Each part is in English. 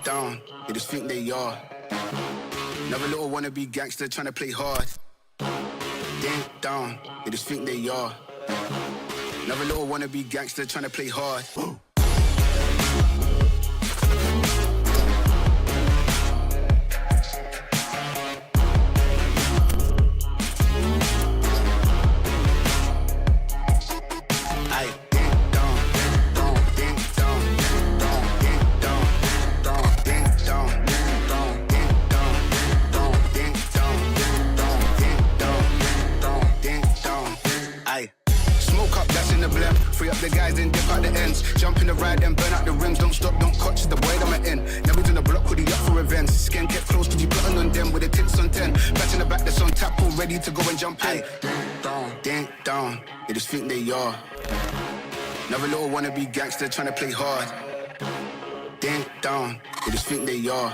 Down, they just think they are. Another little wannabe gangster trying to play hard. Down, they just think they are. Another little wannabe gangster trying to play hard. The guys then dip out the ends. Jump in the ride and burn out the rims. Don't stop, don't catch the boy I'm in. Now he's on the block with the up for events. Skin kept close cause you plotting on them with the tits on 10. Back in the back that's on tap, all ready to go and jump in. Down, they just think they are. Another little wannabe gangster trying to play hard. Down, they just think they are.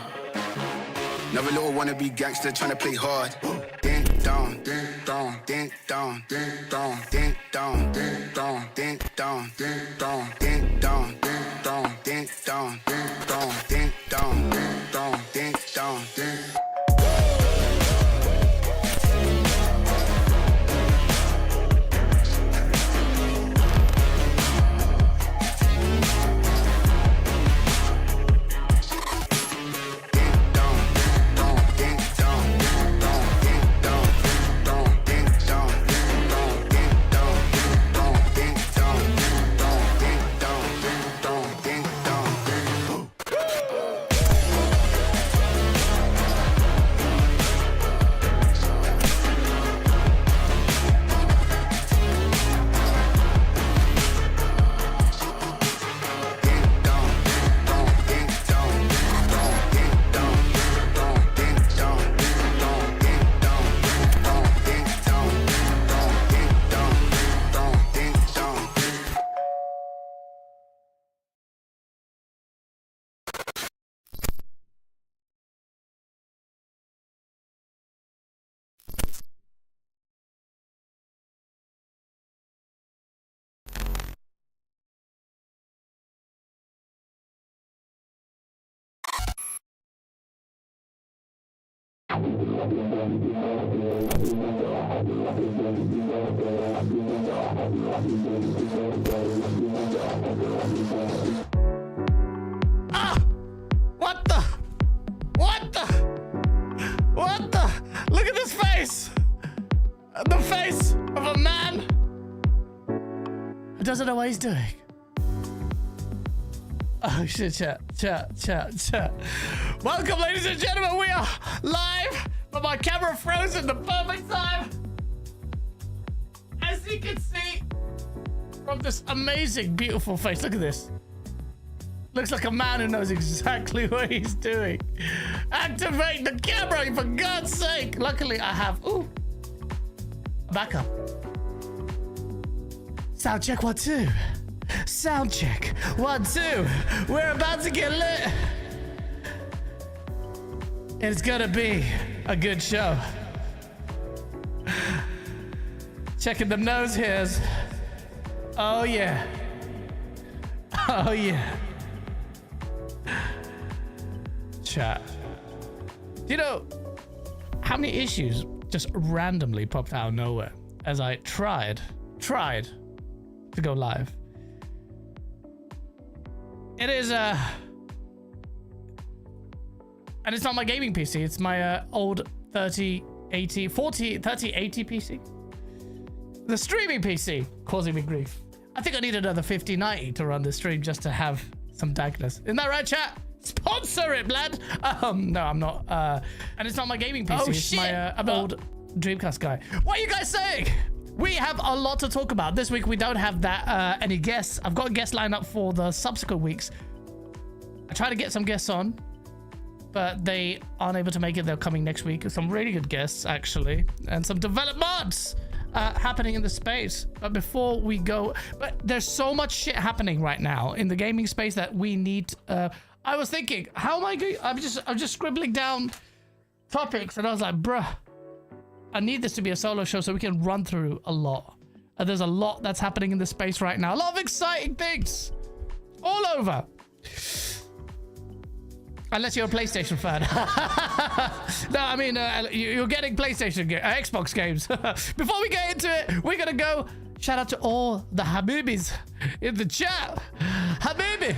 Another little wannabe gangster trying to play hard. Down, down, ding down, ding down, ding down, ding down, ding down, ding down, ding down, ding down, ding down, ding down, ding down, ding down, ding down, ding. Ah! What the? What the? What the? Look at this face! The face of a man who doesn't know what he's doing. Oh shit, chat. Welcome, ladies and gentlemen. We are live, but my camera froze at the perfect time. As you can see from this amazing, beautiful face. Look at this. Looks like a man who knows exactly what he's doing. Activate the camera, for God's sake. Luckily, I have, backup. Sound check 1 2. Sound check 1 2. We're about to get lit. It's gonna be a good show. Checking them nose hairs. Oh yeah. Oh yeah. Chat. Do you know how many issues just randomly popped out of nowhere as I tried to go live? It is and it's not my gaming PC, it's my old 3080 PC. The streaming PC causing me grief. I think I need another 5090 to run the stream just to have some dankness. Isn't that right, chat? Sponsor it, blood. No, I'm not. And it's not my gaming PC. Oh, it's shit. my old Dreamcast guy. What are you guys saying? We have a lot to talk about. This week, we don't have that any guests. I've got guests lined up for the subsequent weeks. I try to get some guests on, but they aren't able to make it. They're coming next week. Some really good guests, actually, and some developed mods happening in the space. But before we go, but there's so much shit happening right now in the gaming space that we need. I was thinking, how am I going? I'm just scribbling down topics, and I was like, bruh, I need this to be a solo show so we can run through a lot. There's a lot that's happening in the space right now. A lot of exciting things all over. Unless you're a PlayStation fan. No, I mean, you're getting PlayStation, Xbox games. Before we get into it, we're going to go shout out to all the Habibis in the chat. Habibi.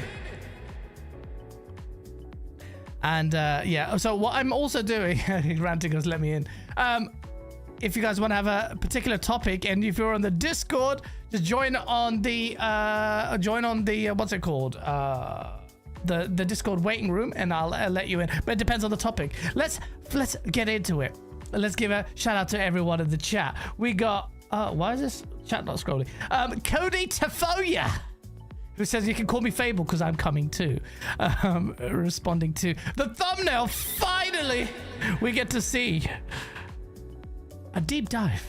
And yeah, so what I'm also doing, ranting has let me in. If you guys want to have a particular topic, and if you're on the Discord, just join on the what's it called? The Discord waiting room, and I'll let you in. But it depends on the topic. Let's get into it. Let's give a shout out to everyone in the chat. We got why is this chat not scrolling? Cody Tafoya, who says you can call me Fable because I'm coming too. Responding to the thumbnail. Finally, we get to see a deep dive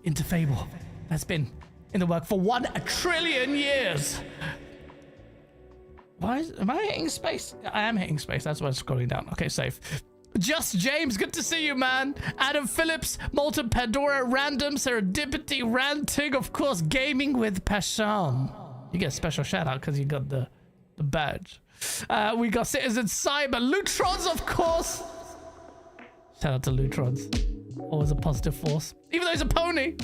into Fable that's been in the work for 1 trillion years. Am I hitting space? I am hitting space. That's why I'm scrolling down. Okay, safe. Just James, good to see you, man. Adam Phillips, Molten Pandora, Random, Serendipity, Ranting, of course, Gaming with Passion. You get a special shout out because you got the badge. We got Citizen Cyber, Lutrons, of course. Shout out to Lutrons. Always a positive force. Even though he's a pony.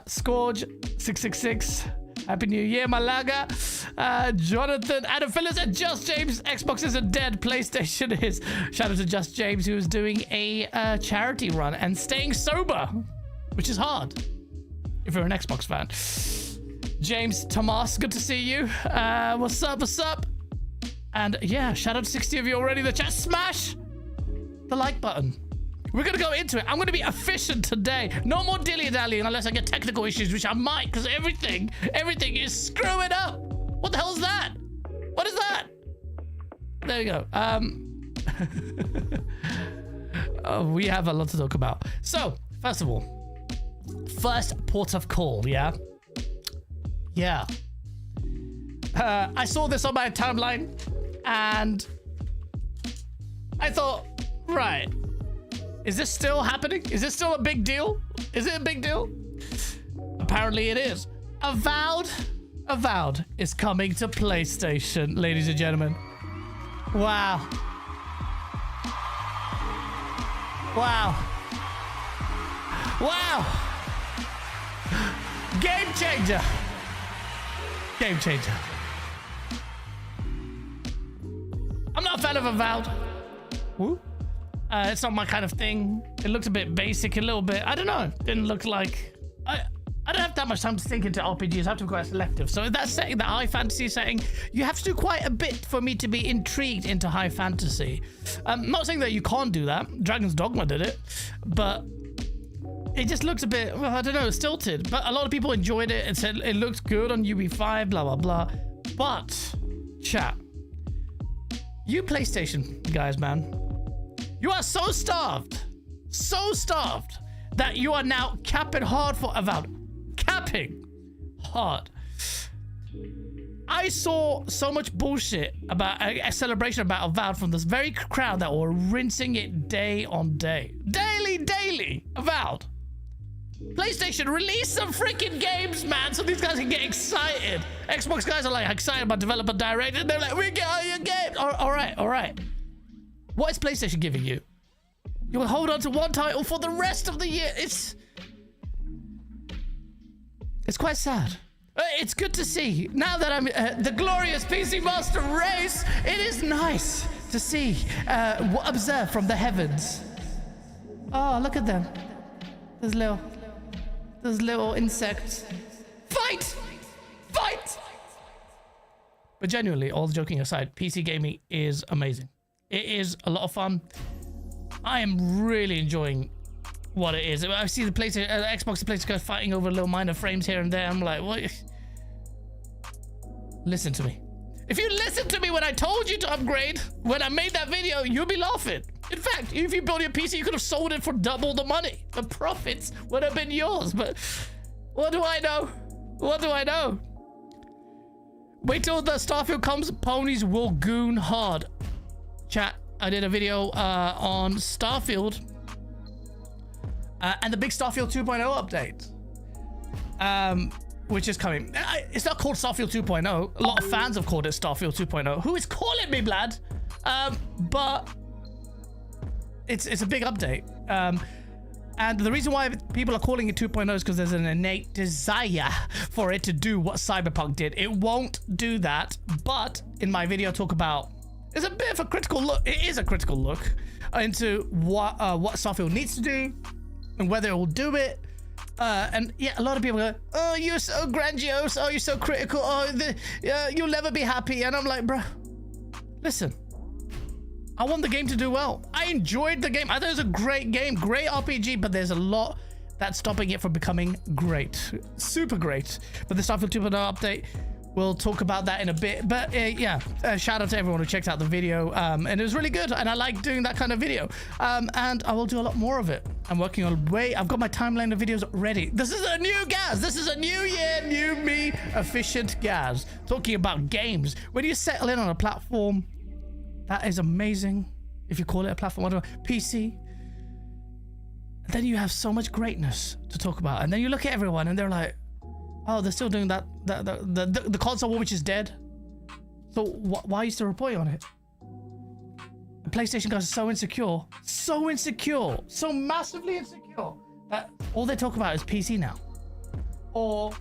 Scourge, 666. Happy New Year, Malaga. Jonathan, Adam Phillips, and Just James. Xbox isn't dead. PlayStation is. Shout out to Just James, who is doing a charity run and staying sober, which is hard if you're an Xbox fan. James Tomas, good to see you. What's up? What's up? And yeah, shout out to 60 of you already in the chat. Smash the like button. We're going to go into it. I'm going to be efficient today. No more dilly-dallying unless I get technical issues, which I might, because everything is screwing up. What the hell is that? What is that? There we go. We have a lot to talk about. So, first of all, first port of call, yeah? Yeah. I saw this on my timeline, and I thought, right, is this still happening? Is this still a big deal? Is it a big deal? Apparently it is. Avowed is coming to PlayStation, ladies and gentlemen. Wow. Wow. Wow. Game changer. Game changer. I'm not a fan of Avowed. Woo. It's not my kind of thing. It looks a bit basic, a little bit. I don't know. Didn't look like... I don't have that much time to think into RPGs. I have to be quite selective. So in that setting, the high fantasy setting, you have to do quite a bit for me to be intrigued into high fantasy. I'm not saying that you can't do that. Dragon's Dogma did it. But it just looks a bit, well, I don't know, stilted. But a lot of people enjoyed it and said it looks good on UB5, blah, blah, blah. But, chat, you PlayStation guys, man, you are so starved that you are now capping hard for Avowed. Capping hard. I saw so much bullshit about a celebration about Avowed from this very crowd that were rinsing it day on day. Daily. Avowed. PlayStation, release some freaking games, man, so these guys can get excited. Xbox guys are like excited about Developer Direct, and they're like, we get all your games. All right. What is PlayStation giving you? You will hold on to one title for the rest of the year. It's quite sad. It's good to see. Now that I'm the glorious PC Master Race, it is nice to see, observe from the heavens. Oh, look at them. Those little insects. Fight! But genuinely, all joking aside, PC gaming is amazing. It is a lot of fun. I am really enjoying what it is. I see the PlayStation, Xbox and PlayStation fighting over little minor frames here and there. I'm like, what? Listen to me. If you listened to me when I told you to upgrade, when I made that video, you'll be laughing. In fact, if you build your PC, you could have sold it for double the money. The profits would have been yours. But what do I know? Wait till the Starfield comes. Ponies will goon hard. Chat, I did a video on Starfield. And the big Starfield 2.0 update, which is coming. It's not called Starfield 2.0. A lot of fans have called it Starfield 2.0. Who is calling me, Blad? But it's a big update. And the reason why people are calling it 2.0 is because there's an innate desire for it to do what Cyberpunk did. It won't do that, but in my video, I talk about... It's a bit of a critical look. It is a critical look into what Starfield needs to do and whether it will do it. And yeah, a lot of people go, oh, you're so grandiose. Oh, you're so critical. Oh, you'll never be happy. And I'm like, bro, listen, I want the game to do well. I enjoyed the game. I thought it was a great game, great RPG, but there's a lot that's stopping it from becoming great. Super great. But the Starfield 2.0 update, we'll talk about that in a bit. But yeah, shout out to everyone who checked out the video. And it was really good. And I like doing that kind of video. And I will do a lot more of it. I'm working on I've got my timeline of videos ready. This is a new Gaz. This is a new year, new me, efficient Gaz. Talking about games. When you settle in on a platform, that is amazing. If you call it a platform, whatever, PC. Then you have so much greatness to talk about. And then you look at everyone and they're like, oh, they're still doing that. The console war which is dead. So why are you still reporting on it? The PlayStation guys are so insecure, so massively insecure that all they talk about is PC now, or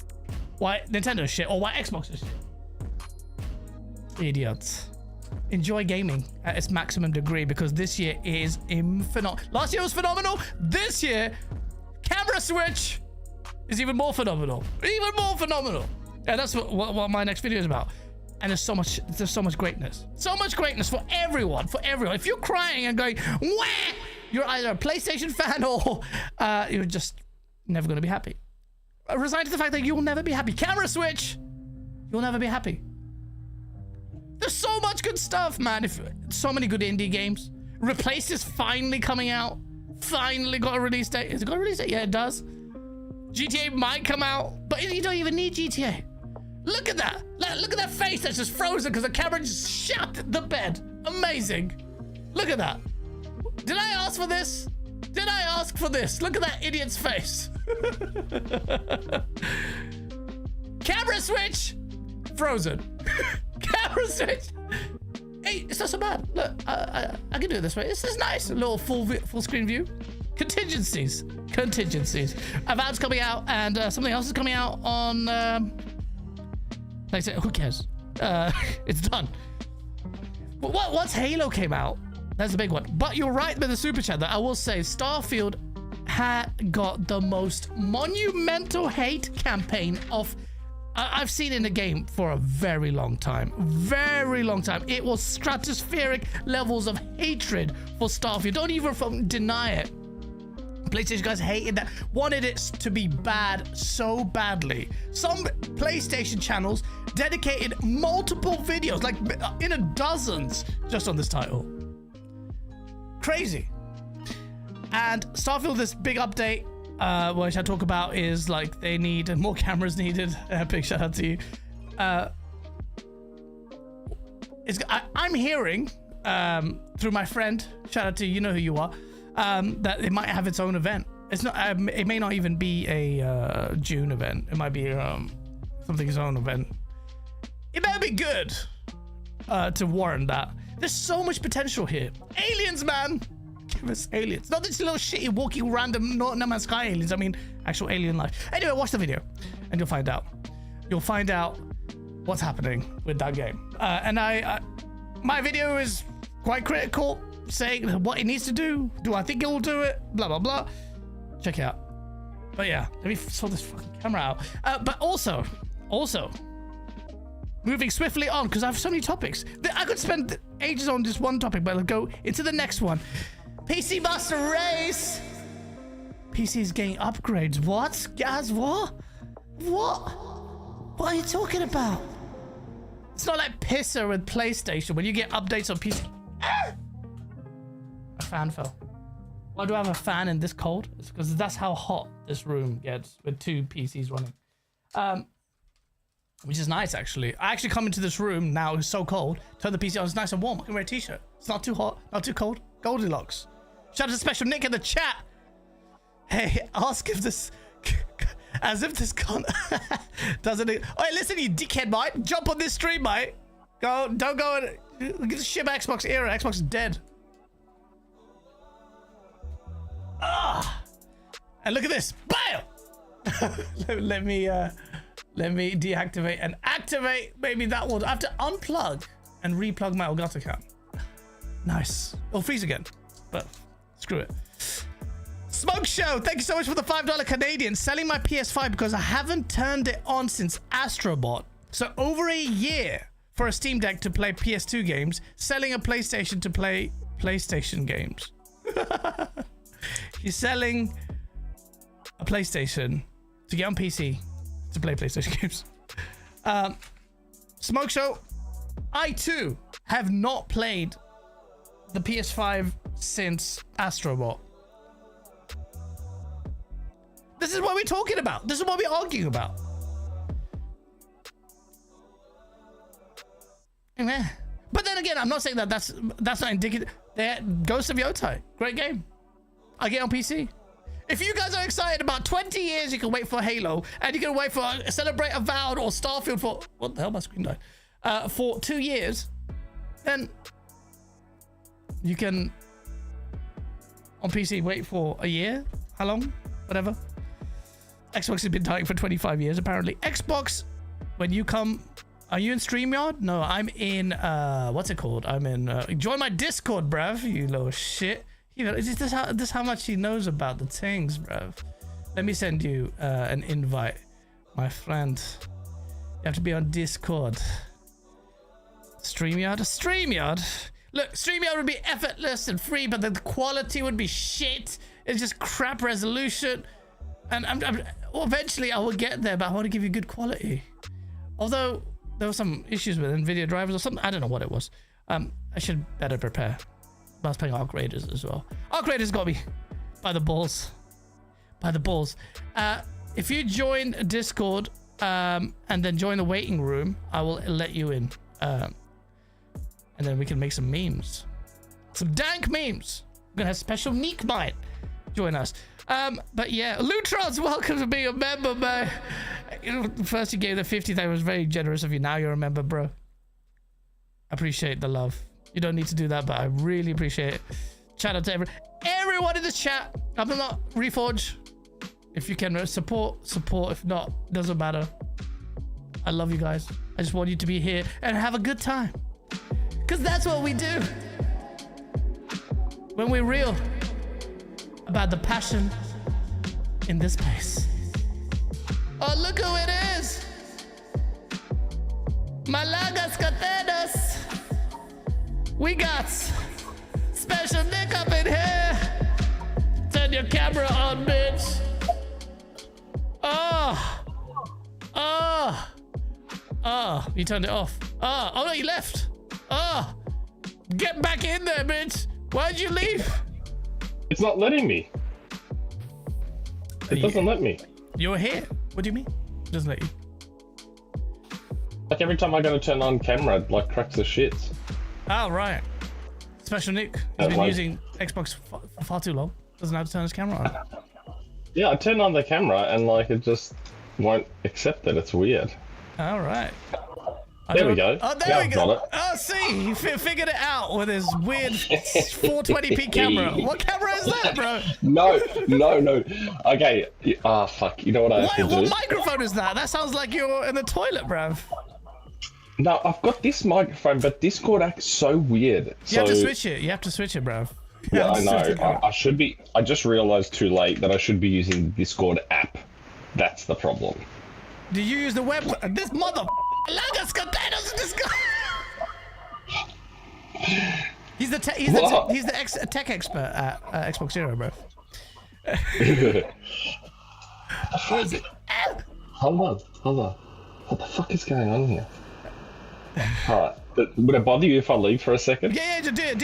why Nintendo is shit, or why Xbox is shit. Idiots. Enjoy gaming at its maximum degree because this year is phenomenal. Last year was phenomenal. This year, camera switch is even more phenomenal. And that's what my next video is about. And there's so much greatness. So much greatness for everyone. If you're crying and going, wah, you're either a PlayStation fan or you're just never going to be happy. Resign to the fact that you will never be happy. Camera switch, you'll never be happy. There's so much good stuff, man. So many good indie games. Replace is finally coming out. Finally got a release date. Has it got a release date? Yeah, it does. GTA might come out, but you don't even need GTA. Look at that. Look at that face that's just frozen because the camera just shut the bed. Amazing. Look at that. Did I ask for this? Look at that idiot's face. Camera switch. Frozen. Camera switch. hey, it's not so bad. Look, I can do it this way. This is nice. A little full screen view. Contingencies. Avowed's coming out, and something else is coming out on. Like I said, who cares? It's done. But once Halo came out, that's the big one. But you're right with the super chat that I will say Starfield had got the most monumental hate campaign of I've seen in the game for a very long time. It was stratospheric levels of hatred for Starfield. Don't even deny it. PlayStation guys hated that, wanted it to be bad so badly. Some PlayStation channels dedicated multiple videos, like in a dozens, just on this title. Crazy. And Starfield, this big update, which I talk about, is like they need more cameras needed. Big shout out to you. I'm hearing through my friend, shout out to you, know who you are, that it might have its own event. It's not. It may not even be a June event. It might be something's own event. It better be good to warrant that. There's so much potential here. Aliens, man. Give us aliens. Not this little shitty walking random No Man's Sky aliens. I mean, actual alien life. Anyway, watch the video and you'll find out. You'll find out what's happening with that game. And my video is quite critical, saying what it needs to do. Do I think it will do it? Blah, blah, blah. Check it out. But yeah, let me sort this fucking camera out. But also, moving swiftly on, because I have so many topics. I could spend ages on this one topic, but I'll go into the next one. PC Master Race. PC is getting upgrades. What? Guys, what? What are you talking about? It's not like pisser with PlayStation when you get updates on PC. A fan fell. Why do I have a fan in this cold? It's because that's how hot this room gets with two PCs running. Which is nice, actually. I actually come into this room now, it's so cold, turn the PC on, it's nice and warm. I can wear a t-shirt. It's not too hot, not too cold. Goldilocks. Shout out to Special Nick in the chat. Hey, ask if this... As if this can't... Doesn't it... Oh, hey, listen, you dickhead, mate. Jump on this stream, mate. Don't go and... Get the shit about Xbox era. Xbox is dead. Ah! And look at this. Bam! Let me deactivate and activate. Maybe that will... I have to unplug and replug my Elgato cam. Nice. It'll freeze again, but screw it. Smoke Show, thank you so much for the $5 Canadian. Selling my PS5 because I haven't turned it on since Astrobot. So over a year for a Steam Deck to play PS2 games, selling a PlayStation to play PlayStation games. He's selling a PlayStation to get on PC to play PlayStation games. Smoke Show, I too have not played the PS5 since Astrobot. This is what we're talking about. This is what we're arguing about. But then again, I'm not saying that that's not indicative. Ghost of Yotai, great game. I get on PC. If you guys are excited about 20 years, you can wait for Halo, and you can wait for Celebrate Avowed or Starfield for... What the hell, my screen died. For 2 years, then you can, on PC, wait for a year. How long? Whatever. Xbox has been dying for 25 years, apparently. Xbox, when you come... Are you in StreamYard? No, I'm in... what's it called? I'm in... join my Discord, bruv, you little shit. You know, this is how much he knows about the things, bruv. Let me send you an invite, my friend. You have to be on Discord. StreamYard? StreamYard? Look, StreamYard would be effortless and free, but the quality would be shit. It's just crap resolution. And well, eventually I will get there, but I want to give you good quality. Although there were some issues with Nvidia drivers or something. I don't know what it was. I should better prepare. I was playing Arc Raiders as well. Arc Raiders got me by the balls. By the balls. If you join Discord and then join the waiting room, I will let you in. And then we can make some memes. Some dank memes. We're going to have special Neek Mite join us. But yeah, Lutrons, welcome to being a member, man. First you gave the 50th, I was very generous of you. Now you're a member, bro. Appreciate the love. You don't need to do that, but I really appreciate it. Shout out to everyone in this chat. I'm not Reforge. If you can support. If not, doesn't matter. I love you guys. I just want you to be here and have a good time. Because that's what we do. When we're real about the passion in this place. Oh, look who it is. Malagas Catenas. We got Special Nick up in here. Turn your camera on, bitch. Oh, you turned it off. Oh no, you left. Get back in there, bitch. Why'd you leave? It's not letting me. It doesn't let me. You're here. What do you mean? It doesn't let you. Like every time I go to turn on camera, it like cracks the shits. Oh, right. Special Nick has been using Xbox for far too long. Doesn't know how to turn his camera on. Yeah, I turn on the camera and like it just won't accept it. It's weird. All right. There we go. Oh, there we go. Oh, see, he figured it out with his weird 420p camera. What camera is that, bro? No. Okay. Fuck. You know what I have to do? What microphone is that? That sounds like you're in the toilet, bruv. No, I've got this microphone, but Discord acts so weird. You have to switch it. You have to switch it, bruv. Yeah, I know. I should be. I just realized too late that I should be using the Discord app. That's the problem. Do you use the web? This mother. This guy. He's the tech expert at Xbox Zero, bro. Where is it? Hold on. What the fuck is going on here? Alright. Would it bother you if I leave for a second? Yeah, do your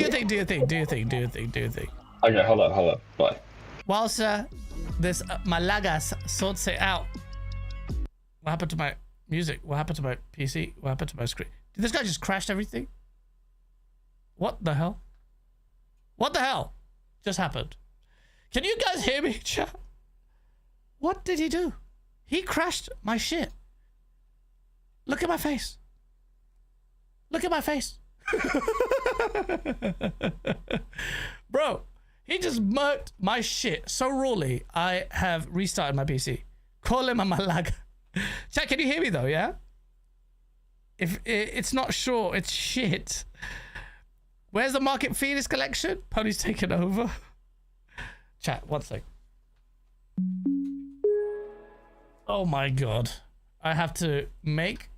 thing. Okay, hold on. Bye. Whilst this Malagas sorts it out. What happened to my music? What happened to my PC? What happened to my screen? Did this guy just crash everything? What the hell? What the hell just happened? Can you guys hear me, chat? What did he do? He crashed my shit. Look at my face. Look at my face. Bro, he just murked my shit so rawly, I have restarted my PC. Call him a Malaga. Chat, can you hear me though, yeah? If it's not sure, it's shit. Where's the Market Phoenix collection? Pony's taken over. Chat, one sec. Oh my god. I have to make...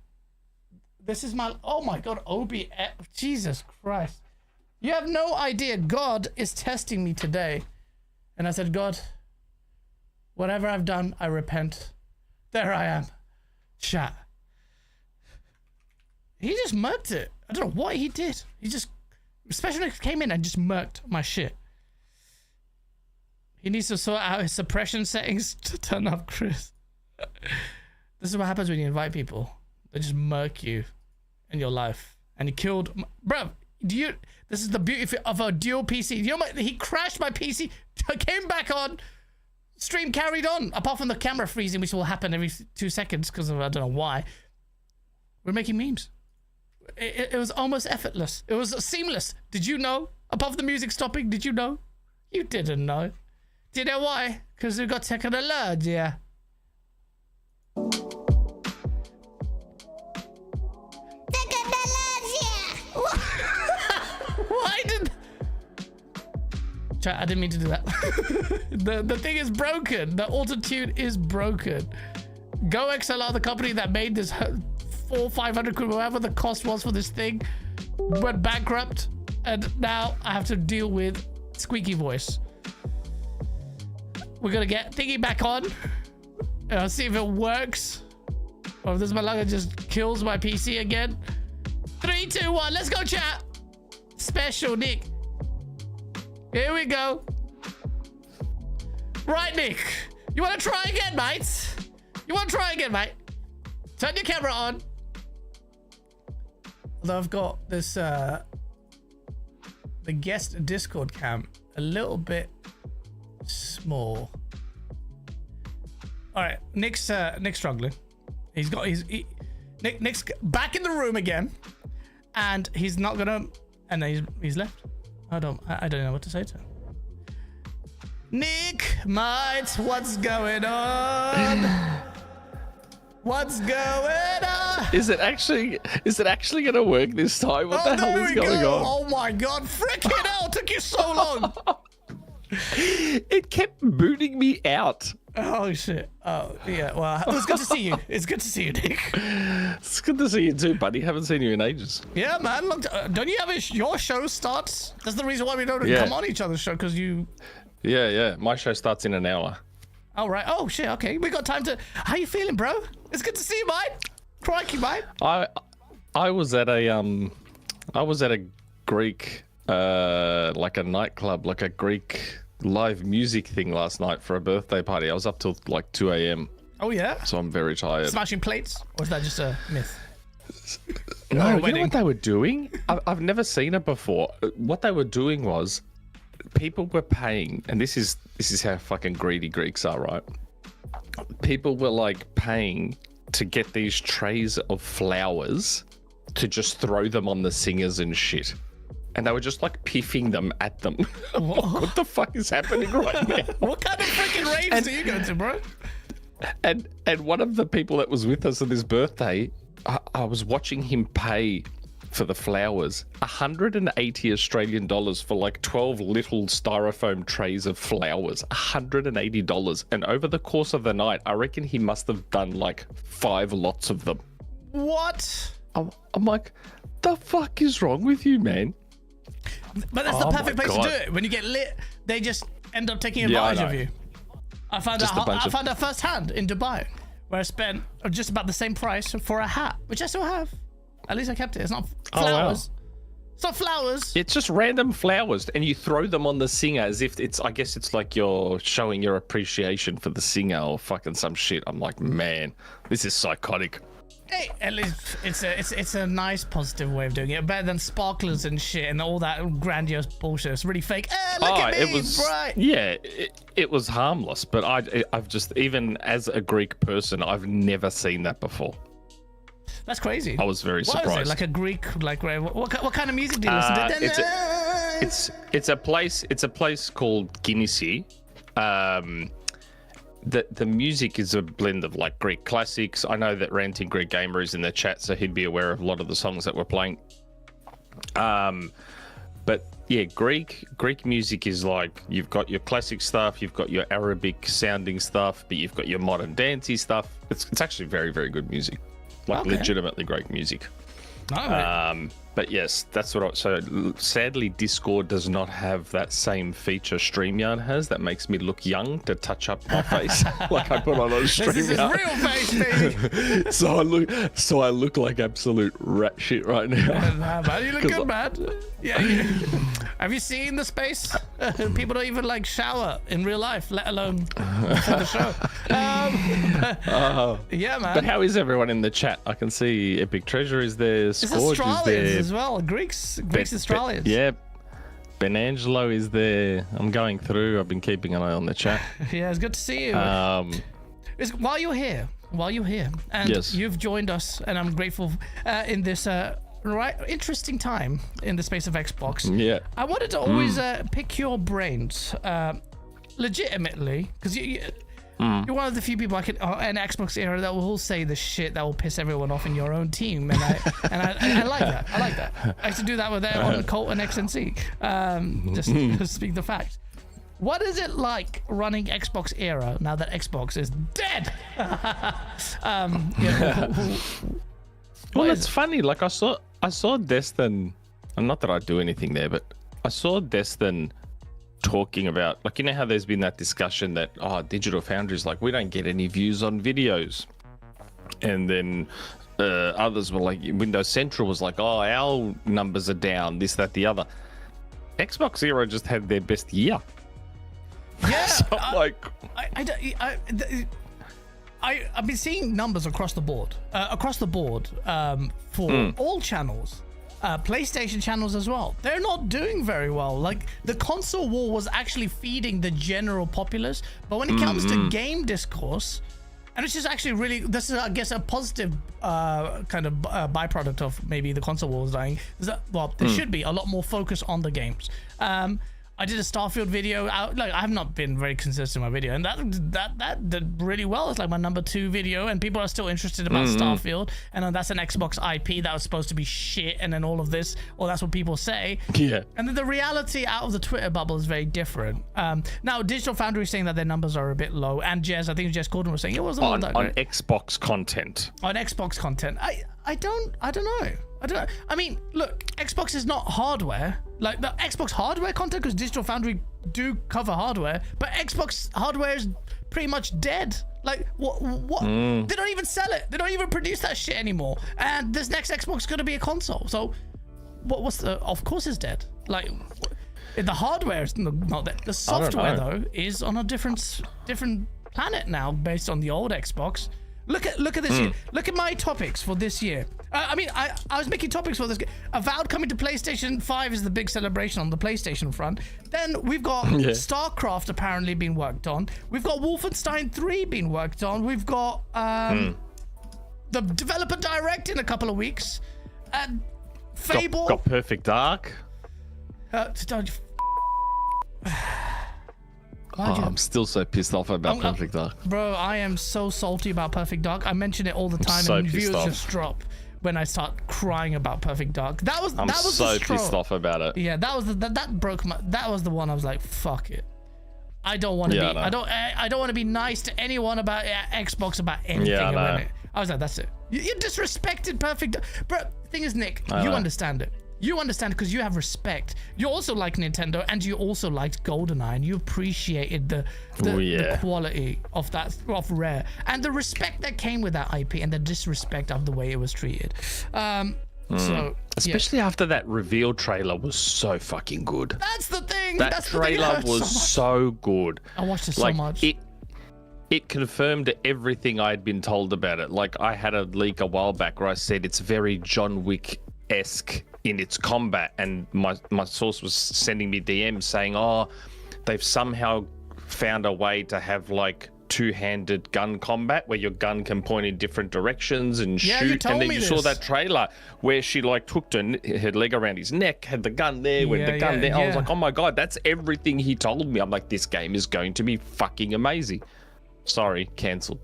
This is my... Oh my god, OBS. Jesus Christ. You have no idea. God is testing me today. And I said, God, whatever I've done, I repent. There I am. Chat. He just murked it. I don't know what he did. He just... Special came in and just murked my shit. He needs to sort out his suppression settings to turn up Chris. This is what happens when you invite people. They just murk you in your life. And he killed... Bruv, this is the beauty of a dual PC. You know, he crashed my PC, came back on, stream carried on, apart from the camera freezing, which will happen every 2 seconds because of I don't know why. We're making memes. It was almost effortless. It was seamless. Did you know? Above the music stopping, did you know? You didn't know. Do you know why? Because we got technology. Yeah. Why did... Chat, I didn't mean to do that. the thing is broken. The auto-tune is broken. Go XLR, the company that made this 400-500 quid, whatever the cost was for this thing, went bankrupt, and now I have to deal with squeaky voice. We're gonna get thingy back on. See if it works. Or if this Malaga just kills my PC again. 3, 2, 1, let's go, chat. Special Nick. Here we go. Right, Nick. You wanna try again, mate? You wanna try again, mate? Turn your camera on. Although I've got this the guest Discord cam a little bit small. All right, Nick's struggling. Nick's back in the room again, and he's not gonna And then he's left. I don't know what to say to him. Nick, mate, what's going on? What's going on? Is it actually going to work this time? What the hell is going on? Oh my god, freaking hell, it took you so long. It kept booting me out. Oh shit. Oh yeah, well, it was good to see you. It's good to see you, Nick. It's good to see you too, buddy. Haven't seen you in ages. Yeah, man. Look, don't you have your show starts? That's the reason why we don't come on each other's show, because you... Yeah. My show starts in an hour. All right. Oh shit. Okay, we got time to... How you feeling, bro? It's good to see you, mate. Crikey, mate. I was at a Greek, like a nightclub, like a Greek live music thing last night for a birthday party. I was up till like 2 a.m. Oh yeah. So I'm very tired. Smashing plates, or is that just a myth? No, you know what they were doing? I've never seen it before. What they were doing was, people were paying, and this is how fucking greedy Greeks are, right? People were like paying to get these trays of flowers to just throw them on the singers and shit. And they were just like piffing them at them. What the fuck is happening right now? What kind of freaking raves do you go to, bro? And one of the people that was with us on his birthday, I was watching him pay for the flowers, 180 Australian dollars for like 12 little styrofoam trays of flowers, $180. And over the course of the night, I reckon he must have done like 5 lots of them. What? I'm like, the fuck is wrong with you, man? But that's the perfect place to do it. When you get lit, they just end up taking advantage of you. I found out firsthand in Dubai, where I spent just about the same price for a hat, which I still have. At least I kept it. It's not flowers. Wow. It's not flowers. It's just random flowers, and you throw them on the singer as if it's, I guess it's like you're showing your appreciation for the singer or fucking some shit. I'm like, man, this is psychotic. Hey, at least it's a nice positive way of doing it. Better than sparklers and shit and all that grandiose bullshit. It's really fake. Look at me, it was bright. Yeah, it was harmless, but I've just, even as a Greek person, I've never seen that before. That's crazy. I was very surprised. What is it? Like a Greek, like what kind of music do you listen to? It's a place called Guinnessy. The music is a blend of like Greek classics. I know that Ranting Greek Gamer is in the chat, so he'd be aware of a lot of the songs that we're playing. But yeah, Greek music is like, you've got your classic stuff, you've got your Arabic sounding stuff, but you've got your modern dancey stuff. It's actually very, very good music. Like legitimately great music. But yes, that's what so sadly Discord does not have that same feature StreamYard has that makes me look young to touch up my face like I put on StreamYard. This is real face, baby. so I look like absolute rat shit right now. Man, you look good, man. Yeah. Have you seen the space? People don't even like shower in real life, let alone for the show. Yeah, man. But how is everyone in the chat? I can see Epic Treasure is there, Scourge is there as well. Greeks Australians. Yeah. Ben Angelo is there. I'm going through. I've been keeping an eye on the chat. Yeah, it's good to see you. While you're here, and yes, you've joined us, and I'm grateful in this interesting time in the space of Xbox. Yeah, I wanted to always pick your brains, legitimately, because you're one of the few people I can in Xbox era that will say the shit that will piss everyone off in your own team, and I like that. I like that. I used to do that with on Colt and XNC. Just to speak the fact. What is it like running Xbox era now that Xbox is dead? Well, it's funny. Like I saw Destin, and not that I do anything there, but I saw Destin talking about, like, you know how there's been that discussion that Digital Foundry's like, we don't get any views on videos, and then others were like, Windows Central was like, our numbers are down, this, that, the other. Xbox era just had their best year. Yeah, so I've been seeing numbers across the board for all channels. PlayStation channels as well. They're not doing very well. Like, the console war was actually feeding the general populace, but when it comes to game discourse, And it's just actually really, this is, I guess, a positive kind of byproduct of maybe the console wars dying. Is that, well, there should be a lot more focus on the games. I did a Starfield video. I have not been very consistent in my video, and that did really well. It's like my number 2 video, and people are still interested about Starfield. And that's an Xbox IP that was supposed to be shit, and then all of this, or that's what people say. Yeah. And then the reality out of the Twitter bubble is very different. Now, Digital Foundry is saying that their numbers are a bit low, and Jez Gordon was saying it wasn't all that great. On Xbox content. On Xbox content, I don't know. I mean, look, Xbox is not hardware. Like the Xbox hardware content, because Digital Foundry do cover hardware, but Xbox hardware is pretty much dead. Like what? They don't even sell it. They don't even produce that shit anymore. And this next Xbox is gonna be a console. So, what's the? Of course, it's dead. Like the hardware is not dead. The software though is on a different planet now, based on the old Xbox. Look at this year. Look at my topics for this year. I mean, I was making topics for this. Avowed coming to PlayStation 5 is the big celebration on the PlayStation front. Then we've got Starcraft apparently being worked on. We've got Wolfenstein 3 being worked on. We've got the developer direct in a couple of weeks. Fable. Got Perfect Dark. I'm still so pissed off about Perfect Dark. Bro, I am so salty about Perfect Dark. I mention it all the time, and views just drop when I start crying about Perfect Dark. I'm so pissed off about it. Yeah, that broke my. That was the one I was like, fuck it. I don't want to be. I don't want to be nice to anyone about Xbox about anything. I was like, that's it. You disrespected Perfect Dark. Bro, the thing is, Nick, you understand it. You understand because you have respect. You also like Nintendo, and you also liked GoldenEye, and you appreciated the quality of Rare, and the respect that came with that IP, and the disrespect of the way it was treated. So especially after that reveal trailer was so fucking good. That's the thing. That trailer was so good. I watched it so much. It confirmed everything I'd been told about it. Like I had a leak a while back where I said it's very John Wick-esque in its combat, and my source was sending me DMs saying, they've somehow found a way to have like two-handed gun combat where your gun can point in different directions and shoot. And then you saw that trailer where she like hooked her leg around his neck, had the gun there, with the gun there. I was like, oh my god, that's everything he told me. I'm like, this game is going to be fucking amazing. Sorry, cancelled.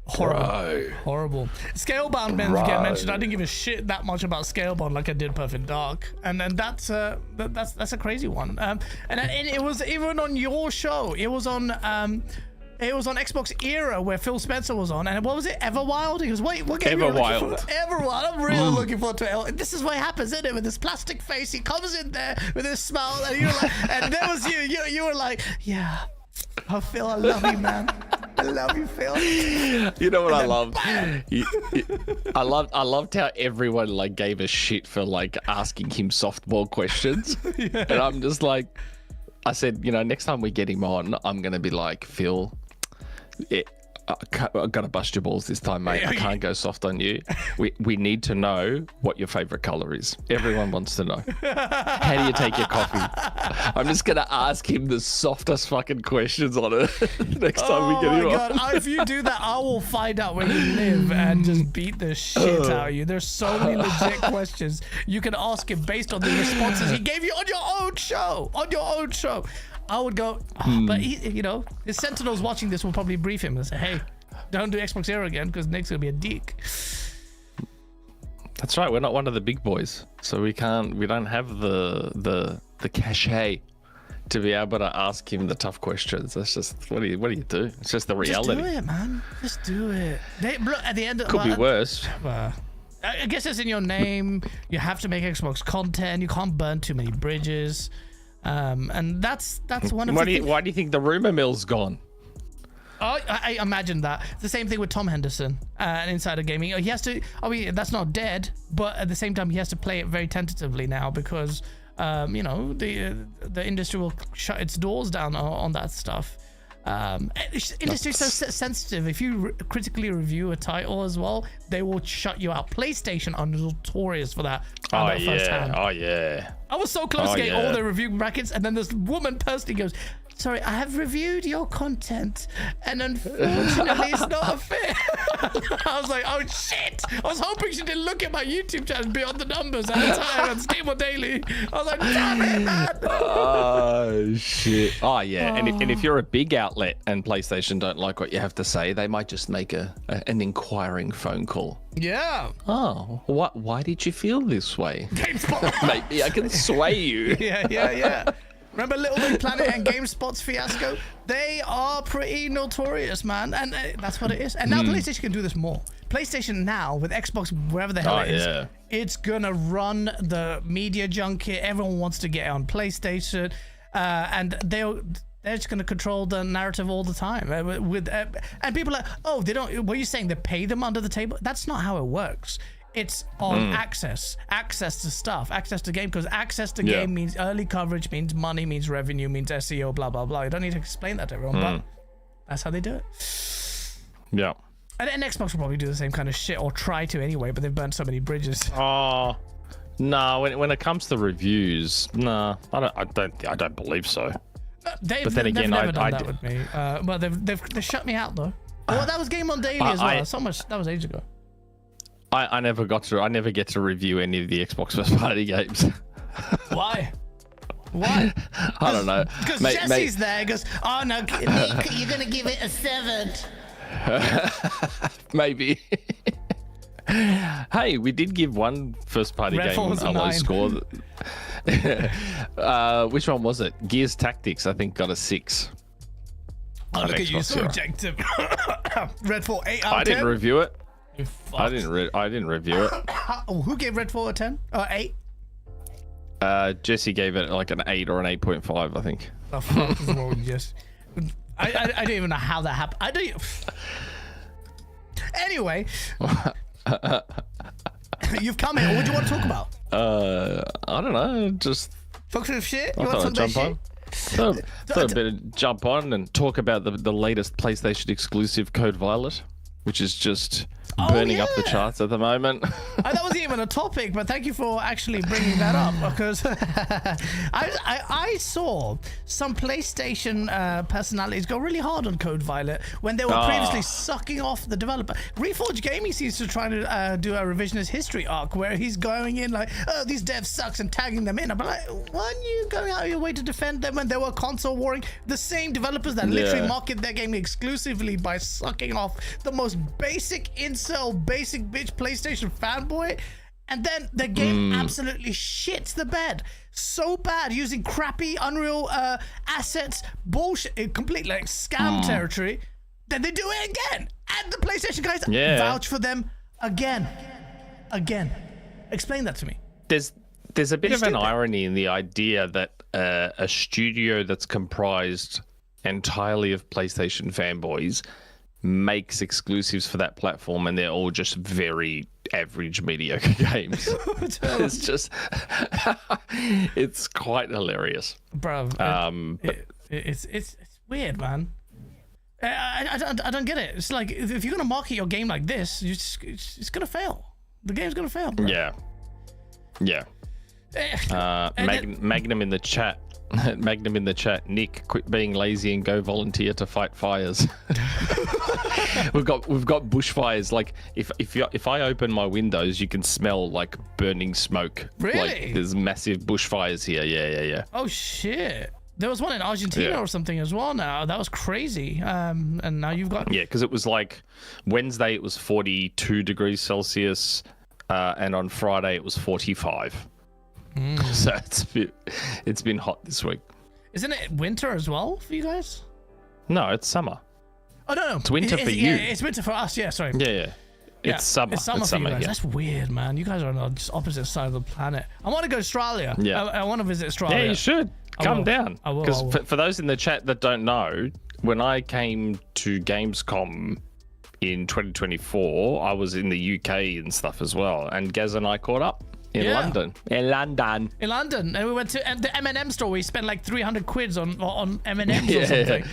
Horrible. Scalebound get mentioned. I didn't give a shit that much about Scalebound like I did Perfect Dark, and then that's a crazy one. And it was even on your show. It was on Xbox Era where Phil Spencer was on, and what was it? Everwild. He goes, wait, what game? Everwild. Everwild. I'm really looking forward to it. This is what happens, isn't it? With this plastic face, he comes in there with his smile, and you're like, and there was you. You were like, yeah. Oh, Phil, I love you, man. I love you, Phil. You know what I loved? I loved how everyone like gave a shit for like asking him softball questions. And I'm just like, I said, next time we get him on, I'm gonna be like, Phil, I gotta bust your balls this time, mate. I can't go soft on you. We need to know what your favorite color is. Everyone wants to know. How do you take your coffee? I'm just gonna ask him the softest fucking questions on it next time we get him on. Oh my god! If you do that, I will find out where you live and just beat the shit out of you. There's so many legit questions you can ask him based on the responses he gave you on your own show. I would go, but his Sentinels watching this will probably brief him and say, hey, don't do Xbox Era again because Nick's gonna be a dick. That's right. We're not one of the big boys, so we don't have the cachet to be able to ask him the tough questions. That's just what do you do? It's just the reality. Just do it, man. Just do it. At the end, could be worse. I guess it's in your name. You have to make Xbox content. You can't burn too many bridges. And that's one of the why do you think the rumor mill's gone? I imagine that. It's the same thing with Tom Henderson and Insider Gaming. He has to. That's not dead, but at the same time, he has to play it very tentatively now because the industry will shut its doors down on that stuff. Industry is so sensitive. If you critically review a title as well, they will shut you out. PlayStation are notorious for that. Firsthand. Oh yeah. I was so close to getting all the review brackets, and then this woman personally goes, sorry, I have reviewed your content, and unfortunately, it's not a fit. I was like, oh shit! I was hoping she didn't look at my YouTube channel beyond the numbers at the time on Steam Daily. I was like, damn it, man! Oh shit! Oh yeah, and if you're a big outlet and PlayStation don't like what you have to say, they might just make an inquiring phone call. Yeah. Oh, what? Why did you feel this way? GameSpot. Maybe I can sway you. Yeah. Remember Little Big Planet and GameSpot's fiasco? They are pretty notorious, man, and that's what it is. And now PlayStation can do this more. PlayStation now, with Xbox, wherever the hell it is, it's gonna run the media junket. Everyone wants to get on PlayStation, and they're just gonna control the narrative all the time. And people are like, oh, they don't. What are you saying? They pay them under the table? That's not how it works. It's on access to stuff, access to game, because access to game means early coverage, means money, means revenue, means SEO, blah, blah, blah. You don't need to explain that to everyone, but that's how they do it. Yeah. And Xbox will probably do the same kind of shit, or try to anyway, but they've burned so many bridges. Oh, no, when it comes to reviews, no, I don't believe so. But then again, they've never done that with me. Well, they've shut me out though. Well, that was Game on Daily as well. That was ages ago. I never get to review any of the Xbox first party games. Why? I don't know. Because Jesse's there. Goes, oh no, Nick, you're gonna give it a 7. Maybe. Hey, we did give one first party game a low score. Which one was it? Gears Tactics, I think, got a 6. Oh, look at you, so objective. Redfall 8 out of 10. I didn't review it. I didn't review it. Who gave Redfall a 10 or 8? Jesse gave it like an 8 or an 8.5, I think. The fuck is wrong with Jesse? I don't even know how that happened. I don't. Anyway, you've come here. What do you want to talk about? I don't know. Just talk some shit. You want to jump on? So a bit of jump on and talk about the latest PlayStation exclusive, Code Violet, which is just burning up the charts at the moment. That wasn't even a topic, but thank you for actually bringing that up, because I saw some PlayStation personalities go really hard on Code Violet when they were previously sucking off the developer. Reforged Gaming seems to try to do a revisionist history arc where he's going in like, oh, these devs sucks, and tagging them in. I'm like, weren't you going out of your way to defend them when they were console warring? The same developers that literally market their game exclusively by sucking off the most basic basic bitch PlayStation fanboy, and then the game absolutely shits the bed so bad, using crappy Unreal assets, bullshit, complete like scam territory. Then they do it again, and the PlayStation guys vouch for them again. Explain that to me. There's a bit of an irony in the idea that a studio that's comprised entirely of PlayStation fanboys makes exclusives for that platform, and they're all just very average, mediocre games. It's just, it's quite hilarious, bro. It's weird, man. I don't get it. It's like, if you're gonna market your game like this, it's gonna fail. The game's gonna fail, bro. Yeah. Magnum in the chat. Magnum in the chat. Nick, quit being lazy and go volunteer to fight fires. we've got bushfires. Like if I open my windows, you can smell like burning smoke. Really? Like there's massive bushfires here. Yeah. Oh shit. There was one in Argentina or something as well now. That was crazy. And now you've got... Yeah, because it was like Wednesday it was 42 degrees Celsius, and on Friday it was 45. So it's been hot this week. Isn't it winter as well for you guys? No, it's summer. Oh no, it's winter for you. Yeah, it's winter for us. Yeah, sorry. Yeah. It's summer. It's summer for you guys. That's weird, man. You guys are on the just opposite side of the planet. I want to go to Australia. Yeah, I want to visit Australia. Yeah, you should. Come down. I will. Because for those in the chat that don't know, when I came to Gamescom in 2024, I was in the UK and stuff as well, and Gaz and I caught up. In London, and we went to the M&M store. We spent like 300 quid on M&Ms or something.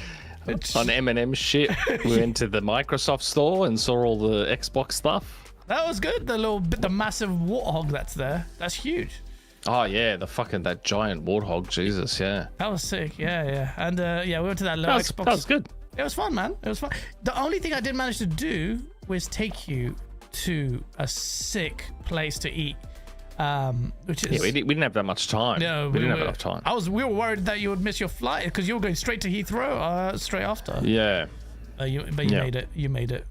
On M&M shit. We went to the Microsoft store and saw all the Xbox stuff. That was good. The massive warthog that's there. That's huge. Oh yeah, that giant warthog, Jesus, yeah. That was sick, yeah. And we went to that little Xbox. That was good. It was fun, man. It was fun. The only thing I didn't manage to do was take you to a sick place to eat. Which is we didn't have that much time. No, we didn't have enough time. We were worried that you would miss your flight because you were going straight to Heathrow straight after. Yeah. You made it. You made it.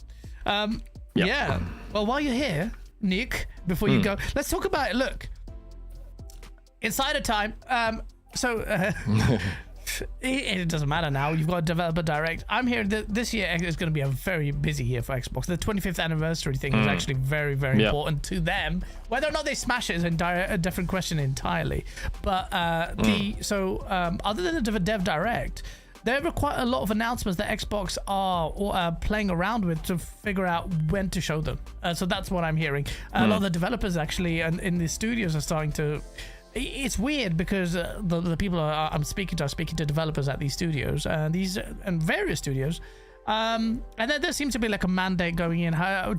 Yeah. Well, while you're here, Nick, before you go, let's talk about it. Look, Insider time. It doesn't matter now. You've got a developer direct. I'm here. This year is going to be a very busy year for Xbox. The 25th anniversary thing is actually very, very important to them. Whether or not they smash it is a different question entirely. But other than the dev direct, there are quite a lot of announcements that Xbox are playing around with to figure out when to show them. So that's what I'm hearing. A lot of the developers actually and in the studios are starting to. It's weird because the people I'm speaking to are speaking to developers at these studios and various studios, and then there seems to be like a mandate going in,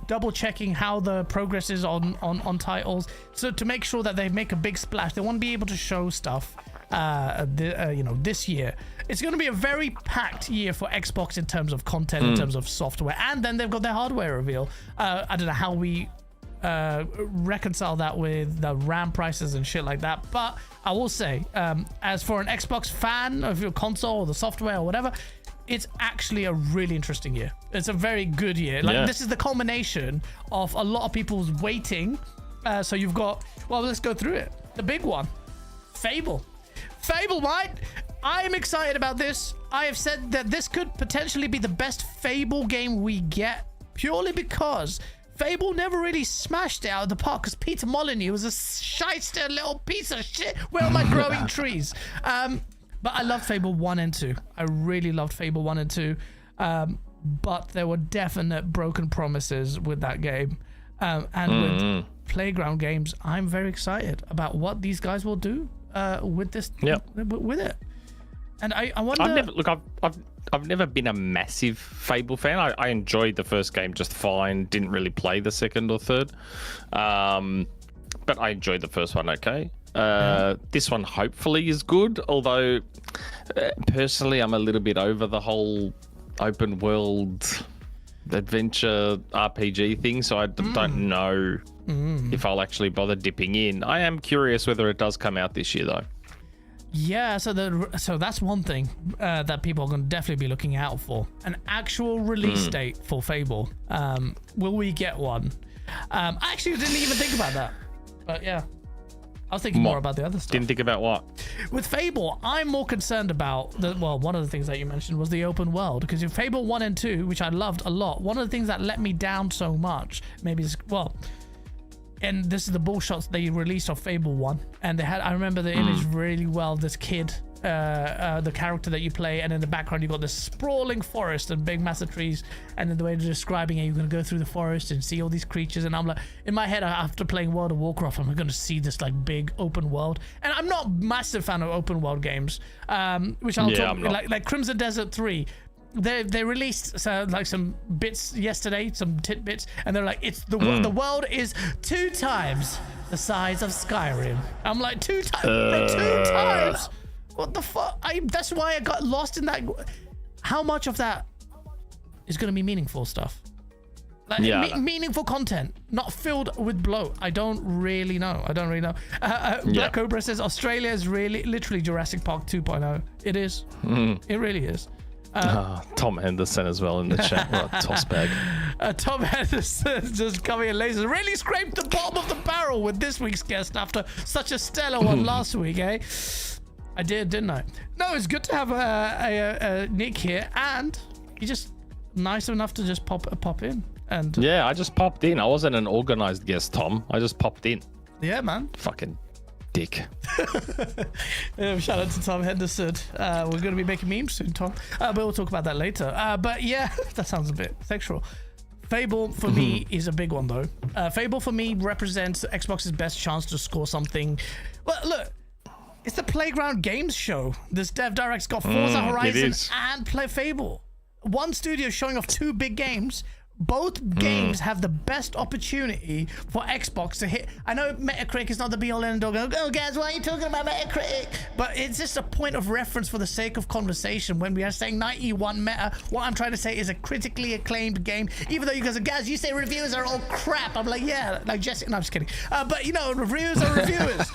double checking how the progress is on titles, so to make sure that they make a big splash. They want to be able to show stuff. This year it's going to be a very packed year for Xbox in terms of content, in terms of software, and then they've got their hardware reveal. I don't know how we reconcile that with the RAM prices and shit like that, but I will say, as for an Xbox fan of your console or the software or whatever, it's actually a really interesting year. It's a very good year. This is the culmination of a lot of people's waiting. So you've got, let's go through it. The big one, Fable, mate. I'm excited about this. I have said that this could potentially be the best Fable game we get, purely because Fable never really smashed it out of the park because Peter Molyneux was a shyster little piece of shit. Where are my growing trees? But I love Fable 1 and 2. I really loved Fable 1 and 2. But there were definite broken promises with that game. And with Playground Games, I'm very excited about what these guys will do with this. With it. And I wonder. I've never been a massive Fable fan. I enjoyed the first game just fine. Didn't really play the second or third, but I enjoyed the first one. Okay, this one hopefully is good. Although personally, I'm a little bit over the whole open world adventure RPG thing, so I don't know if I'll actually bother dipping in. I am curious whether it does come out this year though. Yeah, so that's one thing that people are going to definitely be looking out for. An actual release date for Fable. Will we get one? I actually didn't even think about that. But yeah, I was thinking more about the other stuff. Didn't think about what? With Fable, I'm more concerned about one of the things that you mentioned was the open world. Because in Fable 1 and 2, which I loved a lot, one of the things that let me down so much, and this is the bull shots they released of Fable 1, and I remember the image really well. This kid, the character that you play, and in the background you got this sprawling forest and big massive trees, and then the way they're describing it, you're going to go through the forest and see all these creatures, and I'm like, in my head, after playing World of Warcraft, I'm going to see this like big open world, and I'm not a massive fan of open world games, which I'll talk like Crimson Desert 3. They released some bits yesterday, some tidbits, and they're like, it's the world is 2 times the size of Skyrim. I'm like, 2 times, 2 times. What the fuck? That's why I got lost in that. How much of that is going to be meaningful stuff? Meaningful content, not filled with bloat. I don't really know. Black Cobra says Australia is really literally Jurassic Park 2.0. It is. It really is. Tom Henderson as well in the chat. What a toss bag. Tom Henderson just coming in lazy. Really scraped the bottom of the barrel with this week's guest after such a stellar one last week, eh? I did, didn't I? No, it's good to have a Nick here, and he just nice enough to just pop in. And yeah, I just popped in. I wasn't an organized guest, Tom. I just popped in. Yeah, man. Fucking dick. Shout out to Tom Henderson. We're going to be making memes soon, Tom, but we'll talk about that later. But yeah, that sounds a bit sexual. Fable for me is a big one though. Fable for me represents Xbox's best chance to score something. Well, look, it's the Playground Games show. This Dev Direct's got Forza Horizon and Fable. One studio showing off 2 big games, both games have the best opportunity for Xbox to hit. I know Metacritic is not the be-all and end-all. Oh, guys, why are you talking about Metacritic? But it's just a point of reference for the sake of conversation. When we are saying 91 meta, what I'm trying to say is a critically acclaimed game. Even though you guys are, guys, you say reviews are all crap. I'm like, yeah, like Jesse. No, I'm just kidding. But you know, reviews are reviewers.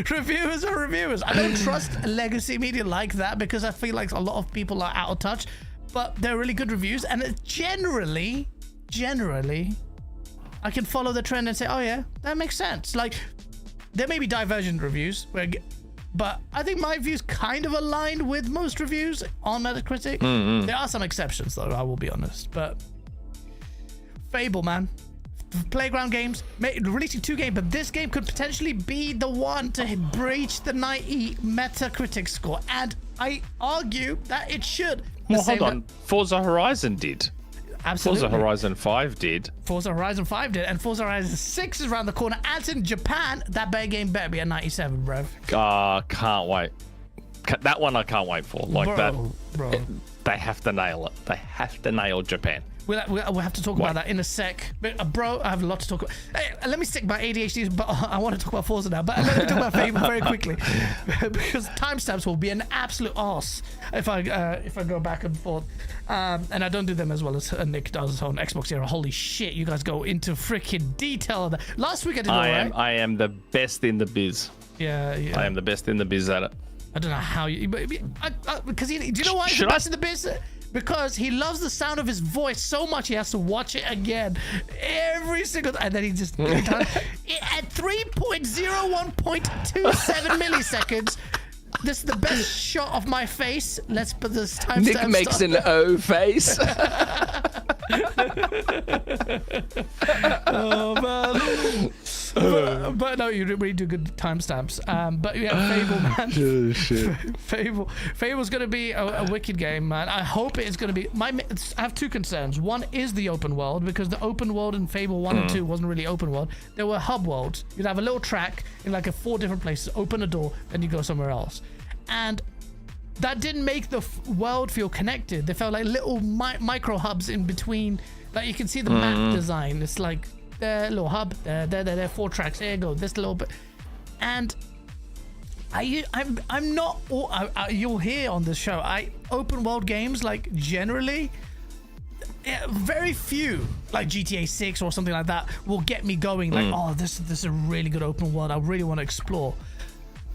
Reviewers are reviewers. I don't trust legacy media like that because I feel like a lot of people are out of touch. But they're really good reviews, and it's generally, I can follow the trend and say, oh yeah, that makes sense. Like, there may be divergent reviews, but I think my views kind of aligned with most reviews on Metacritic. There are some exceptions, though, I will be honest. But Fable, man. Playground Games releasing 2 games, but this game could potentially be the one to breach the 90 Metacritic score, and I argue that it should. Well, hold on. Forza Horizon did. Absolutely. Forza Horizon 5 did. Forza Horizon 5 did, and Forza Horizon 6 is around the corner. And in Japan, that bad game better be a 97, bro. Can't wait. That one I can't wait for. Like bro. They have to nail it. They have to nail Japan. We'll have to talk about that in a sec. But, bro, I have a lot to talk about. Hey, let me stick my ADHD, but I want to talk about Forza now. But let me talk about Fable very quickly. Because timestamps will be an absolute arse if I go back and forth. And I don't do them as well as Nick does on Xbox Era. Holy shit, you guys go into freaking detail of that. Last week I did all right. I am the best in the biz. Yeah. I am the best in the biz at it. I don't know how you... Because do you know why he's the best in the biz? Because he loves the sound of his voice so much he has to watch it again every single time. And then he just at 3.01.27 milliseconds. This is the best shot of my face. Let's put this time. Nick makes an O face. Oh man. But no, you really do good timestamps. But yeah, Fable, man. Oh, shit. Fable's gonna be a wicked game, man. I hope it's gonna be. I have 2 concerns. One is the open world, because the open world in Fable 1 and 2 wasn't really open world. There were hub worlds. You'd have a little track in like 4 different places. Open a door, then you go somewhere else, and that didn't make the world feel connected. They felt like little micro hubs in between. Like you can see the map design. It's like the little hub, there, 4 tracks. There you go. This little bit, and I'm not. You'll hear on this show. Open world games, like generally, very few, like GTA 6 or something like that, will get me going. Like, oh, this is a really good open world. I really want to explore.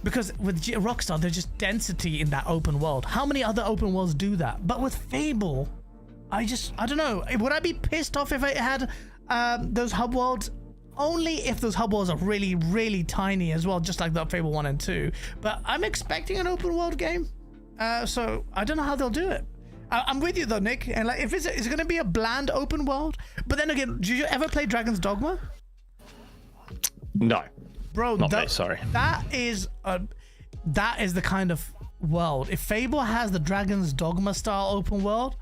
Because with Rockstar, there's just density in that open world. How many other open worlds do that? But with Fable, I don't know. Would I be pissed off if I had those hub worlds? Only if those hub worlds are really, really tiny as well, just like the Fable 1 and 2. But I'm expecting an open world game. So I don't know how they'll do it. I'm with you though, Nick. And like, if it's going to be a bland open world. But then again, did you ever play Dragon's Dogma? No. Bro, not me, sorry. That is the kind of world. If Fable has the Dragon's Dogma style open world,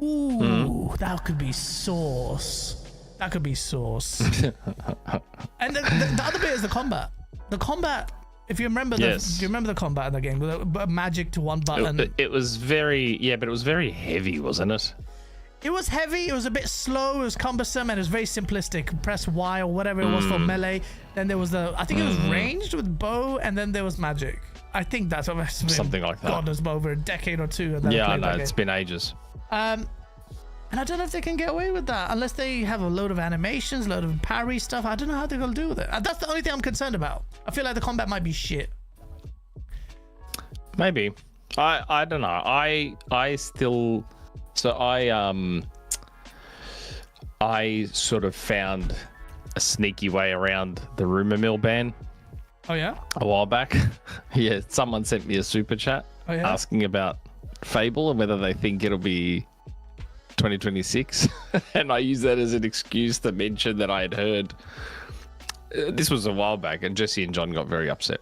ooh, that could be sauce. That could be sauce. And the other bit is the combat. The combat, if you remember, do you remember the combat in the game? The magic to one button. It was very, but it was very heavy, wasn't it? It was heavy, it was a bit slow, it was cumbersome, and it was very simplistic. Press Y or whatever it was for melee. Then there was I think it was ranged with bow, and then there was magic. I think that's what it's been. Something like that. God knows, over a decade or 2. Yeah, I know, it's been ages. And I don't know if they can get away with that, unless they have a load of animations, a load of parry stuff. I don't know how they're going to do with it. That's the only thing I'm concerned about. I feel like the combat might be shit. Maybe. I don't know. I still... So I sort of found a sneaky way around the rumor mill ban. Oh yeah? A while back. Yeah, someone sent me a super chat asking about Fable and whether they think it'll be 2026. And I used that as an excuse to mention that I had heard. This was a while back, and Jesse and John got very upset.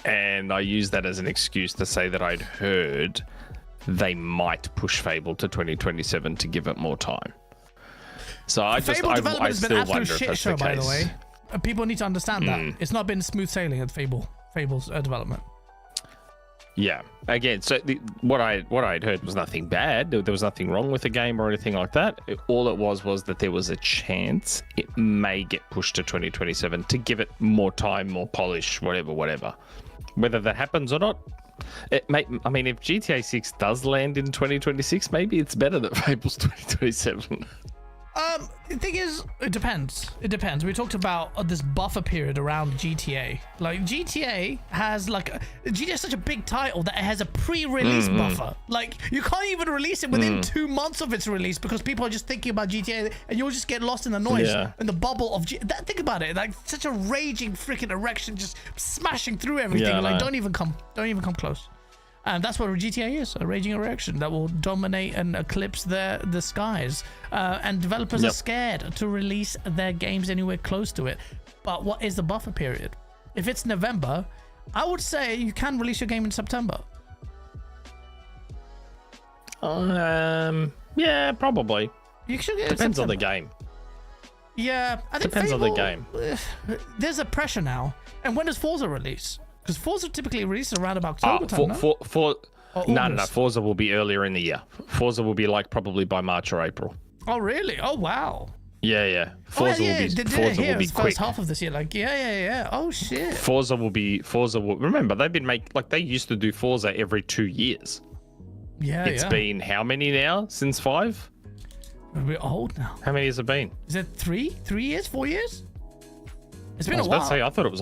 And I used that as an excuse to say that I'd heard they might push Fable to 2027 to give it more time. So I still wonder if that's the case. By the way, people need to understand that it's not been smooth sailing at Fable's development. Yeah. Again, so what I'd heard was nothing bad. There was nothing wrong with the game or anything like that. All it was that there was a chance it may get pushed to 2027 to give it more time, more polish, whatever. Whether that happens or not, it may. I mean, if GTA 6 does land in 2026, maybe it's better that Fable's 2027. The thing is, it depends. We talked about this buffer period around GTA. Like, GTA has GTA is such a big title that it has a pre-release buffer. Like, you can't even release it within 2 months of its release because people are just thinking about GTA and you'll just get lost in the noise and the bubble of think about it. Like, such a raging freaking erection just smashing through everything. Yeah, like, don't even come close. And that's what GTA is, a raging erection that will dominate and eclipse the skies. And developers are scared to release their games anywhere close to it. But what is the buffer period? If it's November, I would say you can release your game in September. Yeah, probably. You should get Depends on September. the game. Yeah, I think Depends on Fable, the game. There's a pressure now. And when does Forza release? Because Forza typically releases around about October time, no. Forza will be earlier in the year. Forza will be like probably by March or April. Oh, really? Oh, wow. Yeah. Forza will be quick. First half of this year, like, yeah. Oh, shit. Forza will. Remember, they've been they used to do Forza every 2 years. Yeah, It's been how many now? Since 5? We're old now. How many has it been? Is it 3 years? 4 years? It's been I was a while. about to say, I thought it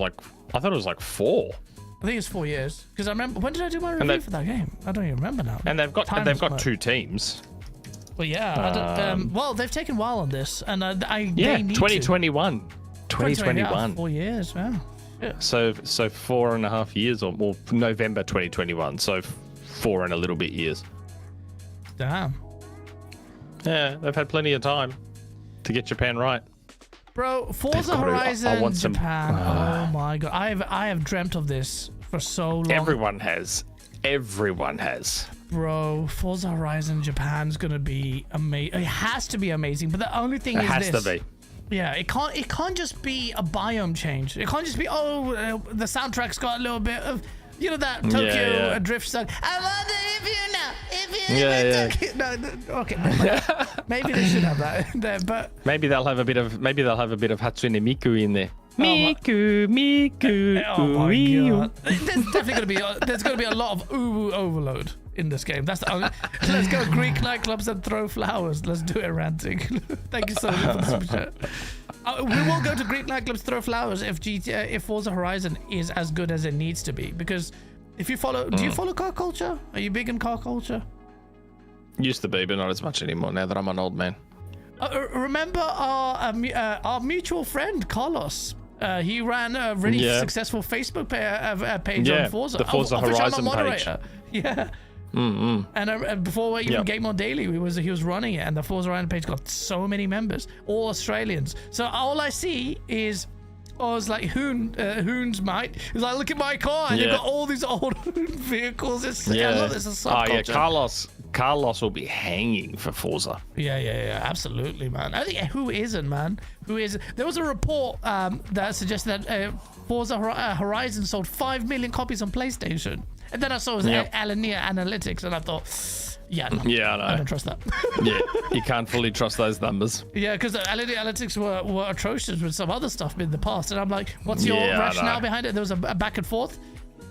was like 4. I think it's 4 years because I remember when did I do my review for that game? I don't even remember now. And they've got 2 teams. Well, yeah. I don't, well, they've taken a while on this, and they need 2021. 2021. 4 years. Wow. Yeah. So 4.5 years, or November 2021. So 4 and a little bit years. Damn. Yeah, they've had plenty of time to get Japan right. Bro, Forza Horizon Japan. Oh my god, I have dreamt of this for so long. Everyone has. Bro, Forza Horizon Japan's gonna be amazing. It has to be amazing. But the only thing is this. It has to be. Yeah, it can't just be a biome change. It can't just be the soundtrack's got a little bit of that Tokyo drift song. I wonder if you know. No, okay. Maybe they should have that there, but maybe they'll have a bit of Hatsune Miku in there. Miku. Oh my god! There's gonna be a lot of uwu overload in this game. That's the only. Let's go Greek nightclubs and throw flowers. Let's do it, ranting. Thank you so much for the super chat. We will go to Greek nightclubs, throw flowers if Forza Horizon is as good as it needs to be. Because if you follow, do you follow car culture? Are you big in car culture? Used to be, but not as much anymore now that I'm an old man. Remember our mutual friend Carlos? He ran a really successful Facebook page on Forza. The Forza Horizon page. Yeah. And before even Game On Daily, he was running it, and the Forza Horizon page got so many members, all Australians. So all I see is, it's like Hoon's mate. He's like, look at my car, and you've got all these old vehicles. It's I love this. It's subculture. Carlos will be hanging for Forza. Yeah, absolutely, man. I think who isn't, man? Who is? There was a report that suggested that Forza Horizon sold 5 million copies on PlayStation. And then I saw it was Alania Analytics, and I thought, I know. I don't trust that. You can't fully trust those numbers. Yeah, because Alania Analytics were atrocious with some other stuff in the past, and I'm like, what's your rationale behind it? There was a back and forth,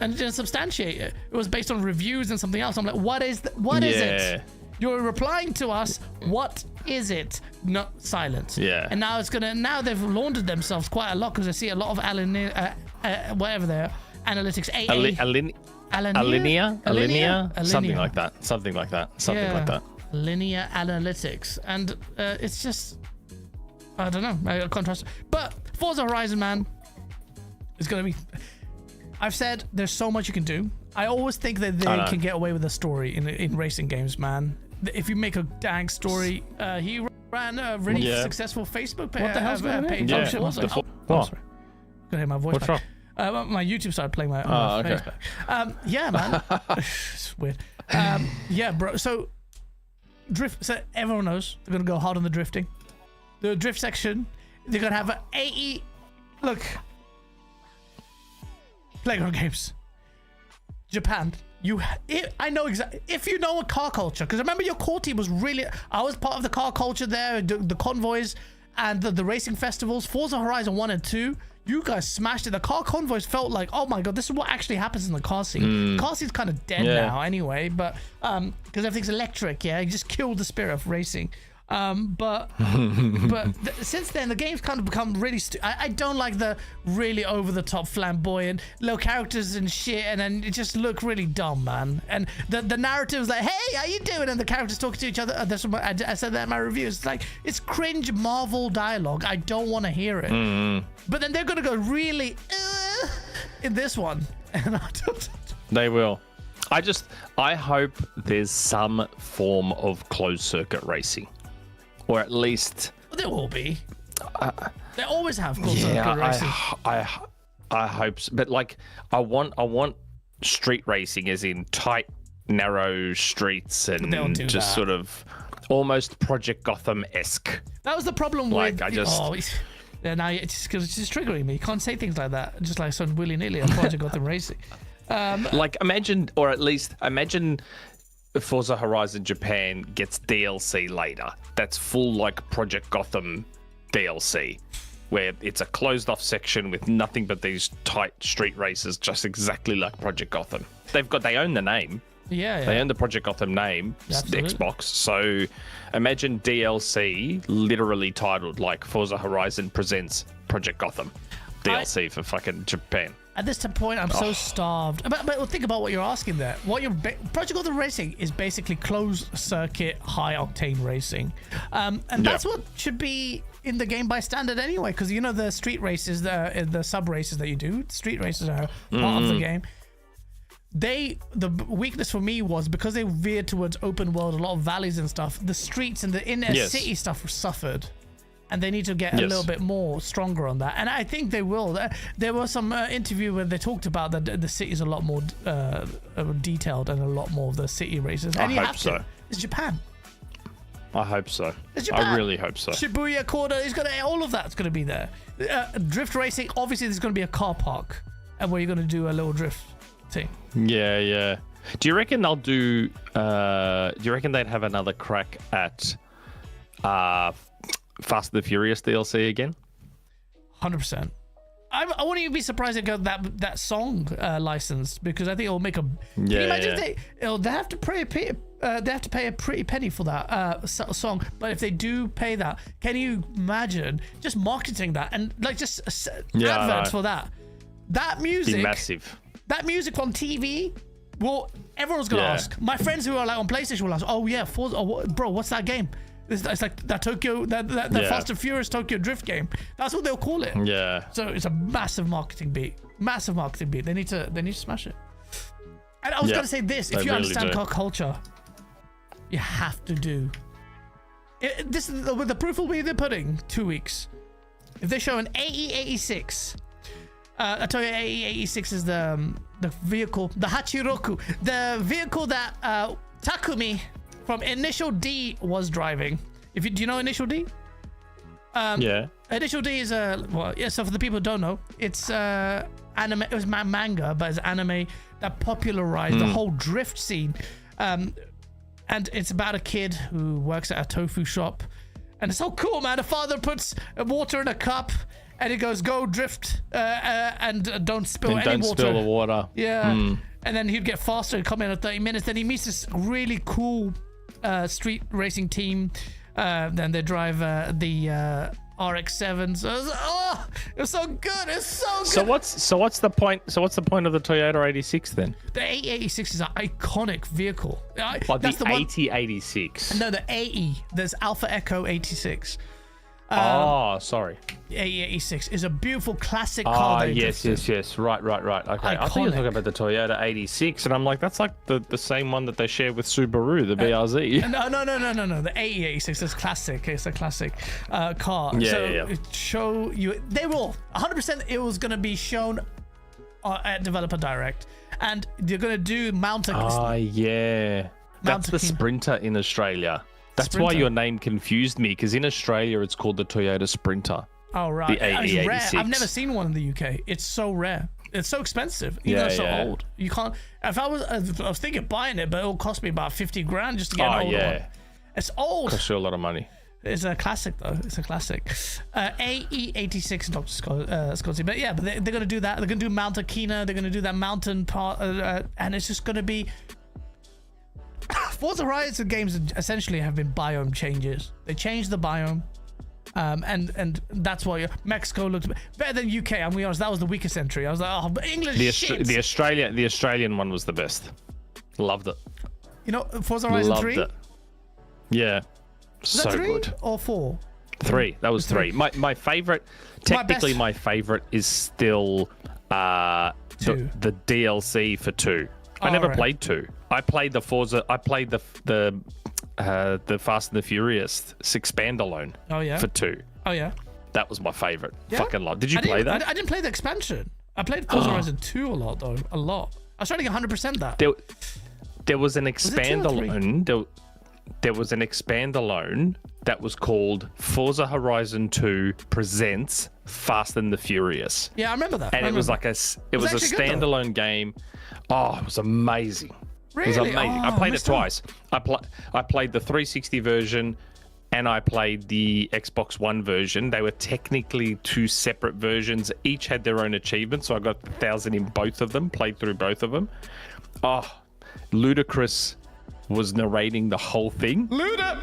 and it didn't substantiate it. It was based on reviews and something else. I'm like, what is it? You're replying to us. What is it? No, silence. Yeah. And now they've laundered themselves quite a lot because I see a lot of whatever they're analytics. Alinea? Something like that. Linear analytics. And it's just, I don't know. I can't trust it. But Forza Horizon, man, is going to be... I've said there's so much you can do. I always think that they can get away with a story in racing games, man. If you make a dang story, he ran a really successful Facebook page. What the hell's going on? Page. Yeah. Sorry. Gonna hear my voice back. My YouTube started playing my face back. Yeah, man. It's weird. Yeah, bro. So, drift. So everyone knows they're gonna go hard on the drifting. The drift section. They're gonna have an 80. Look. Playground games. Japan. I know exactly. If you know a car culture, because remember your core team was really. I was part of the car culture there, the convoys and the racing festivals. Forza Horizon 1 and 2. You guys smashed it. The car convoys felt like, oh my god, this is what actually happens in the car scene. Car scene's kind of dead now anyway, but because everything's electric, you just killed the spirit of racing. But since then the game's kind of become really I don't like the really over the top flamboyant low characters and shit, and then it just look really dumb, man. And the narrative's like, hey, how you doing, and the characters talking to each other. That's what I said that in my review. It's like, it's cringe Marvel dialogue. I don't want to hear it. But then they're gonna go really in this one, and I don't. They will. I hope there's some form of closed circuit racing. Or at least there will be. They always have closed circuit racing. I hope so. But like, I want street racing, as in tight, narrow streets, and just that. Sort of almost Project Gotham-esque. That was the problem with. Now it's just triggering me. You can't say things like that, just like some willy-nilly on Project Gotham Racing. Like, imagine Forza Horizon Japan gets DLC later. That's full like Project Gotham DLC, where it's a closed off section with nothing but these tight street races, just exactly like Project Gotham. They own the name. Yeah. They own the Project Gotham name, Absolutely. Xbox. So imagine DLC literally titled like Forza Horizon presents Project Gotham DLC for fucking Japan. At this point, I'm so starved. But think about what you're asking there. Project Gotham Racing is basically closed circuit, high octane racing, and that's what should be in the game by standard anyway. Because you know the street races, the sub races that you do, street races are part of the game. The weakness for me was because they veered towards open world, a lot of valleys and stuff. The streets and the inner city stuff suffered. And they need to get a little bit more stronger on that. And I think they will. There was some interview where they talked about that the city is a lot more detailed and a lot more of the city races. And I hope so. It's Japan. I hope so. It's Japan. I really hope so. Shibuya Corner is all of that's going to be there. Drift racing, obviously there's going to be a car park and where you're going to do a little drift thing. Yeah. Do you reckon they'll do... do you reckon they'd have another crack at... Fast and the Furious DLC again? 100%. I wouldn't even be surprised if they got that song licensed, because I think it'll make a. Can you imagine if they have to pay a pretty penny for that song, but if they do pay that, can you imagine just marketing that and like just adverts for that? That music, be massive. That music on TV. Well, everyone's gonna ask. My friends who are like on PlayStation will ask, "Oh yeah, bro, what's that game?" It's like that Fast and Furious Tokyo Drift game. That's what they'll call it. Yeah. So it's a massive marketing beat. They need to smash it. And I was gonna say this: if you understand car culture, you have to do. This is the proof will be in the pudding. 2 weeks. If they show an AE86, I tell you, AE86 is the vehicle, the Hachiroku, the vehicle that Takumi from Initial D was driving. Do you know Initial D? Initial D is so for the people who don't know, it's anime. It was manga, but it's anime that popularized the whole drift scene. And it's about a kid who works at a tofu shop, and it's so cool, man. The father puts water in a cup, and he goes, "Go drift, and don't spill any water. Don't spill the water." Yeah. And then he'd get faster and come in at 30 minutes. Then he meets this really cool street racing team. Then they drive the RX-7s. It was so good. It's so good. So what's the point? So what's the point of the Toyota 86 then? The AE86 is an iconic vehicle. That's the 8086. No, the AE. There's Alpha Echo 86. Sorry. AE86 is a beautiful classic car. Yes. Right. Okay. Iconic. I thought you were talking about the Toyota 86, and I'm like, that's like the same one that they share with Subaru, the BRZ. No. The AE86 is classic. It's a classic car. It show you. They will 100%. It was going to be shown at Developer Direct, and they're going to do Mount. That's the Sprinter in Australia. That's why your name confused me, because in Australia it's called the Toyota Sprinter. Oh, right. The AE86. It's rare. I've never seen one in the UK. It's so rare. It's so expensive. Even though it's so old. You can't. If I was thinking of buying it, but it'll cost me about 50 grand just to get an older one. It's old. Costs you a lot of money. It's a classic though. It's a classic. AE86 Dr. Scotty. But yeah, but they're gonna do that. They're gonna do Mount Akina. They're gonna do that mountain part, and it's just gonna be. Forza Horizon games essentially have been biome changes. They changed the biome. And that's why Mexico looked better than UK. I'm gonna be honest, that was the weakest entry. I was like, oh, English shit. The Australian one was the best. Loved it. You know, Forza Horizon 3? Loved it. Yeah. So 3 good. Or 4? 3. That was 3. My favorite, technically my favorite is still the DLC for 2. I never played 2. I played the Forza. I played the Fast and the Furious Expandalone. For 2. Oh yeah. That was my favorite. Fucking lot. Did you play that? I didn't play the expansion. I played Forza Horizon 2 a lot though. A lot. I was trying to get 100% that. There was an Expandalone. There was an Expandalone that was called Forza Horizon 2 Presents Fast and the Furious. Yeah, I remember that. And it was like a standalone game. Oh, it was amazing. Really? It was amazing. I played it twice. I played the 360 version and I played the Xbox One version. They were technically 2 separate versions. Each had their own achievements, so I got 1,000 in both of them, played through both of them. Oh, Ludacris was narrating the whole thing. Luda!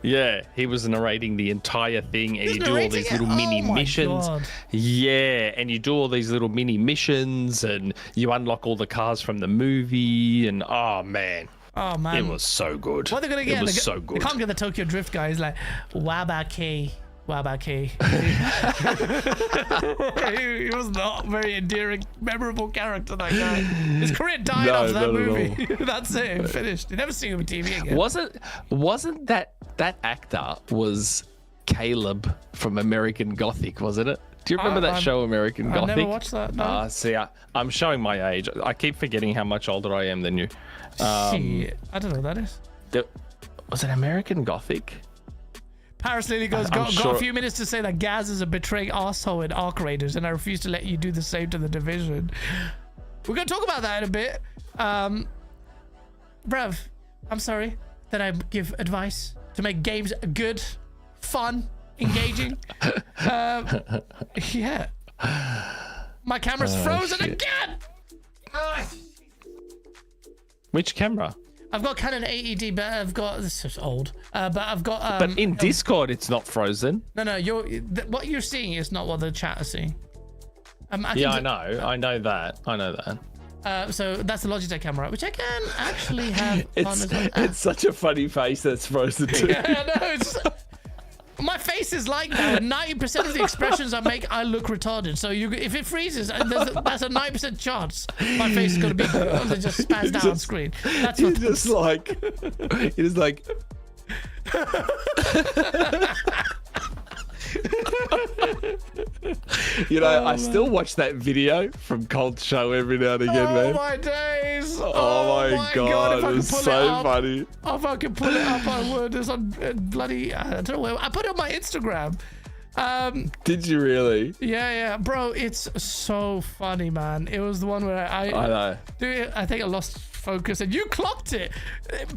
Yeah, he was narrating the entire thing, and you do all these little mini missions. God. Yeah, and you do all these little mini missions, and you unlock all the cars from the movie, and oh man, it was so good. What are they gonna get? It was so good. They can't get the Tokyo Drift guy. He's like, Wabaki. He was not a very endearing, memorable character, that guy. His career died after that movie. That's it, finished. You never see him on TV again. Wasn't that actor was Caleb from American Gothic, wasn't it? Do you remember that show, American Gothic? I never watched that, no. See, I'm showing my age. I keep forgetting how much older I am than you. Shit. I don't know what that is. Was it American Gothic? Paris Lily goes, got a few minutes to say that Gaz is a betraying arsehole in Arc Raiders, and I refuse to let you do the same to the Division. We're going to talk about that in a bit. Brev, I'm sorry that I give advice to make games good, fun, engaging. Yeah. My camera's frozen again! Which camera? I've got Canon AED, but I've got, this is old, but I've got but in Discord it's not frozen. No, what you're seeing is not what the chat is seeing. I know that. So that's the Logitech camera, which I can actually have on as well. It's such a funny face that's frozen too. Yeah, no, it's my face is like that. 90% of the expressions I make, I look retarded. So if it freezes, that's a 90% chance my face is going to be just spaz down on screen. That's what just like. I still watch that video from Cold Show every now and again, man. Oh my days! Oh my god, it was so funny. If I could pull it up, I would. It's on bloody, I don't know where. I put it on my Instagram. Did you really? Yeah, bro. It's so funny, man. It was the one where I know. Dude, I think I lost focus and you clocked it.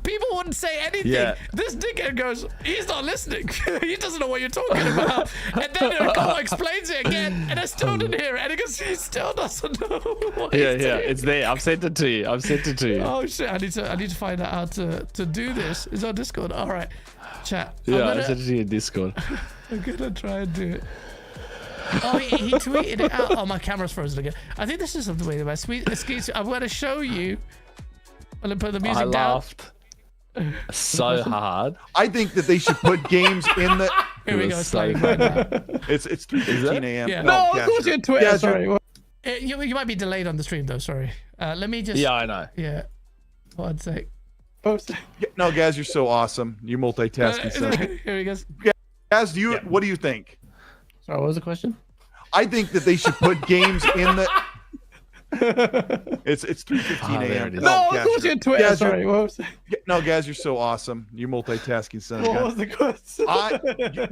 People wouldn't say anything. Yeah. This dickhead goes, he's not listening. He doesn't know what you're talking about. And then Carl explains it again, and I still didn't hear it. And he goes, he still doesn't know what he's doing. It's there. I've sent it to you. Oh shit! I need to find out how to do this. It's on Discord. All right, chat. Yeah, I sent it to you in Discord. I'm gonna try and do it. Oh, he tweeted it out. Oh, my camera's frozen again. I think this is the way that excuse me. I'm gonna show you. I'm gonna put the music down. I laughed so hard. I think that they should put games in the. Here we go. It's playing right now. It's 3:15 a.m. Yeah. No, of course you're Twitter. Yeah, sorry. You might be delayed on the stream though. Sorry. Let me just. Yeah, I know. Yeah. 1 sec. No, Gaz, you're so awesome. You're multitasking. Here he goes. Gaz, what do you think? Sorry, what was the question? I think that they should put games in the. It's 3:15 a.m. No, of course you're Twitter. Gaz, Sorry, what was no, Gaz, you're so awesome. You're multitasking, son. what was the question?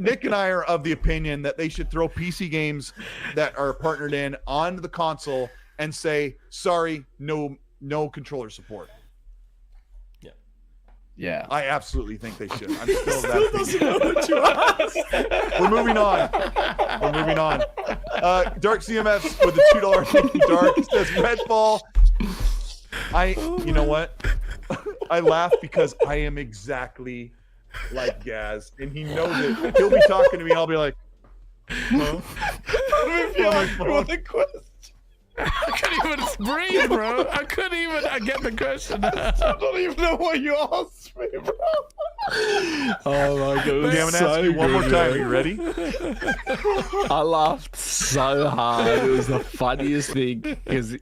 Nick and I are of the opinion that they should throw PC games that are partnered in on the console and say, sorry, no controller support. Yeah. I absolutely think they should. I'm still that opinion. We're moving on. Dark CMS with a $2 thank you, Dark. It says Redfall. You know what? I laugh because I am exactly like Gaz, and he knows it. He'll be talking to me, and I'll be like, huh? What the question? I couldn't even breathe, bro. I couldn't even get the question. I don't even know what you asked me, bro. Oh my god! I'm gonna ask you one more time. Are you ready? I laughed so hard. It was the funniest thing because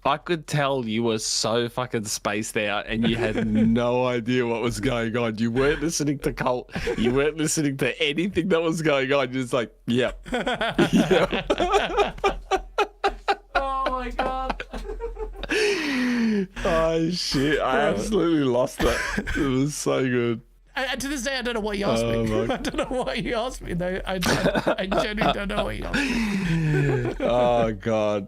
I could tell you were so fucking spaced out and you had no idea what was going on. You weren't listening to Cult. You weren't listening to anything that was going on. You're just like, yep. Oh my god. Oh shit! I absolutely lost it. It was so good. And to this day, I don't know what you asked me. I don't know what you asked me. Though I genuinely don't know what you asked me. Oh god.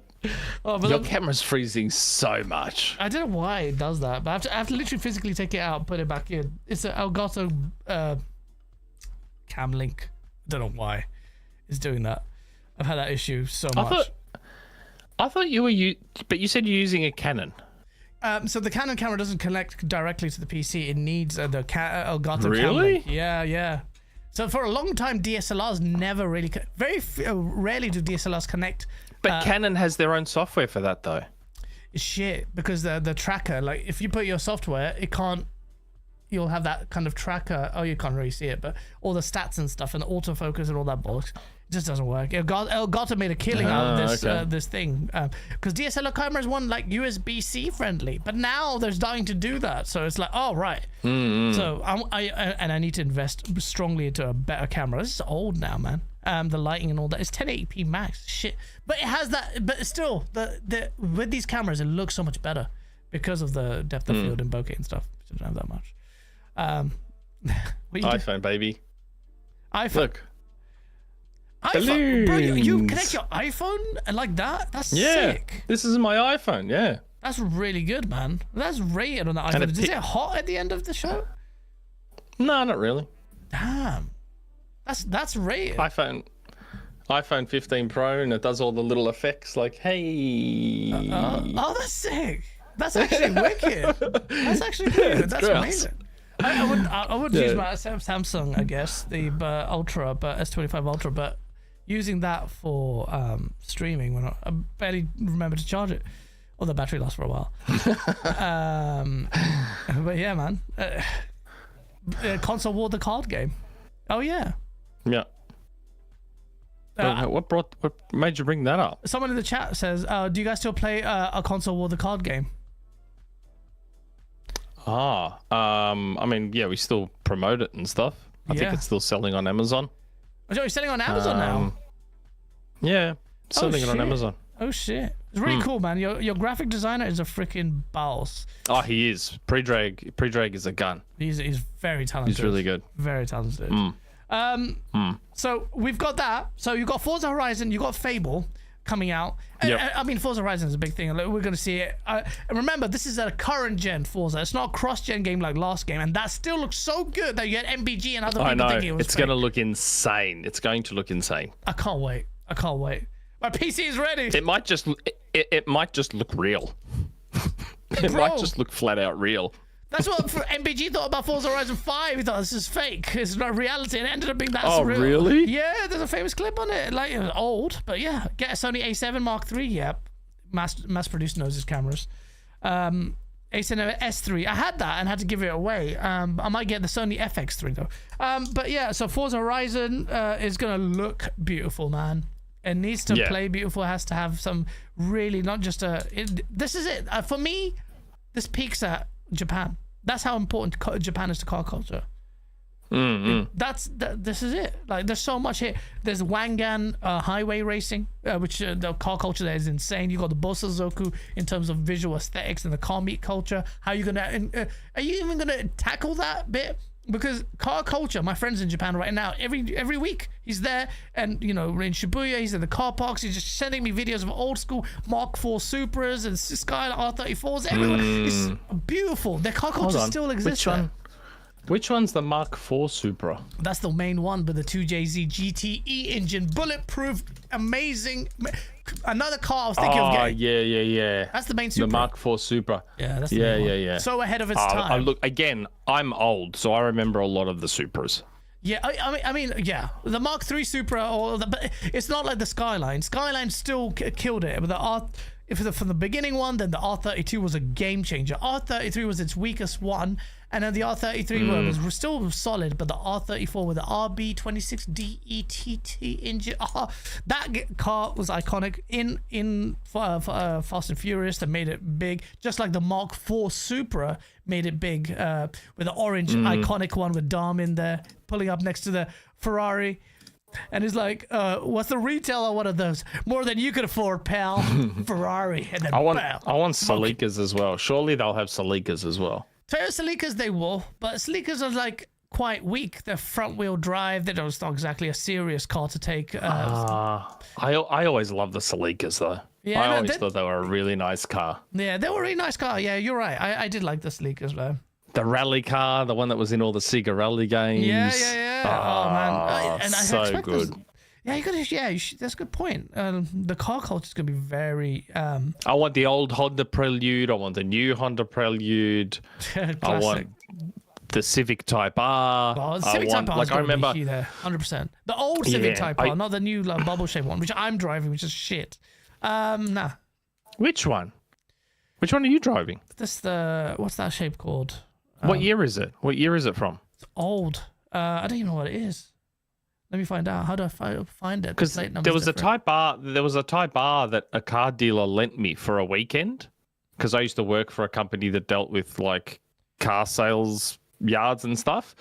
Oh, but Your camera's freezing so much. I don't know why it does that, but I have to literally physically take it out and put it back in. It's an Elgato cam link. I don't know why it's doing that. I've had that issue so much. I thought you were but you said you're using a Canon. So the Canon camera doesn't connect directly to the PC. It needs the Elgato Really? cam link. Yeah. So for a long time, DSLRs never really, rarely do DSLRs connect. But Canon has their own software for that, though. It's shit because the tracker, like if you put your software, it can't. You'll have that kind of tracker. Oh, you can't really see it, but all the stats and stuff and the autofocus and all that bollocks. It just doesn't work. Elgato made a killing out of this this thing because DSLR cameras want like USB-C friendly, but now they're starting to do that. So it's like, oh right. So I need to invest strongly into a better camera. This is old now, man. The lighting and all that. It's 1080p max. Shit, but it has that. But still, the with these cameras, it looks so much better because of the depth of field and bokeh and stuff. It doesn't have that much. What you iPhone, baby. iPhone. Look. iPhone, bro, you connect your iPhone and like that? That's sick. This is my iPhone, yeah. That's really good, man. That's rated on the iPhone. Is it hot at the end of the show? No, not really. Damn. That's rated. iPhone 15 Pro, and it does all the little effects like, hey. Oh, that's sick. That's actually wicked. That's actually good. That's amazing. I would use my Samsung, I guess, the Ultra, but S25 Ultra, but using that for streaming when I barely remember to charge it, or the battery lasts for a while. But yeah, man, Console War, the card game. Oh yeah. Yeah. What made you bring that up? Someone in the chat says, "Do you guys still play a Console War, the card game?" I mean, yeah, we still promote it and stuff. I think it's still selling on Amazon. Oh, you're selling on Amazon now? Yeah, selling it on Amazon. Oh shit, it's really cool, man. Your graphic designer is a freaking boss. Oh, he is. Pre-drag is a gun. He's very talented. He's really good. Very talented. So we've got that. So you've got Forza Horizon, you've got Fable coming out. Yep. I mean, Forza Horizon is a big thing. We're going to see it. And remember, this is a current gen Forza. It's not a cross-gen game like last game, and that still looks so good that you had MBG and other people thinking it was it's going to look insane. It's going to look insane. I can't wait. My PC is ready. It might just look real. It might just look flat out real. That's what MBG thought about Forza Horizon 5. He thought this is fake. It's not reality. And it ended up being Oh, real. Really? Yeah, there's a famous clip on it. Like, it was old, but yeah. Get a Sony A7 Mark III. Yep. Mass-produced knows his cameras. A7 S3. I had that and had to give it away. I might get the Sony FX3 though. But yeah, so Forza Horizon is going to look beautiful, man. It needs to play beautiful. It has to have some really, not just this is it. For me, this peaks at Japan. That's how important Japan is to car culture. This is it. Like, there's so much here. There's Wangan highway racing, which the car culture there is insane. You got the Bosozoku in terms of visual aesthetics and the car meet culture. How you gonna? Are you even gonna tackle that bit? Because car culture, my friend's in Japan right now. Every week he's there, and in Shibuya, he's in the car parks. He's just sending me videos of old school Mark IV Supras and Skyline R34s. Everywhere, it's beautiful. Their car culture still exists. Which one's the Mark IV Supra? That's the main one with the 2JZ GTE engine, bulletproof, amazing. Another car I was thinking of getting. Yeah. That's the main Supra. The Mark IV Supra. Yeah, that's the main one. Yeah. So ahead of its time. Look, again, I'm old, so I remember a lot of the Supras. Yeah, I mean, yeah, the Mark III Supra, but it's not like the Skyline. Skyline still killed it, but from the beginning one, then the R32 was a game changer. R33 was its weakest one, and then the R33 was still solid, but the R34 with the RB26DETT engine, that car was iconic in Fast and Furious. That made it big, just like the Mark IV Supra made it big with the orange iconic one with Dom in there, pulling up next to the Ferrari. And he's like, what's the retail on one of those? More than you could afford, pal. Ferrari. And then I want Celicas as well. Surely they'll have Celicas as well. Toyota Celicas they will, but Celicas are like quite weak. They're front wheel drive. They're not exactly a serious car to take. I always loved the Celicas though. Yeah, I always thought they were a really nice car. Yeah, they were a really nice car. Yeah, you're right. I did like the Celicas though. The rally car, the one that was in all the Sega rally games. Yeah. Oh man, and so good. That's a good point. The car culture is gonna be very. I want the old Honda Prelude. I want the new Honda Prelude. I want the Civic Type R. Oh, the Civic Type R is going to be there, 100%. The old Civic Type R, not the new bubble-shaped one, which I'm driving, which is shit. Nah. Which one? Which one are you driving? What's that shape called? What year is it? What year is it from? It's old. I don't even know what it is. Let me find out. How do I find it? Because there was a Type R. There was a Type R that a car dealer lent me for a weekend. Because I used to work for a company that dealt with like car sales yards and stuff.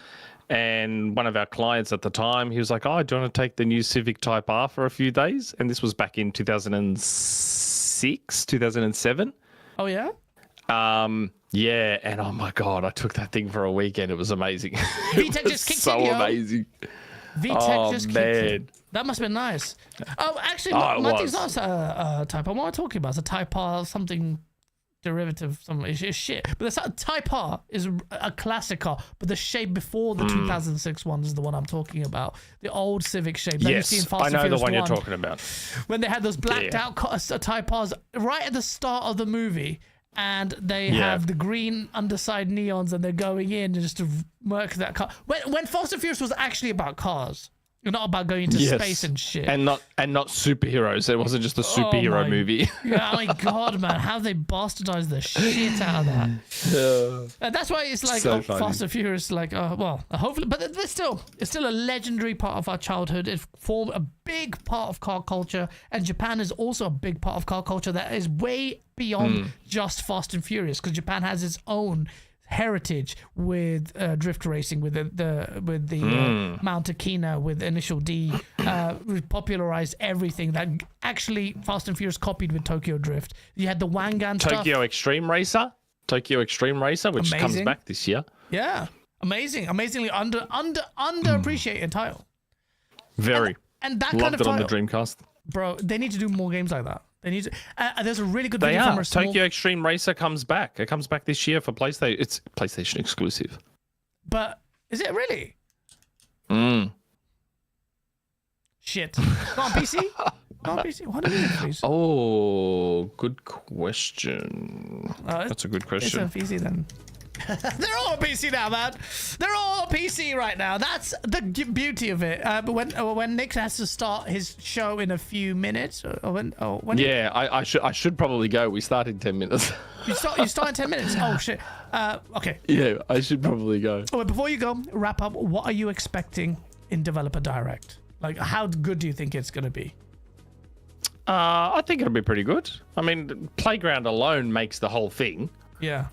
And one of our clients at the time, he was like, "Oh, do you want to take the new Civic Type R for a few days?" And this was back in 2006, 2007. Oh yeah. Yeah, and oh my god, I took that thing for a weekend. It was amazing. VTEC just kicked so in, yo. amazing. VTEC just kicked in. That must have been nice. Oh, actually, my thing's not a Type R. What am I talking about? It's a Type R something derivative. It's shit. But the Type R is a classic car, but the shape before the 2006 one is the one I'm talking about. The old Civic shape. That Yes, you see in Fast I and know Furious the one 1, you're talking about. when they had those blacked out Type Rs right at the start of the movie. And they have the green underside neons, and they're going in just to murk that car. When Fast and Furious was actually about cars, not about going into space and shit, and not superheroes. It wasn't just a superhero movie. Yeah, oh my god, man, how they bastardized the shit out of that. And that's why it's like So funny. Fast and Furious, like hopefully, but it's still a legendary part of our childhood. It formed a big part of car culture, and Japan is also a big part of car culture that is way beyond just Fast and Furious, because Japan has its own heritage with drift racing, with the Mount Akina, with Initial D, popularized everything that actually Fast and Furious copied with Tokyo Drift. You had the Wangan stuff. Tokyo Extreme Racer, which comes back this year. Yeah, amazingly underappreciated title. Very. And that Loved kind of it on the title, Dreamcast. bro. They need to do more games like that. They need to. There's a really good video from a small... Tokyo Extreme Racer comes back. It comes back this year for PlayStation. It's PlayStation exclusive. But is it really? Shit. Not on PC? Not on PC? What do you mean, please? Oh, good question. That's a good question. It's on PC then. They're all on PC now, man. They're all on PC right now. That's the beauty of it. But when Nick has to start his show in a few minutes, I should probably go. We start in 10 minutes. You start in 10 minutes. Oh shit. Okay. Yeah, I should probably go. Oh, wait, before you go, wrap up. What are you expecting in Developer Direct? Like, how good do you think it's gonna be? I think it'll be pretty good. I mean, Playground alone makes the whole thing. Yeah.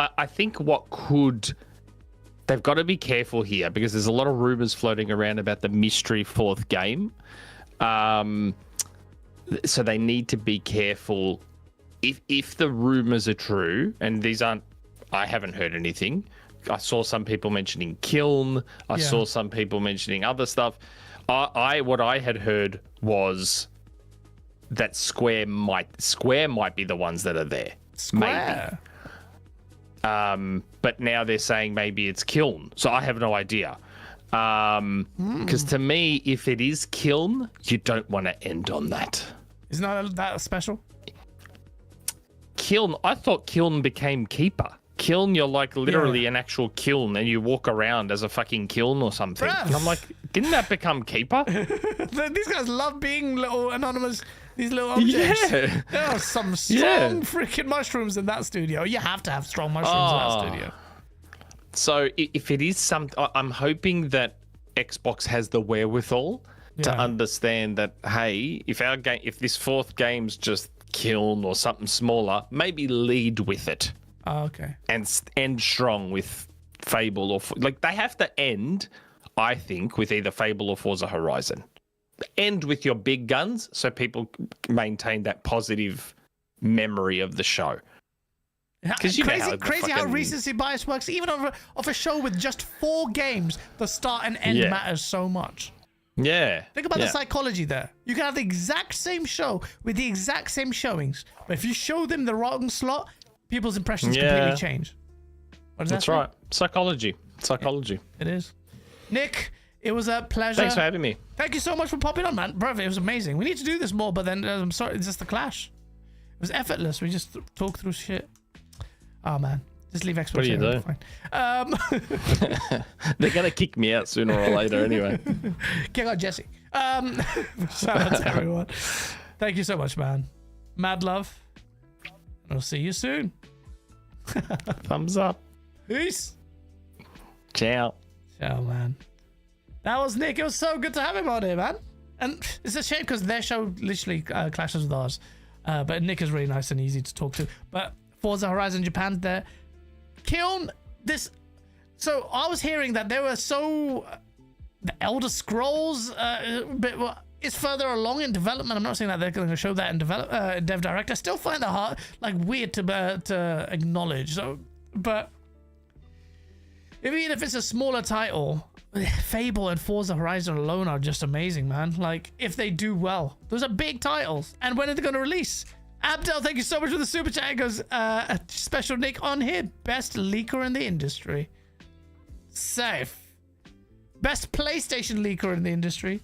I think what could they've got to be careful here because there's a lot of rumors floating around about the mystery 4th game. So they need to be careful. If the rumors are true, and these aren't, I haven't heard anything. I saw some people mentioning Kiln. I saw some people mentioning other stuff. What I had heard was that Square might be the ones that are there. Square. Maybe. But now they're saying maybe it's Kiln. So I have no idea. Because to me, if it is Kiln, you don't want to end on that. Isn't that special? Kiln, I thought Kiln became Keeper. Kiln, you're like literally an actual kiln and you walk around as a fucking kiln or something. Bruv. And I'm like, didn't that become Keeper? These guys love being little anonymous, these little objects. Yeah. There are some strong freaking mushrooms in that studio. You have to have strong mushrooms in that studio. So if it is I'm hoping that Xbox has the wherewithal to understand that, hey, if this 4th game's just Kiln or something smaller, maybe lead with it. Oh, okay. And end strong with Fable or like they have to end, I think, with either Fable or Forza Horizon. End with your big guns so people maintain that positive memory of the show. Because crazy how recency bias works. Even of a show with just 4 games, the start and end matters so much. Yeah. Think about the psychology there. You can have the exact same show with the exact same showings, but if you show them the wrong slot, people's impressions completely change. That's right. Psychology. It is. Nick, it was a pleasure. Thanks for having me. Thank you so much for popping on, man. Bro, it was amazing. We need to do this more, but then I'm sorry, it's just the clash. It was effortless. We just talk through shit. Oh, man. Just leave Xbox. What do you do? Fine. They're going to kick me out sooner or later anyway. Kick out Jesse. Shout out to everyone. Thank you so much, man. Mad love. I'll see you soon. Thumbs up. Peace. Ciao. Ciao, man. That was Nick. It was so good to have him on here, man. And it's a shame because their show literally clashes with ours. But Nick is really nice and easy to talk to. But Forza Horizon Japan's there. Kiln, this... So I was hearing that they were so... The Elder Scrolls is further along in development. I'm not saying that they're going to show that in Dev Direct. I still find that hard, like weird to acknowledge. So, but even if it's a smaller title, Fable and Forza Horizon alone are just amazing, man. Like if they do well, those are big titles. And when are they going to release? Abdel, thank you so much for the super chat. It goes, a special Nick on here, best leaker in the industry. Safe. Best PlayStation leaker in the industry.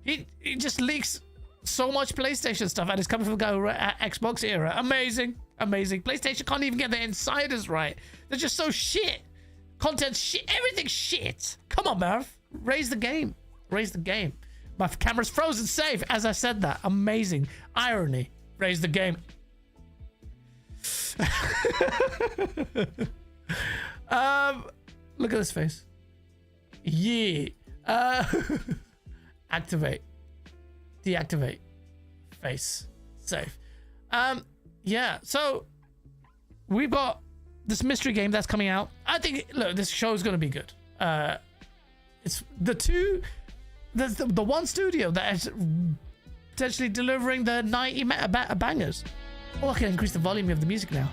He just leaks so much PlayStation stuff, and it's coming from the guy who Xbox era. Amazing. PlayStation can't even get their insiders right. They're just so shit. Content shit. Everything shit. Come on, Merv. Raise the game. My camera's frozen safe as I said that. Amazing. Irony. Raise the game. Look at this face. Yeah. Activate. Deactivate. Face. Safe. Yeah, so we've got this mystery game that's coming out. I think, look, this show is going to be good. It's the one studio that is potentially delivering the 90 bangers. Oh, I can increase the volume of the music now.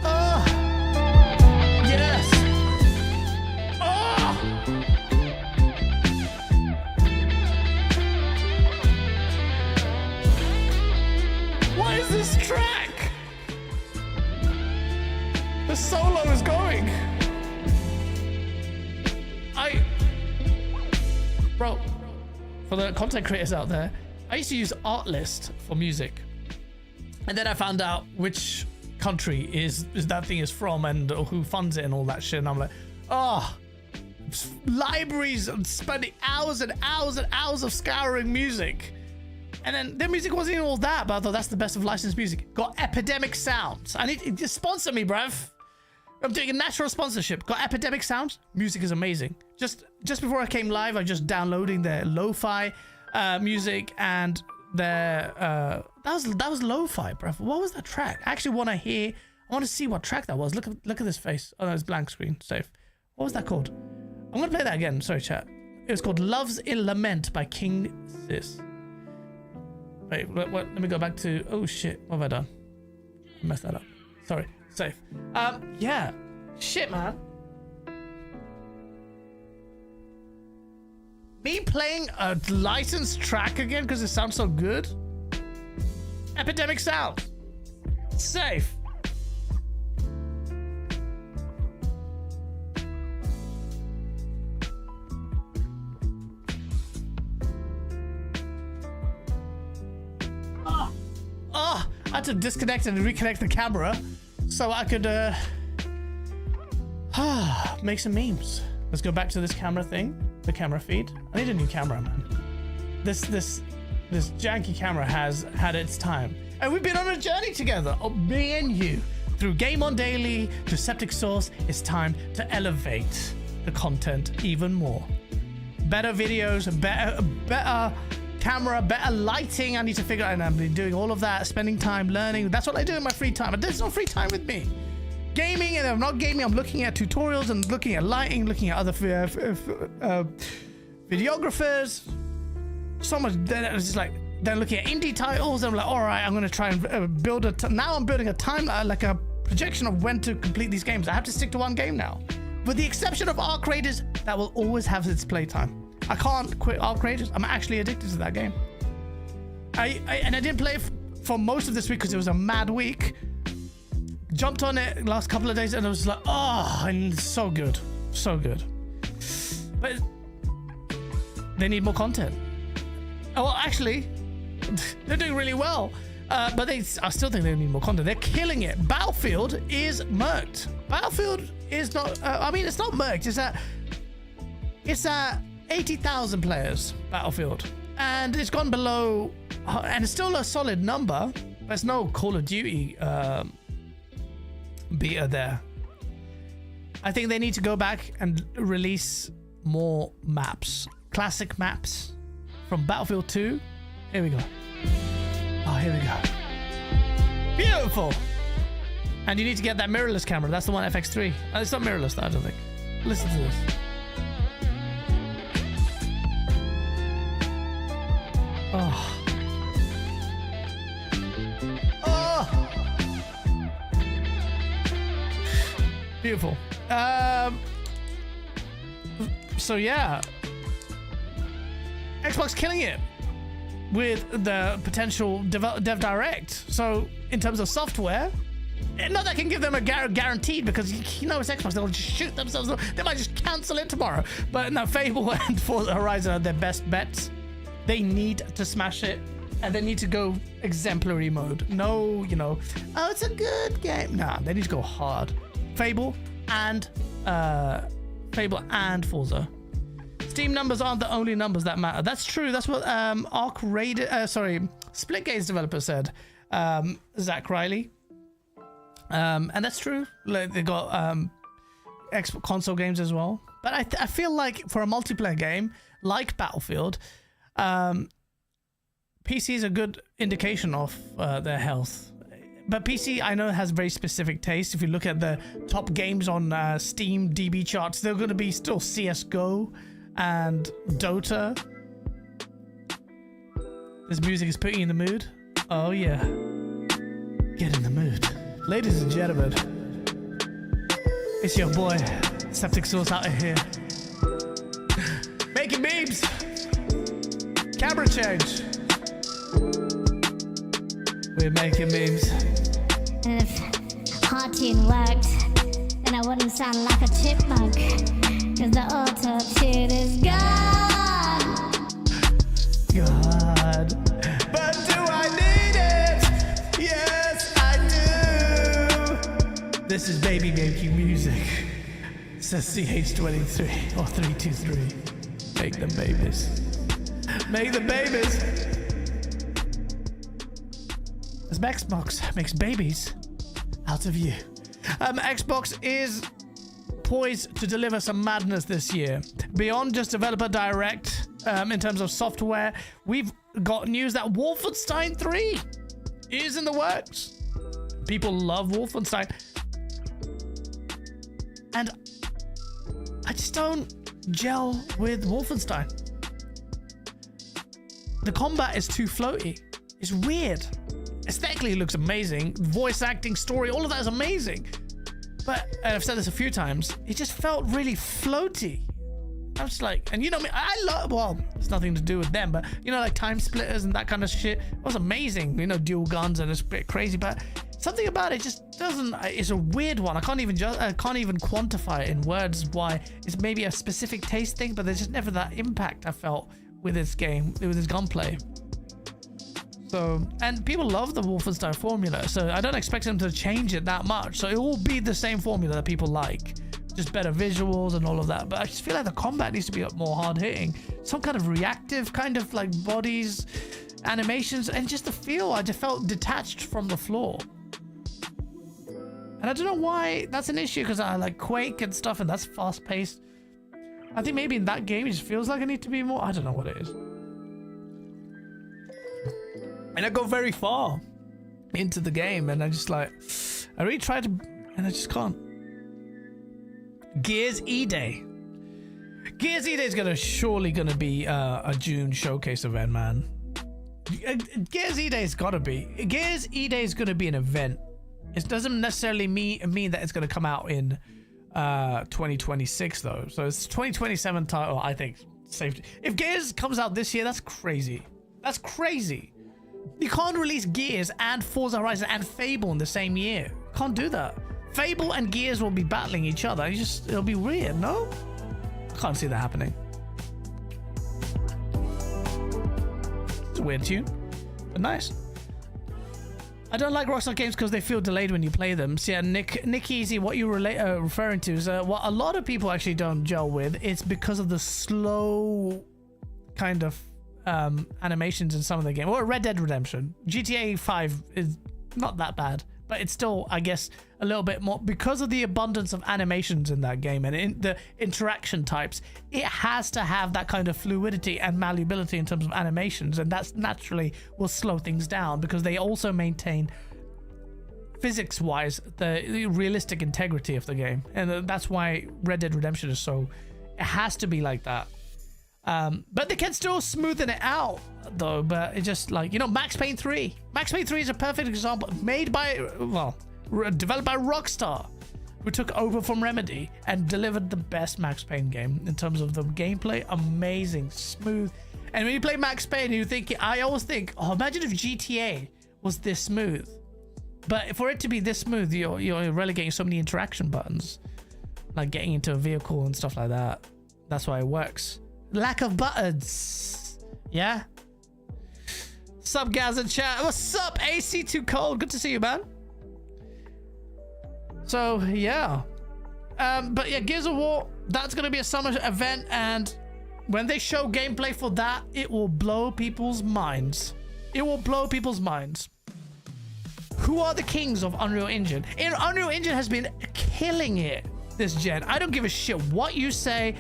Oh, yes. Oh. What is this track? The solo is going. Bro, for the content creators out there, I used to use Artlist for music. And then I found out which country is that thing is from and who funds it and all that shit. And I'm like, libraries and spending hours and hours and hours of scouring music. And then their music wasn't even all that, but I thought that's the best of licensed music. Got Epidemic Sounds. I need to sponsor me, bruv. I'm doing a natural sponsorship. Got Epidemic Sounds. Music is amazing. Just before I came live, I just downloading their lo-fi music and their that was lo-fi, bruv. What was that track? I actually want to see what track that was. Look at this face. Oh no, it's blank screen. Safe. What was that called? I'm gonna play that again. Sorry, chat. It was called Love's in Lament by King Sis. Wait, let me go back to... Oh, shit. What have I done? I messed that up. Sorry. Safe. Yeah. Shit, man. Me playing a licensed track again because it sounds so good? Epidemic Sound. Safe. I had to disconnect and reconnect the camera so I could make some memes. Let's go back to this camera thing, the camera feed. I need a new camera, man. This janky camera has had its time, and we've been on a journey together, me and you, through Game On Daily to Septic Source. It's time to elevate the content even more. Better videos, better camera, better lighting. I need to figure out, and I've been doing all of that, spending time learning. That's what I do in my free time, but there's no free time with me. Gaming, and I'm not gaming, I'm looking at tutorials and looking at lighting, looking at other videographers. So much. Then it's just like, then looking at indie titles, and I'm like, all right, I'm gonna try and build now I'm building a timeline, like a projection of when to complete these games. I have to stick to one game now, with the exception of Arc Raiders, that will always have its playtime. I can't quit Arc Raiders. I'm actually addicted to that game. I didn't play for most of this week because it was a mad week. Jumped on it last couple of days and I was like, oh, and it's so good. So good. But they need more content. Oh, well, actually, they're doing really well. But I still think they need more content. They're killing it. Battlefield is murked. Battlefield is not, I mean, it's not murked. It's at 80,000 players, Battlefield. And it's gone below, and it's still a solid number. There's no Call of Duty beta there. I think they need to go back and release more maps. Classic maps from Battlefield 2. Here we go. Oh, here we go. Beautiful. And you need to get that mirrorless camera. That's the one, FX3. It's not mirrorless, though, I don't think. Listen to this. Oh. Oh. Beautiful. So yeah, Xbox killing it with the potential dev direct. So in terms of software, not that can give them a guaranteed, because you know it's Xbox, they'll just shoot themselves. They might just cancel it tomorrow. But no, Fable and Forza Horizon are their best bets. They need to smash it, and they need to go exemplary mode. No, you know, oh, it's a good game. Nah, they need to go hard. Fable and Forza. Steam numbers aren't the only numbers that matter. That's true. That's what Splitgate's developer said. Zach Riley. And that's true. Like, they got Xbox console games as well. But I feel like for a multiplayer game like Battlefield, PC is a good indication of their health. But PC, I know, has very specific taste. If you look at the top games on Steam DB charts, they're going to be still CSGO and Dota. This music is putting you in the mood. Oh yeah. Get in the mood. Ladies and gentlemen, it's your boy, Septic Source, out of here. Making memes. Camera change. We're making memes. And if Heartune worked, then I wouldn't sound like a chipmunk. Cause the auto-tune is gone. God. But do I need it? Yes, I do. This is baby making music. It says CH23 or 323. Make them babies. Make the babies. As Xbox makes babies out of you. Xbox is poised to deliver some madness this year. Beyond just developer direct, in terms of software, we've got news that Wolfenstein 3 is in the works. People love Wolfenstein. And I just don't gel with Wolfenstein. The combat is too floaty. It's weird. Aesthetically, it looks amazing. Voice acting, story, all of that is amazing. But, and I've said this a few times, it just felt really floaty. I was like, and you know me, I love, well, it's nothing to do with them, but you know, like time splitters and that kind of shit. It was amazing, you know, dual guns, and it's a bit crazy, but something about it just doesn't, it's a weird one. I can't even quantify it in words why. It's maybe a specific taste thing, but there's just never that impact I felt with this game, with this gunplay. So, and people love the Wolfenstein formula, so I don't expect them to change it that much. So it will be the same formula that people like, just better visuals and all of that. But I just feel like the combat needs to be more hard hitting, some kind of reactive kind of like bodies, animations, and just the feel. I just felt detached from the floor, and I don't know why that's an issue, because I like Quake and stuff, and that's fast paced. I think maybe in that game it just feels like I need to be more. I don't know what it is. And I go very far into the game, and I just like, I really try to, and I just can't. Gears E-Day. Gears E-Day is surely gonna be a June showcase event, man. Gears E-Day has gotta be. Gears E-Day is gonna be an event. It doesn't necessarily mean that it's gonna come out in 2026 though. So it's 2027 title, I think. Safety. If Gears comes out this year, that's crazy. That's crazy. You can't release Gears and Forza Horizon and Fable in the same year. Can't do that. Fable and Gears will be battling each other. It'll be weird, no? I can't see that happening. It's a weird tune, but nice. I don't like Rockstar games because they feel delayed when you play them. So yeah, Nick Easy, what you're referring to is what a lot of people actually don't gel with. It's because of the slow kind of animations in some of the game. Or Red Dead Redemption. GTA 5 is not that bad, but it's still, I guess, a little bit more because of the abundance of animations in that game and in the interaction types. It has to have that kind of fluidity and malleability in terms of animations, and that's naturally will slow things down because they also maintain physics-wise the realistic integrity of the game, and that's why Red Dead Redemption is so. It has to be like that. But they can still smoothen it out though, but it just like, you know, Max Payne 3. Max Payne 3 is a perfect example, made by, well, developed by Rockstar, who took over from Remedy and delivered the best Max Payne game in terms of the gameplay. Amazing, smooth. And when you play Max Payne, I always think, oh, imagine if GTA was this smooth. But for it to be this smooth, you're relegating so many interaction buttons, like getting into a vehicle and stuff like that. That's why it works. Lack of buttons. Yeah. Sup, guys in chat. What's up, AC2 Cold? Good to see you, man. So yeah. But yeah, Gears of War, that's gonna be a summer event, and when they show gameplay for that, it will blow people's minds. It will blow people's minds. Who are the kings of Unreal Engine? And Unreal Engine has been killing it this gen. I don't give a shit what you say.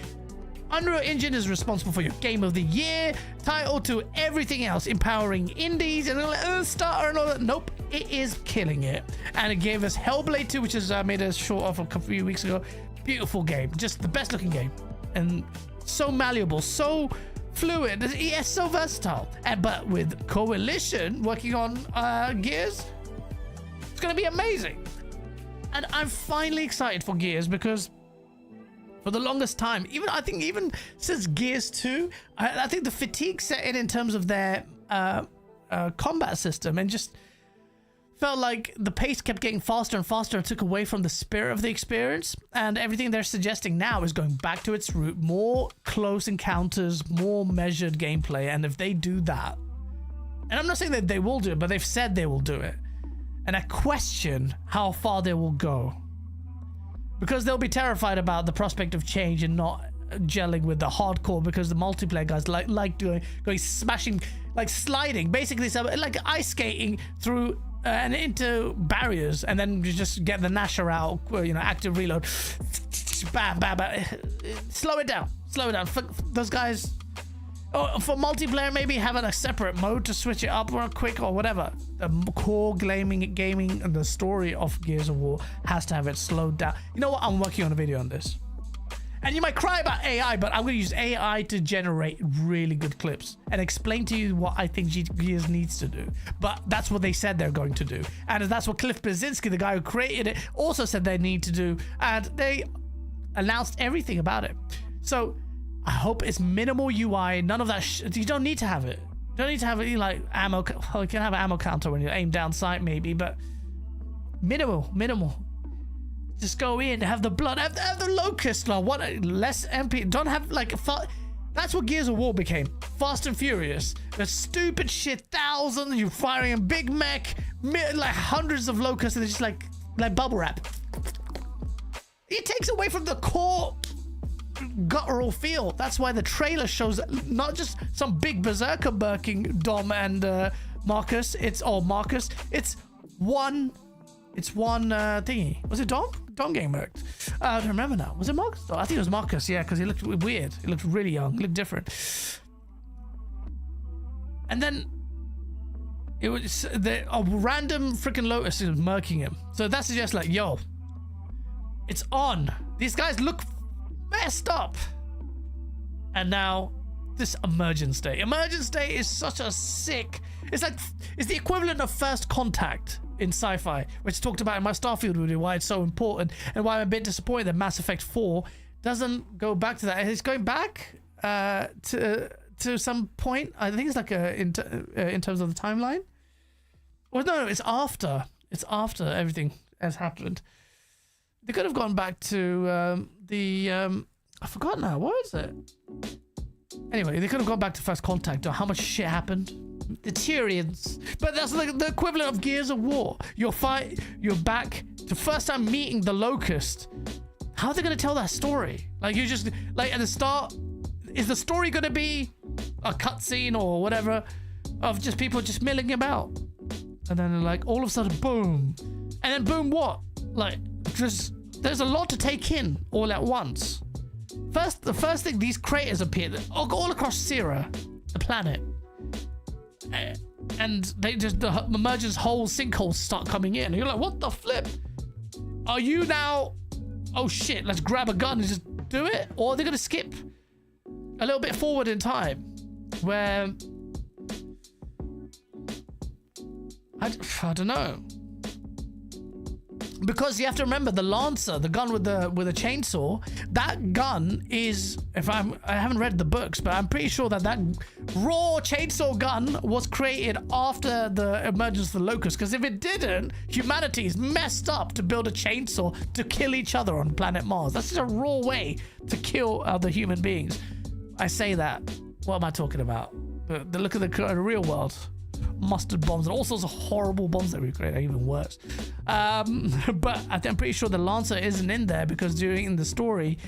Unreal Engine is responsible for your Game of the Year title to everything else, empowering indies and Star and all that. Nope, it is killing it. And it gave us Hellblade 2, which is made a short of a few weeks ago. Beautiful game, just the best looking game, and so malleable, so fluid. It's so versatile. But with Coalition working on Gears, it's gonna be amazing. And I'm finally excited for Gears because for the longest time, even since Gears 2, I think the fatigue set in terms of their combat system, and just felt like the pace kept getting faster and faster and took away from the spirit of the experience. And everything they're suggesting now is going back to its root, more close encounters, more measured gameplay. And if they do that, and I'm not saying that they will do it, but they've said they will do it, and I question how far they will go, because they'll be terrified about the prospect of change and not gelling with the hardcore, because the multiplayer guys like going smashing, like sliding, basically like ice skating through and into barriers, and then you just get the Nasher out, you know, active reload, bam, bam, bam. Slow it down. For those guys, or for multiplayer, maybe having a separate mode to switch it up real quick or whatever. The core gaming and the story of Gears of War has to have it slowed down. You know what? I'm working on a video on this. And you might cry about AI, but I'm going to use AI to generate really good clips and explain to you what I think Gears needs to do. But that's what they said they're going to do. And that's what Cliff Blazinski, the guy who created it, also said they need to do. And they announced everything about it. So I hope it's minimal UI, none of that you don't need to have it. You don't need to have it like ammo. Well, you can have an ammo counter when you aim down sight maybe, but minimal. Just go in, have the blood, have the locust, like what less MP. Don't have like that's what Gears of War became. Fast and Furious. The stupid shit, thousands, you're firing a big mech, like hundreds of locusts, and it's just like bubble wrap. It takes away from the core guttural feel. That's why the trailer shows not just some big berserker burking Dom and Marcus. It's one thingy. Was it Dom? Dom getting murked. I don't remember now. Was it Marcus? Oh, I think it was Marcus, yeah, because he looked weird. He looked really young. He looked different. And then it was a random freaking Lotus is murking him. So that suggests like, yo, it's on. These guys look messed up. And now this Emergence Day. Emergence Day is such a sick... It's the equivalent of First Contact in sci-fi, which I talked about in my Starfield video, why it's so important and why I'm a bit disappointed that Mass Effect 4 doesn't go back to that. It's going back to some point. I think it's like in terms of the timeline. Well, no, it's after. It's after everything has happened. They could have gone back to I forgot now. What is it? Anyway, they could have gone back to First Contact or how much shit happened. The Tyrians. But that's like the equivalent of Gears of War. You're back to first time meeting the Locust. How are they going to tell that story? Like, you just, like, at the start, is the story going to be a cutscene or whatever of just people just milling about? And then, like, all of a sudden, boom. And then, boom, what? Like, just, there's a lot to take in all at once. The first thing, these craters appear all across Sierra, the planet. And they just, the emergence holes, sinkholes start coming in. And you're like, what the flip? Are you now, oh shit, let's grab a gun and just do it? Or are they going to skip a little bit forward in time where, I don't know. Because you have to remember the Lancer, the gun with the chainsaw, that gun is, I haven't read the books, but I'm pretty sure that raw chainsaw gun was created after the emergence of the Locust. Because if it didn't, humanity's messed up to build a chainsaw to kill each other on planet Mars. That's just a raw way to kill other human beings. I say that. What am I talking about? The look of the real world. Mustard bombs and all sorts of horrible bombs that we create are even worse. But I'm pretty sure the Lancer isn't in there because during the story,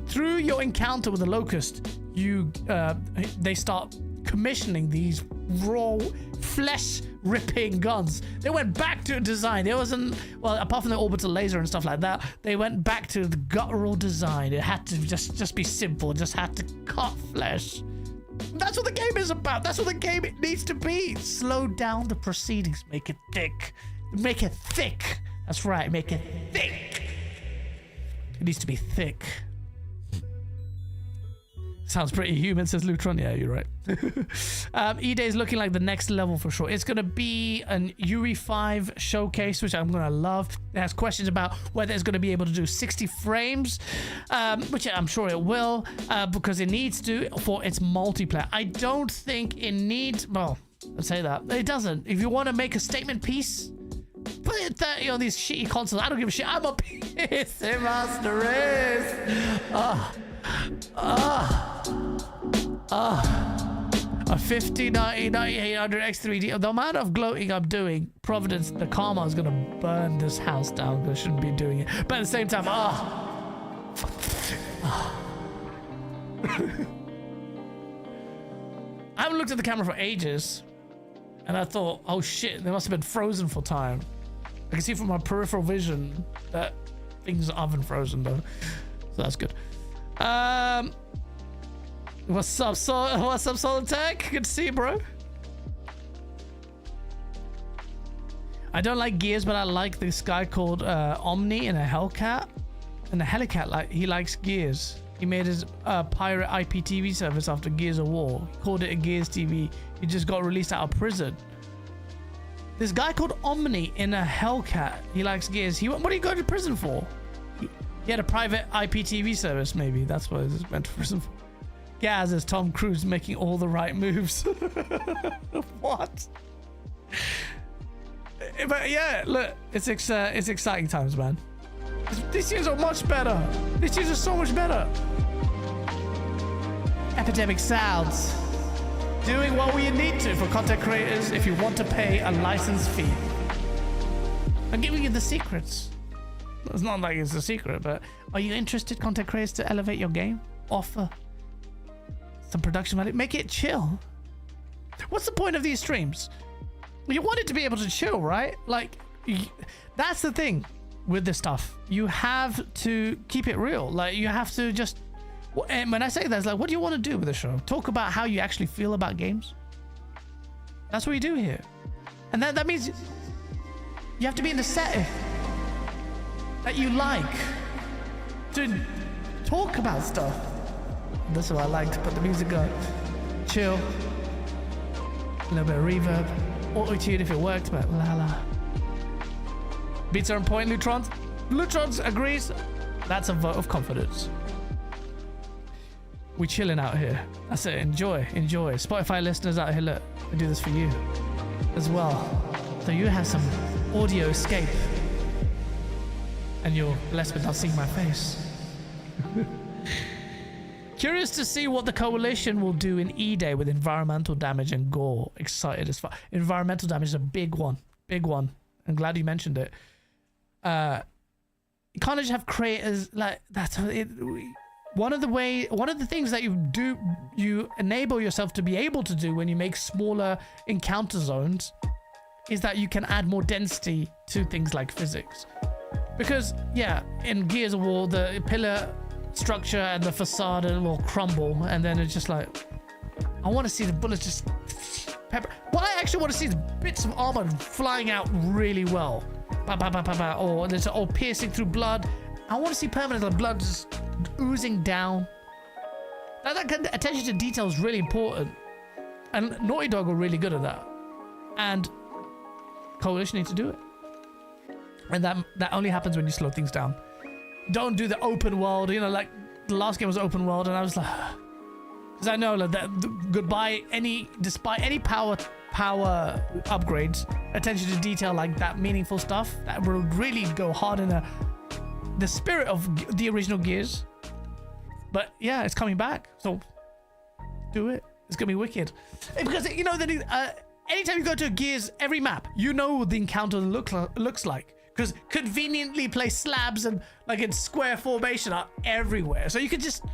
through your encounter with the Locust, they start commissioning these raw flesh-ripping guns. They went back to design. There wasn't, well, apart from the orbital laser and stuff like that, they went back to the guttural design. It had to just be simple. It just had to cut flesh. That's what the game is about. That's what the game needs to be. Slow down the proceedings. Make it thick. Make it thick. That's right. Make it thick. It needs to be thick. Sounds pretty human, says Lutron. Yeah, you're right. E-Day is looking like the next level for sure. It's going to be an Uri 5 showcase, which I'm going to love. It has questions about whether it's going to be able to do 60 frames, which I'm sure it will, because it needs to for its multiplayer. I don't think it needs... Well, let's say that. It doesn't. If you want to make a statement piece, put it 30 on these shitty consoles. I don't give a shit. I'm a PC Master Race. A 50, 90, 9800 X3D. The amount of gloating I'm doing, Providence, the karma is gonna burn this house down. I shouldn't be doing it. But at the same time, I haven't looked at the camera for ages. And I thought, oh shit, they must have been frozen for time. I can see from my peripheral vision that things haven't frozen though. So that's good. What's up, Solid Tech? Good to see you, bro. I don't like Gears, but I like this guy called Omni and a Hellcat. And the Hellcat, like, he likes Gears. He made his pirate IPTV service after Gears of War. He called it a Gears TV. He just got released out of prison. This guy called Omni in a Hellcat. He likes Gears. What did he go to prison for? He had a private IPTV service, maybe. That's what he was meant to prison for. Gaz as Tom Cruise making all the right moves. What? But yeah, look, it's exciting times, man. These years are much better. These years are so much better. Epidemic Sounds. Doing what we need to for content creators if you want to pay a license fee. I'm giving you the secrets. It's not like it's a secret, but are you interested, content creators, to elevate your game? Offer some production value. Make it chill. What's the point of these streams? You want it to be able to chill, right? Like, that's the thing with this stuff. You have to keep it real. Like, you have to just... And when I say that, it's like, what do you want to do with the show? Talk about how you actually feel about games. That's what we do here. And that means you have to be in the setting that you like to talk about stuff. That's what I like, to put the music on. Chill. A little bit of reverb. Auto-tune if it worked, but la. Beats are on point, Lutrons. Lutrons agrees. That's a vote of confidence. We chilling out here. That's it. Enjoy. Spotify listeners out here, look, we do this for you as well. So you have some audio escape. And you're blessed with not seeing my face. Curious to see what the coalition will do in E-Day with environmental damage and gore. Excited as fuck. Environmental damage is a big one. I'm glad you mentioned it. You can't just have creators like that. One of the things that you enable yourself to be able to do when you make smaller encounter zones is that you can add more density to things like physics. Because yeah, in Gears of War, the pillar structure and the facade will crumble, and then it's just like, I want to see the bullets just pepper. Well, I actually want to see the bits of armor flying out really well, or piercing through blood. I want to see permanent blood just oozing down. That kind of attention to detail is really important, and Naughty Dog are really good at that, and Coalition need to do it. And that only happens when you slow things down. Don't do the open world, like the last game was open world, and I was like, because I know that despite any power upgrades, attention to detail like that, meaningful stuff that will really go hard in the spirit of the original Gears. But yeah, it's coming back, so do it. It's gonna be wicked, because anytime you go to a Gears, every map, what the encounter looks like. Because conveniently placed slabs and like in square formation are everywhere. So you could just,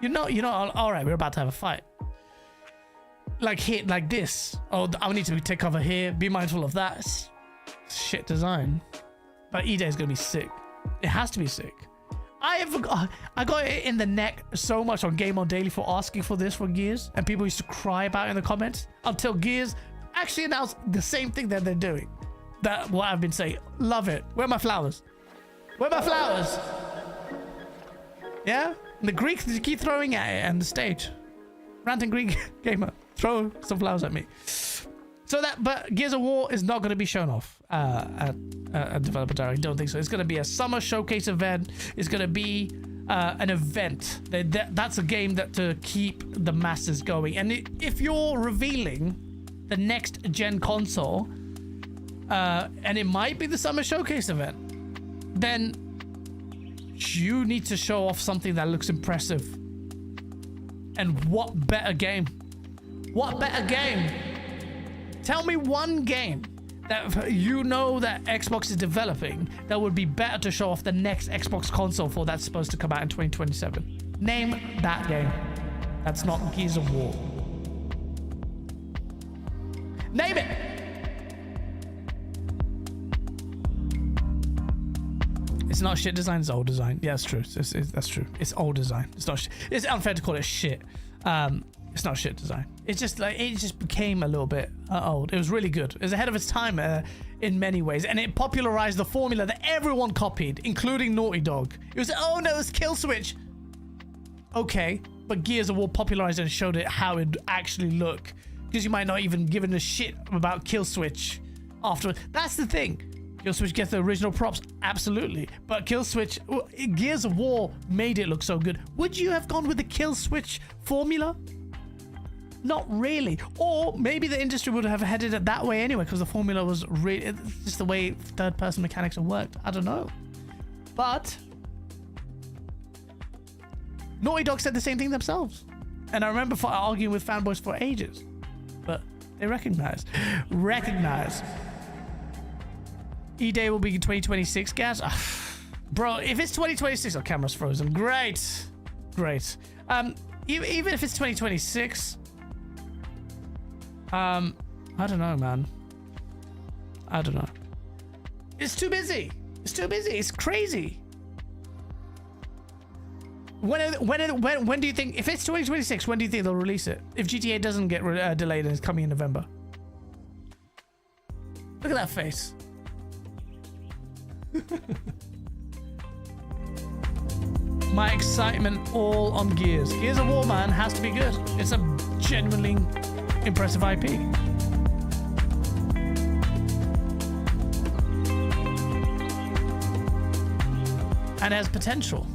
all right, we're about to have a fight. Like hit like this. Oh, I need to take cover here. Be mindful of that. Shit design. But E-Day is going to be sick. It has to be sick. I got it in the neck so much on Game On Daily for asking for this for Gears. And people used to cry about it in the comments. Until Gears actually announced the same thing that they're doing. That what I've been saying. Love it. Where are my flowers? Yeah? And the Greeks keep throwing at it and the stage. Ranting Greek gamer. Throw some flowers at me. But Gears of War is not going to be shown off at Developer Direct. I don't think so. It's going to be a summer showcase event. It's going to be an event. That's a game to keep the masses going. And if you're revealing the next gen console, and it might be the summer showcase event, then you need to show off something that looks impressive. And what better game? Tell me one game that that Xbox is developing that would be better to show off the next Xbox console for that's supposed to come out in 2027. Name that game. That's not Gears of War. Name it. It's not shit design, it's old design. Yeah, that's true. That's true. It's old design. It's not shit. It's unfair to call it shit. It's not shit design. It's just like, it just became a little bit old. It was really good. It was ahead of its time in many ways. And it popularized the formula that everyone copied, including Naughty Dog. It was, oh no, it's kill switch. okay, but Gears of War popularized and showed it how it actually look, because you might not even given a shit about Kill Switch after. That's the thing. Kill Switch gets the original props, absolutely, but Kill Switch, Gears of War made it look so good. Would you have gone with the Kill Switch formula? Not really. Or maybe the industry would have headed it that way anyway, because the formula was really, it's just the way third-person mechanics have worked. I don't know. But Naughty Dog said the same thing themselves. And I remember arguing with fanboys for ages. But they recognize. E-Day will be 2026, guys. Bro, if it's 2026, oh, camera's frozen. Great. Even if it's 2026, I don't know, man. I don't know. It's too busy. It's crazy. When do you think, if it's 2026, when do you think they'll release it? If GTA doesn't get delayed and it's coming in November. Look at that face. My excitement all on Gears. Gears of War, man, has to be good. It's a genuinely impressive IP. And has potential.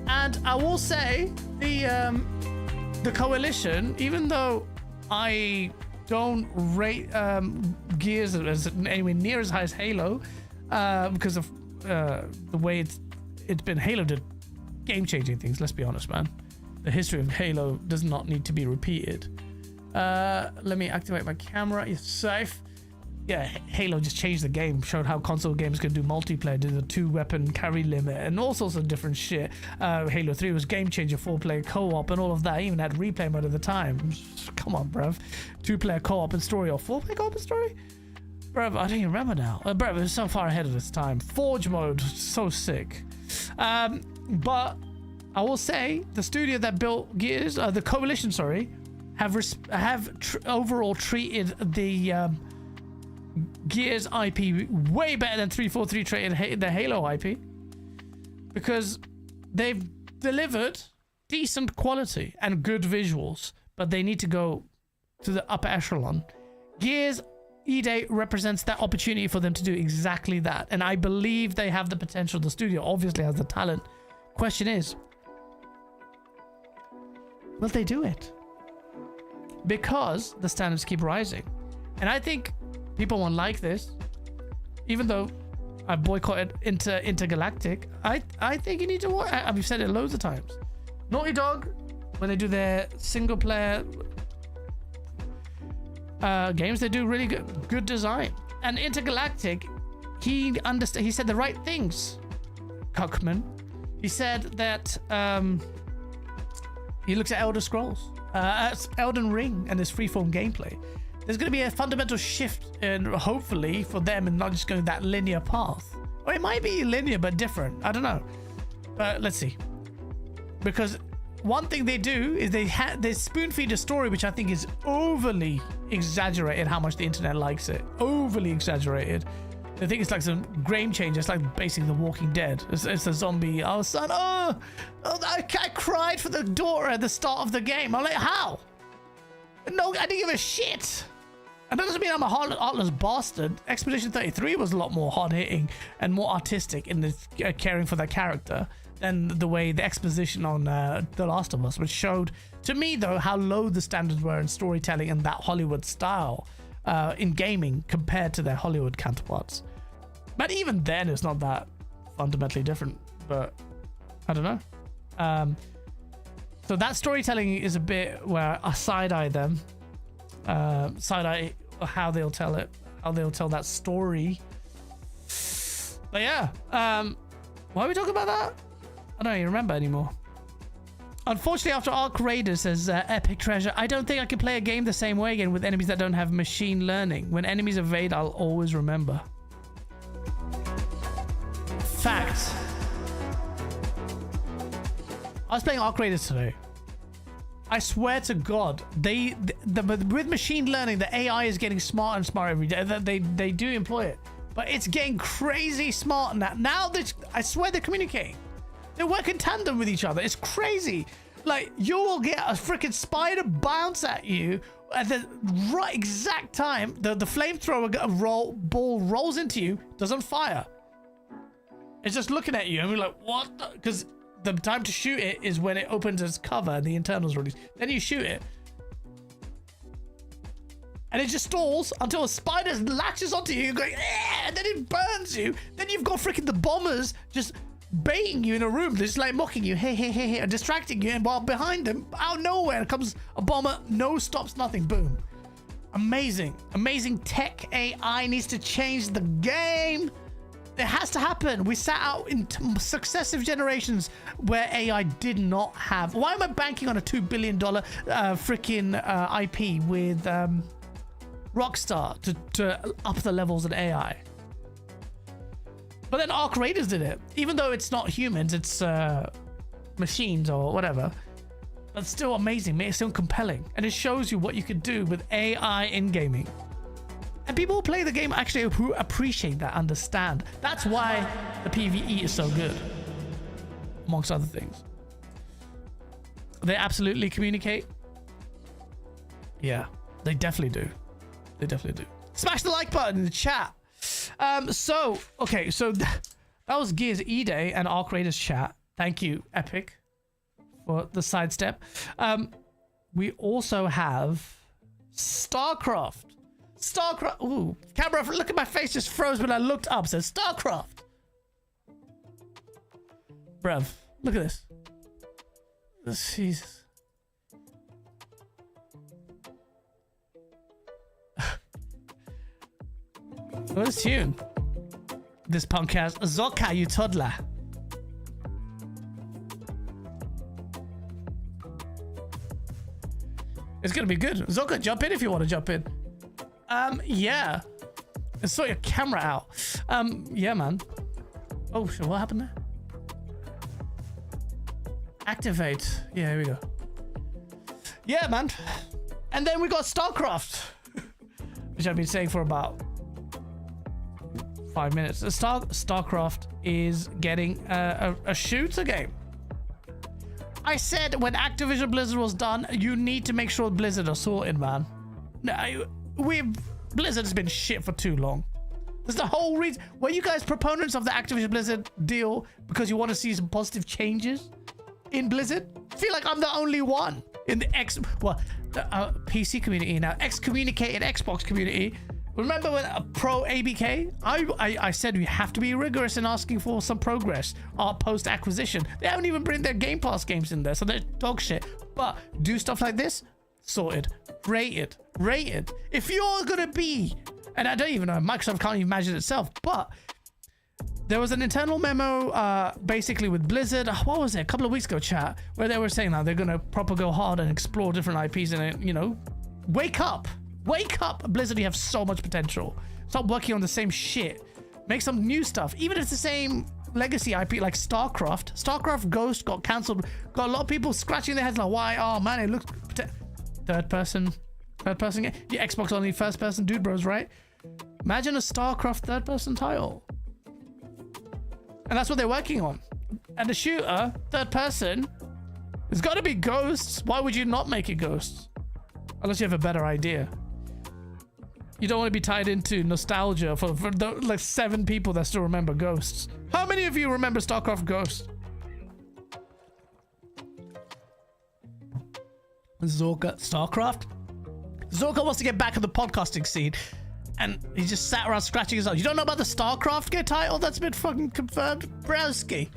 And I will say the Coalition, even though I don't rate Gears as anywhere near as high as Halo, because of the way it's been. Halo did game-changing things, let's be honest, man. The history of Halo does not need to be repeated. Let me activate my camera. It's safe. Yeah, Halo just changed the game, showed how console games could do multiplayer, did the 2-weapon carry limit, and all sorts of different shit. Halo 3 was game-changer, 4-player co-op, and all of that. Even had replay mode at the time. Come on, bruv. 2-player co-op and story, or 4-player co-op and story? Bruv, I don't even remember now. Bruv, it was so far ahead of its time. Forge mode, so sick. But I will say, the studio that built Gears, the Coalition, sorry, have overall treated the Gears IP way better than 343 treated the Halo IP, because they've delivered decent quality and good visuals, but they need to go to the upper echelon. Gears E-Day represents that opportunity for them to do exactly that, and I believe they have the potential. The studio obviously has the talent. Question is, will they do it? Because the standards keep rising, and I think people won't like this, even though I boycotted Intergalactic. I think you need to watch. I've said it loads of times. Naughty Dog, when they do their single player games, they do really good design. And Intergalactic, he said the right things. Cuckman, he said that he looks at Elder Scrolls, Elden Ring, and his freeform gameplay. There's going to be a fundamental shift, and hopefully for them, and not just going that linear path. Or it might be linear but different. I don't know. But let's see. Because one thing they do is they spoon feed a story, which I think is overly exaggerated. How much the internet likes it, overly exaggerated. They think it's like some game changer. It's like basically The Walking Dead. It's a zombie. Oh son, I cried for the daughter at the start of the game. I'm like, how? No, I didn't give a shit. And that doesn't mean I'm a heartless bastard. Expedition 33 was a lot more hard-hitting and more artistic in the caring for that character than the way the exposition on The Last of Us, which showed to me, though, how low the standards were in storytelling and that Hollywood style in gaming compared to their Hollywood counterparts. But even then, it's not that fundamentally different. But I don't know. So that storytelling is a bit where I side-eye them. Side-eye how they'll tell it. How they'll tell that story. But yeah. Why are we talking about that? I don't even remember anymore. Unfortunately, after Ark Raiders says Epic Treasure, I don't think I can play a game the same way again with enemies that don't have machine learning. When enemies evade, I'll always remember. Fact. I was playing Ark Raiders today. I swear to God, with machine learning, the AI is getting smarter and smarter every day. They do employ it, but it's getting crazy smart now. I swear they're communicating. They work in tandem with each other. It's crazy. Like, you will get a freaking spider bounce at you at the right exact time. The flamethrower ball rolls into you, doesn't fire. It's just looking at you, and we're like, what? Because the time to shoot it is when it opens its cover and the internals release. Then you shoot it. And it just stalls until a spider latches onto you, going, eh, and then it burns you. Then you've got freaking the bombers just baiting you in a room, just like mocking you, hey, and distracting you. And while behind them, out of nowhere, comes a bomber, no stops, nothing, boom. Amazing tech. AI needs to change the game. It has to happen. We sat out in successive generations where AI did not have. Why am I banking on a $2 billion freaking IP with Rockstar to up the levels of AI? But then Arc Raiders did it. Even though it's not humans, it's machines or whatever. But still amazing, it's still compelling. And it shows you what you could do with AI in gaming. And people who play the game actually who appreciate that, understand. That's why the PvE is so good, amongst other things. They absolutely communicate. Yeah, they definitely do. They definitely do. Smash the like button in the chat. So that was Gears E-Day and Arc Raiders chat. Thank you, Epic, for the sidestep. We also have Starcraft. Ooh, camera, look at my face, just froze when I looked up. Says Starcraft. Bruv, look at this. Jesus. What is tune? This punk has Zoka, you toddler. It's gonna be good. Zoka, jump in if you want to jump in. Yeah. I saw your camera out. Yeah, man. Oh shit, what happened there? Activate. Yeah, here we go. Yeah, man. And then we got Starcraft, which I've been saying for about 5 minutes. Starcraft is getting a shooter game. I said when Activision Blizzard was done, you need to make sure Blizzard are sorted, man. Blizzard has been shit for too long. There's the whole reason. Were you guys proponents of the Activision Blizzard deal because you want to see some positive changes in Blizzard? I feel like I'm the only one in the PC community now, excommunicated Xbox community. Remember when pro ABK? I said we have to be rigorous in asking for some progress post acquisition. They haven't even bring their Game Pass games in there, so they're dog shit. But do stuff like this, sorted, rated. If you're gonna be, and I don't even know, Microsoft can't even imagine itself, but there was an internal memo basically with Blizzard, what was it, a couple of weeks ago, chat, where they were saying that they're gonna proper go hard and explore different IPs and, you know, wake up, Blizzard, you have so much potential. Stop working on the same shit, make some new stuff, even if it's the same legacy IP like Starcraft Ghost got cancelled, got a lot of people scratching their heads like, why? Oh man, it looks third person game. Yeah, Xbox only first person, dude bros, right? Imagine a Starcraft third person title. And that's what they're working on. And the shooter, third person, it's got to be Ghosts. Why would you not make it Ghosts? Unless you have a better idea. You don't want to be tied into nostalgia for the, like 7 people that still remember Ghosts. How many of you remember Starcraft Ghosts? Zorka, Starcraft? Zorka wants to get back in the podcasting scene, and he just sat around scratching his eyes. You don't know about the Starcraft title that's been fucking confirmed? Browski.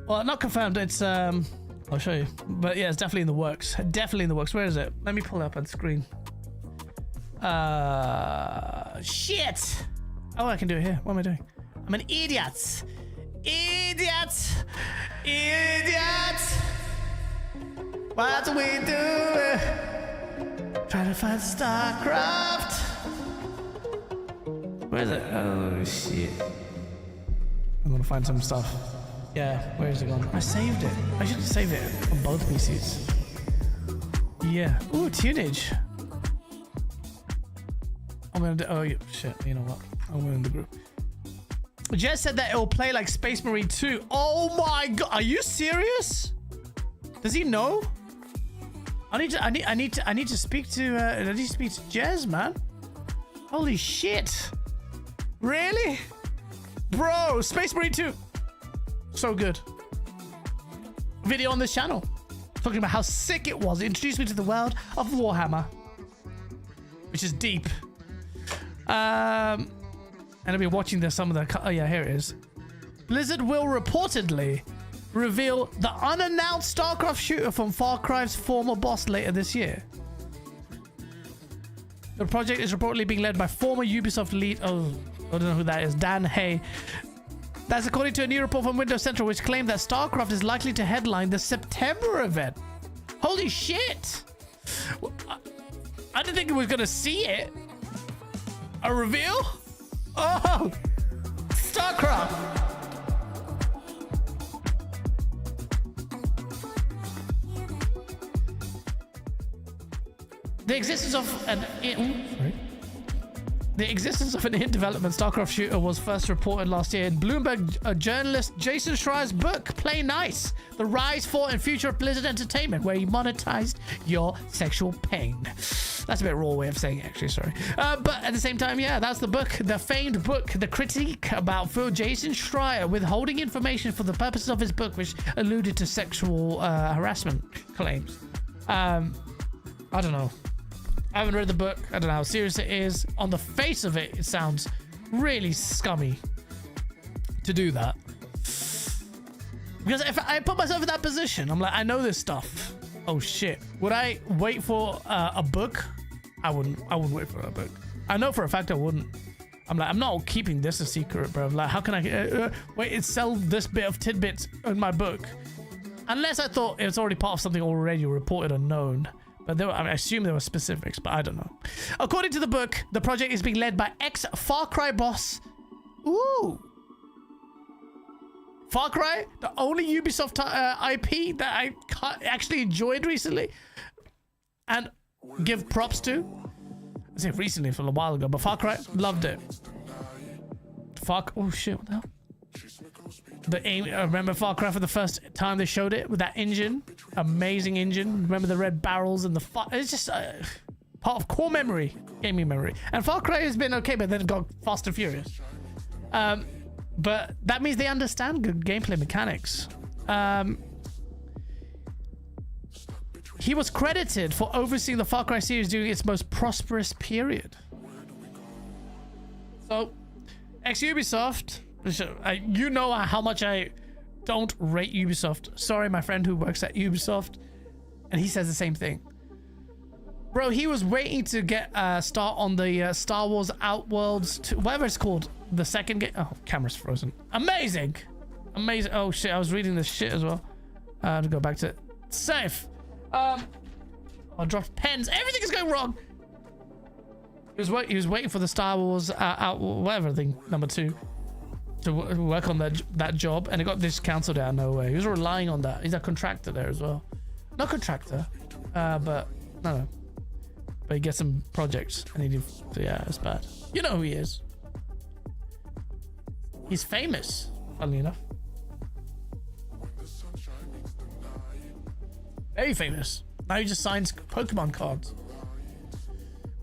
Well, not confirmed, it's I'll show you. But yeah, it's definitely in the works. Definitely in the works. Where is it? Let me pull it up on screen. Shit! Oh, I can do it here. What am I doing? I'm an idiot. Idiot! What do we do? Trying to find Starcraft. Where is it? Oh shit! I'm gonna find some stuff. Yeah, where is it gone? I saved it. I should save it on both PCs. Yeah. Ooh, tunage. I'm gonna do. Oh yeah, shit. You know what? I'm going in the group. Jess said that it'll play like Space Marine 2. Oh my god, are you serious? Does he know? I need to speak to Jez, man. Holy shit. Really? Bro, Space Marine 2. So good. Video on this channel. Talking about how sick it was. It introduced me to the world of Warhammer. Which is deep. And I've been watching some of the... Oh yeah, here it is. Blizzard will reportedly reveal the unannounced Starcraft shooter from Far Cry's former boss later this year. The project is reportedly being led by former Ubisoft lead... Oh, I don't know who that is. Dan Hay. That's according to a new report from Windows Central, which claimed that Starcraft is likely to headline the September event. Holy shit! I didn't think we were going to see it. A reveal? Oh! Starcraft! The existence of an in-development Starcraft shooter was first reported last year in Bloomberg journalist Jason Schreier's book, Play Nice, The Rise, Fall, and Future of Blizzard Entertainment, where he monetized your sexual pain. That's a bit raw way of saying it, actually, sorry. But at the same time, yeah, that's the book, the famed book, the critique about Jason Schreier withholding information for the purposes of his book, which alluded to sexual harassment claims. I don't know. I haven't read the book. I don't know how serious it is. On the face of it, it sounds really scummy to do that. Because if I put myself in that position, I'm like, I know this stuff. Oh shit. Would I wait for a book? I wouldn't wait for a book. I know for a fact I wouldn't. I'm like, I'm not keeping this a secret, bro. Like, how can I wait and sell this bit of tidbits in my book? Unless I thought it was already part of something already reported or known. But I assume there were specifics, but I don't know. According to the book, the project is being led by ex-Far Cry boss. Ooh. Far Cry, the only Ubisoft IP that I actually enjoyed recently. And give props to. I say recently, for a while ago, but Far Cry, loved it. Oh shit, what the hell? Remember Far Cry for the first time they showed it with that engine, amazing engine. Remember the red barrels and the it's just part of core memory, gaming memory. And Far Cry has been okay, but then it got Fast and Furious. But that means they understand good gameplay mechanics. He was credited for overseeing the Far Cry series during its most prosperous period. So, ex-Ubisoft. You know how much I don't rate Ubisoft. Sorry, my friend who works at Ubisoft. And he says the same thing. Bro, he was waiting to get start on the Star Wars Outworlds, whatever it's called. The second game. Oh, camera's frozen. Amazing. Amazing. Oh, shit. I was reading this shit as well. To go back to it. Safe. I dropped pens. Everything is going wrong. He was waiting for the Star Wars whatever thing, number 2. To work on that job, and it got this cancelled out of nowhere. He was relying on that. He's a contractor there as well. Not contractor, but no. But he gets some projects, and yeah, it's bad. You know who he is. He's famous, funnily enough. Very famous. Now he just signs Pokemon cards,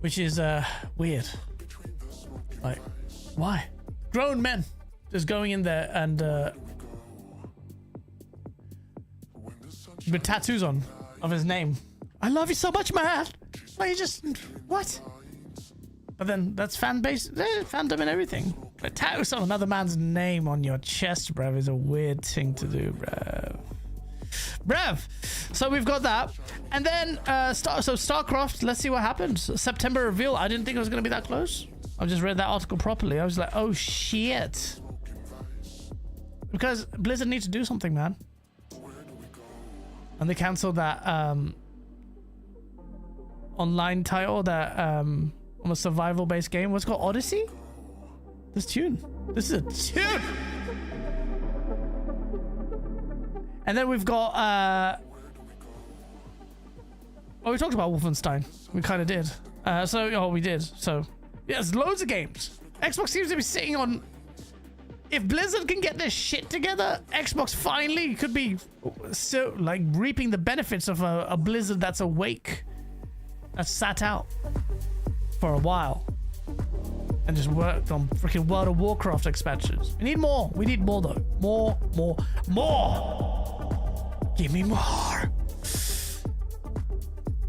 which is weird. Like, why? Grown men. Just going in there and with tattoos on of his name. I love you so much, man. Like, you just what? But then that's fandom and everything. But tattoos on another man's name on your chest, bruv, is a weird thing to do, bruv. So we've got that, and then Starcraft. Let's see what happens. September reveal. I didn't think it was gonna be that close. I just read that article properly. I was like, oh shit. Because Blizzard needs to do something, man. And they cancelled that online title, that almost survival-based game. What's it called? Odyssey? This is a tune! And then we've got... we talked about Wolfenstein. We kind of did. We did. So, yeah, there's loads of games. Xbox seems to be sitting on if Blizzard can get this shit together, Xbox finally could be so like reaping the benefits of a Blizzard that's awake, that's sat out for a while and just worked on freaking World of Warcraft expansions. We need more. We need more though. More. Give me more.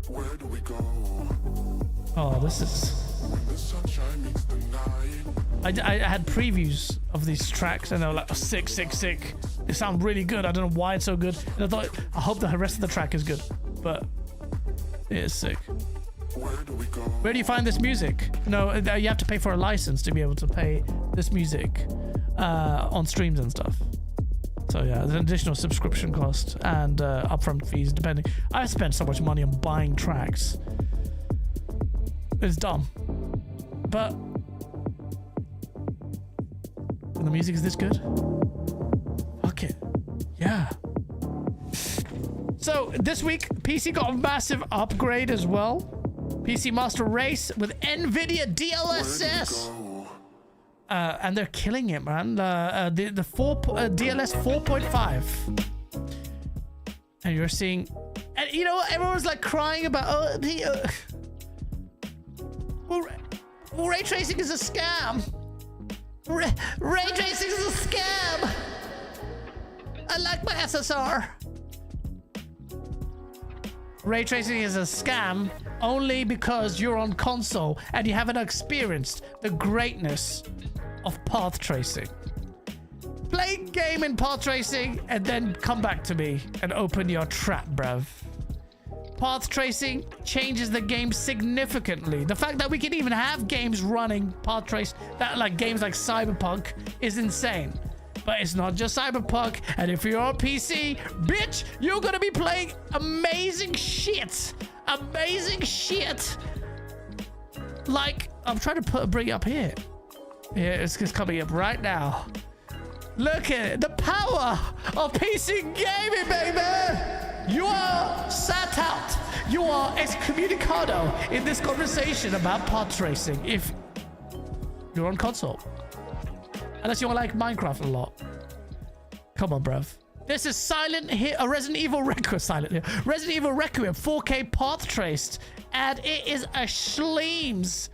Where do we go? Oh, this is. When the sunshine meets the night. I had previews of these tracks and they were like, oh, sick. They sound really good. I don't know why it's so good. And I thought, I hope the rest of the track is good. But it is sick. Where do we go? Where do you find this music? No, you have to pay for a license to be able to pay this music on streams and stuff. So yeah, there's an additional subscription cost and upfront fees depending. I spent so much money on buying tracks. It's dumb. But when the music is this good, fuck it. Yeah. So this week, PC got a massive upgrade as well. PC Master Race with Nvidia DLSS. And they're killing it, man. The DLS 4.5. And you're seeing... And you know what? Everyone's like crying about... ray tracing is a scam. Ray tracing is a scam. I like my SSR. Ray tracing is a scam only because you're on console and you haven't experienced the greatness of path tracing. Play game in path tracing and then come back to me and open your trap, bruv. Path tracing changes the game significantly. The fact that we can even have games running path trace, that like games like Cyberpunk, is insane. But it's not just Cyberpunk, and if you're on PC, bitch, you're gonna be playing amazing shit. Amazing shit. Like, I'm trying to bring it up here. Yeah, it's just coming up right now. Look at it, the power of PC gaming, baby. You are sat out. You are excommunicado in this conversation about path tracing if you're on console. Unless you like Minecraft a lot. Come on, bruv. This is Resident Evil Requiem. Resident Evil Requiem 4K path traced. And it is a schleems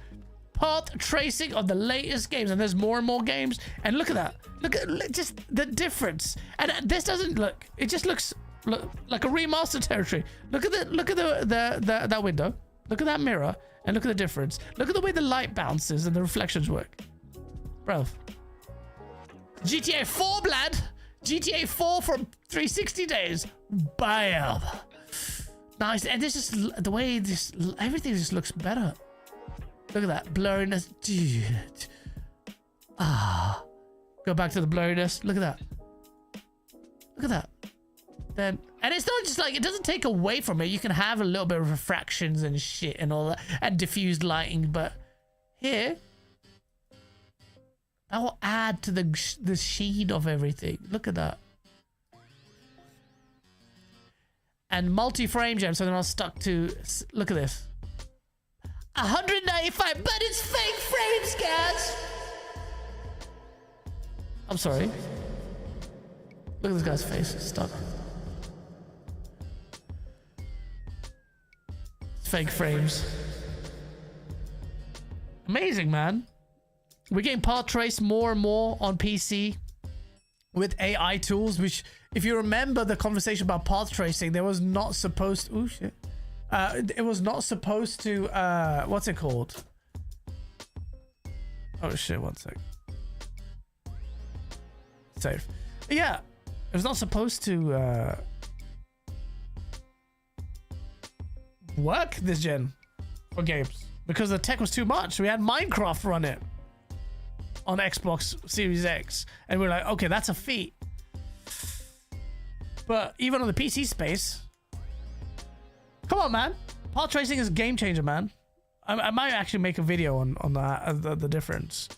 path tracing of the latest games. And there's more and more games. And look at that. Look at just the difference. And this doesn't look... It just looks like a remastered territory. Look at that window. Look at that mirror. And look at the difference. Look at the way the light bounces and the reflections work. Bruv. GTA 4, blood. GTA 4 for 360 days. Bam. Nice. And this is the way this everything just looks better. Look at that blurriness, dude. Ah. Go back to the blurriness. Look at that. Look at that. Then, and it's not just like, it doesn't take away from it. You can have a little bit of refractions and shit and all that, and diffused lighting, but here, that will add to the sheen of everything. Look at that. And multi-frame jam, so they're not stuck to... Look at this. 195, but it's fake frames, guys! I'm sorry. Look at this guy's face. It's stuck. It's fake frames. Amazing, man. We're getting path trace more and more on PC with AI tools, which, if you remember the conversation about path tracing, there was not supposed to... Oh, shit. It was not supposed to... what's it called? Oh, shit. One sec. Save. Yeah. It was not supposed to work this gen for games because the tech was too much. We had Minecraft run it on Xbox Series X, and we're like, okay, that's a feat. But even on the PC space, come on, man. Path tracing is a game changer, man. I might actually make a video on that, the difference.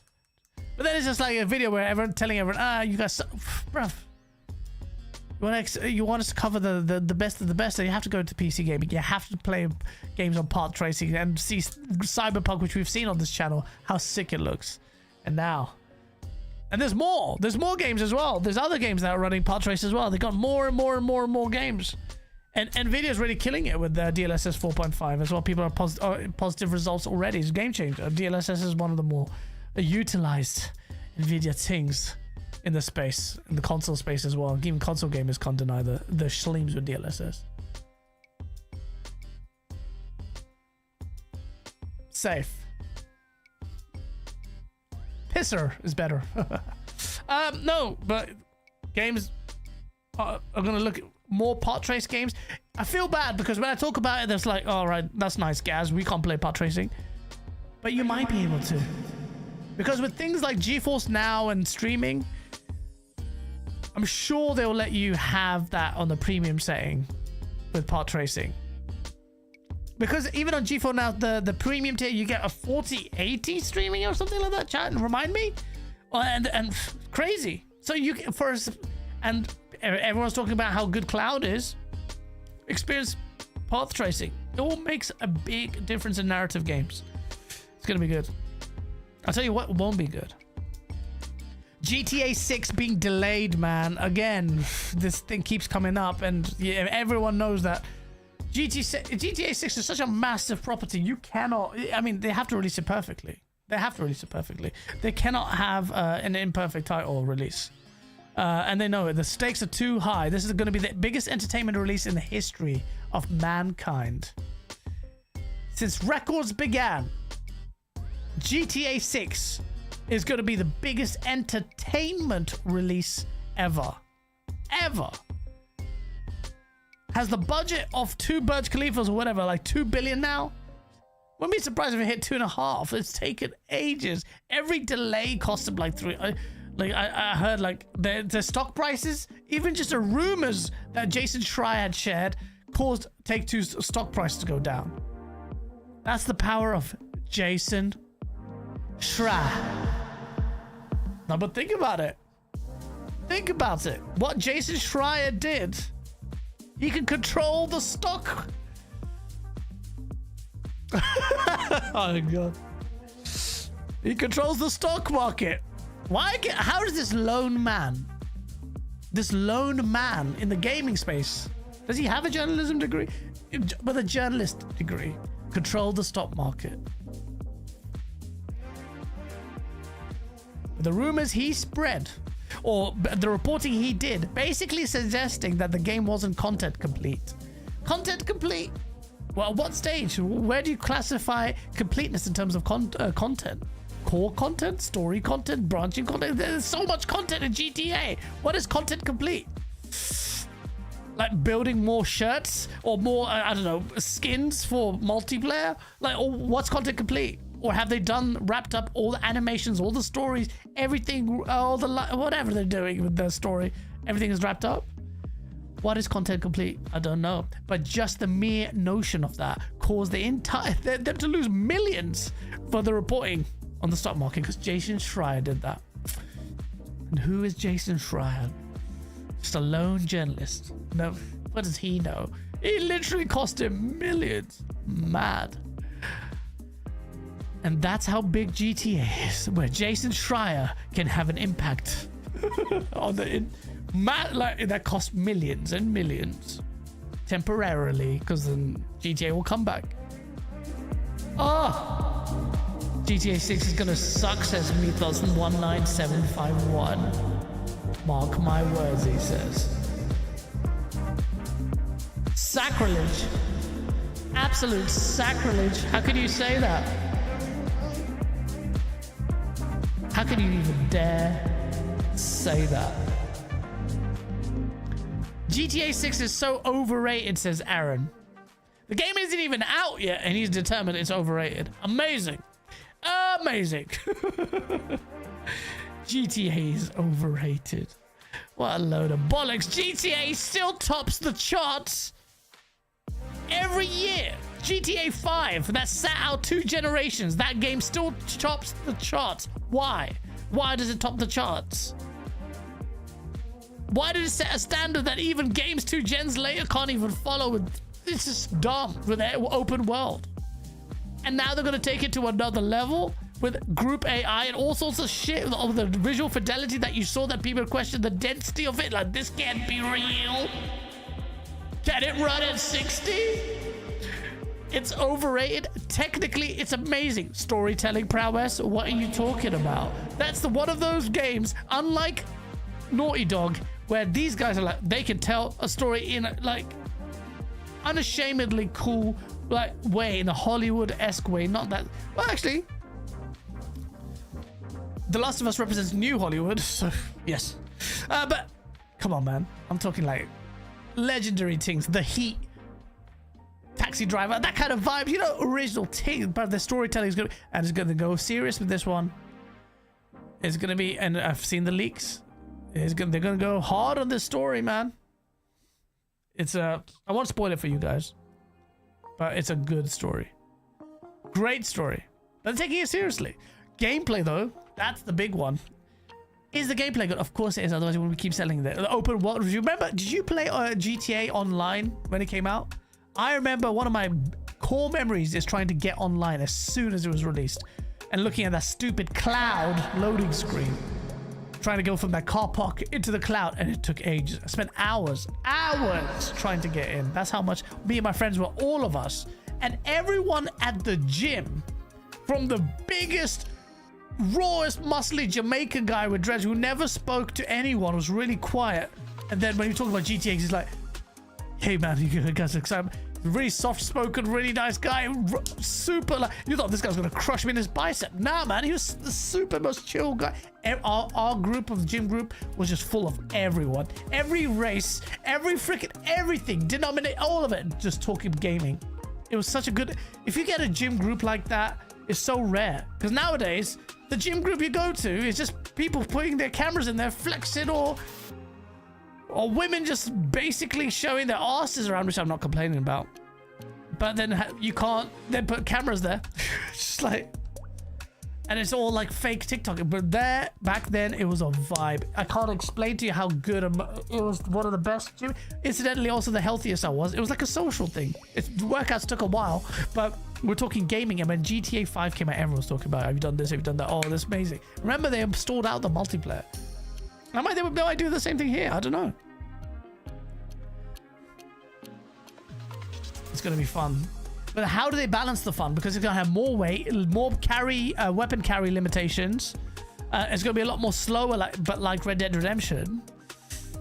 But then it's just like a video where everyone telling everyone, you guys, bruv. You want us to cover the best of the best, and you have to go to PC gaming. You have to play games on path tracing and see Cyberpunk, which we've seen on this channel, how sick it looks. And now, And there's more. There's more games as well. There's other games that are running pod trace as well. They got more and more and more and more games. And Nvidia's really killing it with their DLSS 4.5 as well. People are positive results already. It's a game changer. DLSS is one of the more utilized Nvidia things in the space, in the console space as well. Even console gamers can't deny the shleems with DLSS. Safe. Pisser is better. No, but games are going to look at more pod trace games. I feel bad because when I talk about it, it's like, all right, that's nice, Gaz. We can't play pod tracing. But you might be able to. Because with things like GeForce Now and streaming, I'm sure they'll let you have that on the premium setting with pod tracing. Because even on GeForce Now, the premium tier, you get a 4080 streaming or something like that. Chat, remind me, and crazy. So you first, and everyone's talking about how good cloud is. Experience path tracing. It all makes a big difference in narrative games. It's gonna be good. I'll tell you what won't be good. GTA 6 being delayed, man. Again, this thing keeps coming up, and yeah, everyone knows that. GTA 6 is such a massive property. You cannot. I mean, they have to release it perfectly. They cannot have an imperfect title release. And they know it. The stakes are too high. This is going to be the biggest entertainment release in the history of mankind. Since records began, GTA 6 is going to be the biggest entertainment release ever. Ever. Has the budget of 2 Burj Khalifas or whatever, like 2 billion now? Wouldn't be surprised if it hit 2.5. It's taken ages. Every delay cost them like 3. I heard like the stock prices, even just the rumors that Jason Shreier had shared caused Take-Two's stock price to go down. That's the power of Jason Shreier. Now, but think about it. Think about it. What Jason Shreier did, he can control the stock. Oh my god. He controls the stock market. How is this lone man in the gaming space, does he have a journalism degree? But a journalist degree, control the stock market? The rumors he spread, or the reporting he did, basically suggesting that the game wasn't content complete. Content complete? Well, what stage? Where do you classify completeness in terms of content? Core content, story content, branching content. There's so much content in GTA. What is content complete? Like building more shirts or more, I don't know, skins for multiplayer? Like, or what's content complete? Or have they wrapped up all the animations, all the stories, everything, all the whatever they're doing with their story? Everything is wrapped up? What is content complete? I don't know. But just the mere notion of that caused them to lose millions for the reporting on the stock market, because Jason Shreier did that. And who is Jason Shreier? Just a lone journalist. No, what does he know? It literally cost him millions. Mad. And that's how big GTA is, where Jason Shreier can have an impact on the like that cost millions and millions temporarily, because then GTA will come back. GTA 6 is gonna suck, says Mythos19751. Mark my words, he says. Sacrilege. Absolute sacrilege. How could you say that? How can you even dare say that? GTA 6 is so overrated, says Aaron. The game isn't even out yet, and he's determined it's overrated. Amazing. Amazing. GTA is overrated. What a load of bollocks. GTA still tops the charts every year. GTA 5, that sat out 2 generations. That game still tops the charts. Why? Why does it top the charts? Why did it set a standard that even games 2 gens later can't even follow? It's just dumb with an open world. And now they're going to take it to another level with group AI and all sorts of shit, of the visual fidelity that you saw that people questioned the density of it. Like, this can't be real. Can it run at 60? It's overrated. Technically, it's amazing. Storytelling prowess, what are you talking about? That's one of those games, unlike Naughty Dog, where these guys are like, they can tell a story in like unashamedly cool like way, in a Hollywood-esque way. Not that, well, actually, The Last of Us represents new Hollywood, so yes. But come on, man, I'm talking like legendary things. The Heat, Taxi Driver, that kind of vibe, you know, original thing. But the storytelling is good, and it's gonna go serious with this one. It's gonna be, and I've seen the leaks. They're gonna go hard on this story, man. It's I won't spoil it for you guys, but it's a good story, great story. But they're taking it seriously. Gameplay though, that's the big one. Is the gameplay good? Of course it is. Otherwise, we would keep selling the open world. Do you remember? Did you play GTA Online when it came out? I remember one of my core memories is trying to get online as soon as it was released, and looking at that stupid cloud loading screen, trying to go from that car park into the cloud, and it took ages. I spent hours trying to get in. That's how much me and my friends were, all of us, and everyone at the gym, from the biggest, rawest, muscly Jamaican guy with dreads who never spoke to anyone, was really quiet, and then when you talk about GTA, he's like, "Hey man, you guys are excited." Really soft-spoken, really nice guy, super, like, you thought this guy was gonna crush me in his bicep. Nah, man, he was the super most chill guy. Our group of the gym group was just full of everyone, every race, every freaking everything, denominate, all of it, just talking gaming. It was such a good, if you get a gym group like that, it's so rare, because nowadays the gym group you go to is just people putting their cameras in there, flexing, or women just basically showing their asses around, which I'm not complaining about. But then you can't then put cameras there. Just like, and it's all like fake TikTok. But there, back then, it was a vibe. I can't explain to you how good it was. One of the best. Incidentally, also the healthiest I was. It was like a social thing. Workouts took a while, but we're talking gaming. And when GTA 5 came out, everyone was talking about, have you done this? Have you done that? Oh, that's amazing. Remember, they installed out the multiplayer. I might do the same thing here. I don't know. It's going to be fun. But how do they balance the fun? Because it's going to have more weight, more carry, weapon carry limitations. It's going to be a lot more slower, like Red Dead Redemption.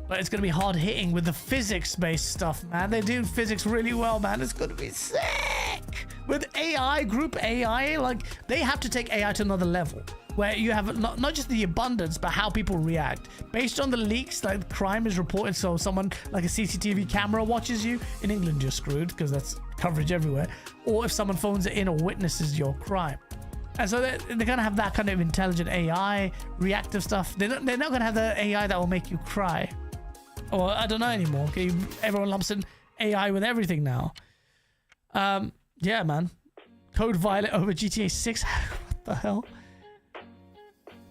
But it's going to be hard hitting with the physics-based stuff, man. They do physics really well, man. It's going to be sick. With AI, group AI, like, they have to take AI to another level, where you have not just the abundance, but how people react. Based on the leaks, like, crime is reported, so someone, like a CCTV camera watches you. In England, you're screwed, because that's coverage everywhere. Or if someone phones it in or witnesses your crime. And so they're going to have that kind of intelligent AI, reactive stuff. They're not going to have the AI that will make you cry. Or, I don't know anymore. Okay, everyone lumps in AI with everything now. Yeah, man. Code Violet over GTA 6. What the hell?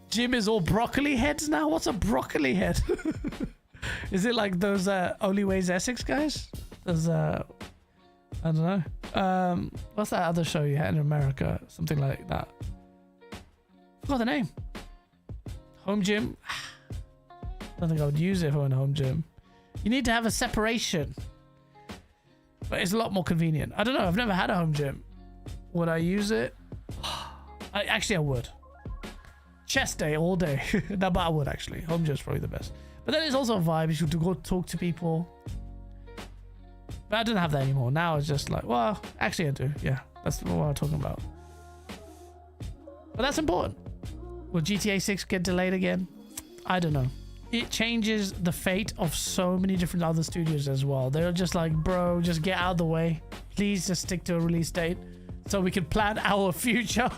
Jim is all broccoli heads now? What's a broccoli head? Is it like those Only Ways Essex guys? Those, I don't know. What's that other show you had in America? Something like that. Forgot the name. Home gym. I don't think I would use it for a home gym. You need to have a separation. But it's a lot more convenient. I don't know. I've never had a home gym. Would I use it? Actually, I would. Chest day all day. No, but I would actually. Home gym is probably the best. But then it's also a vibe. You should go talk to people. But I don't have that anymore. Now it's just like, well, actually I do. Yeah, that's what I'm talking about. But that's important. Will GTA 6 get delayed again? I don't know. It changes the fate of so many different other studios as well. They're just like, bro, just get out of the way. Please just stick to a release date so we can plan our future.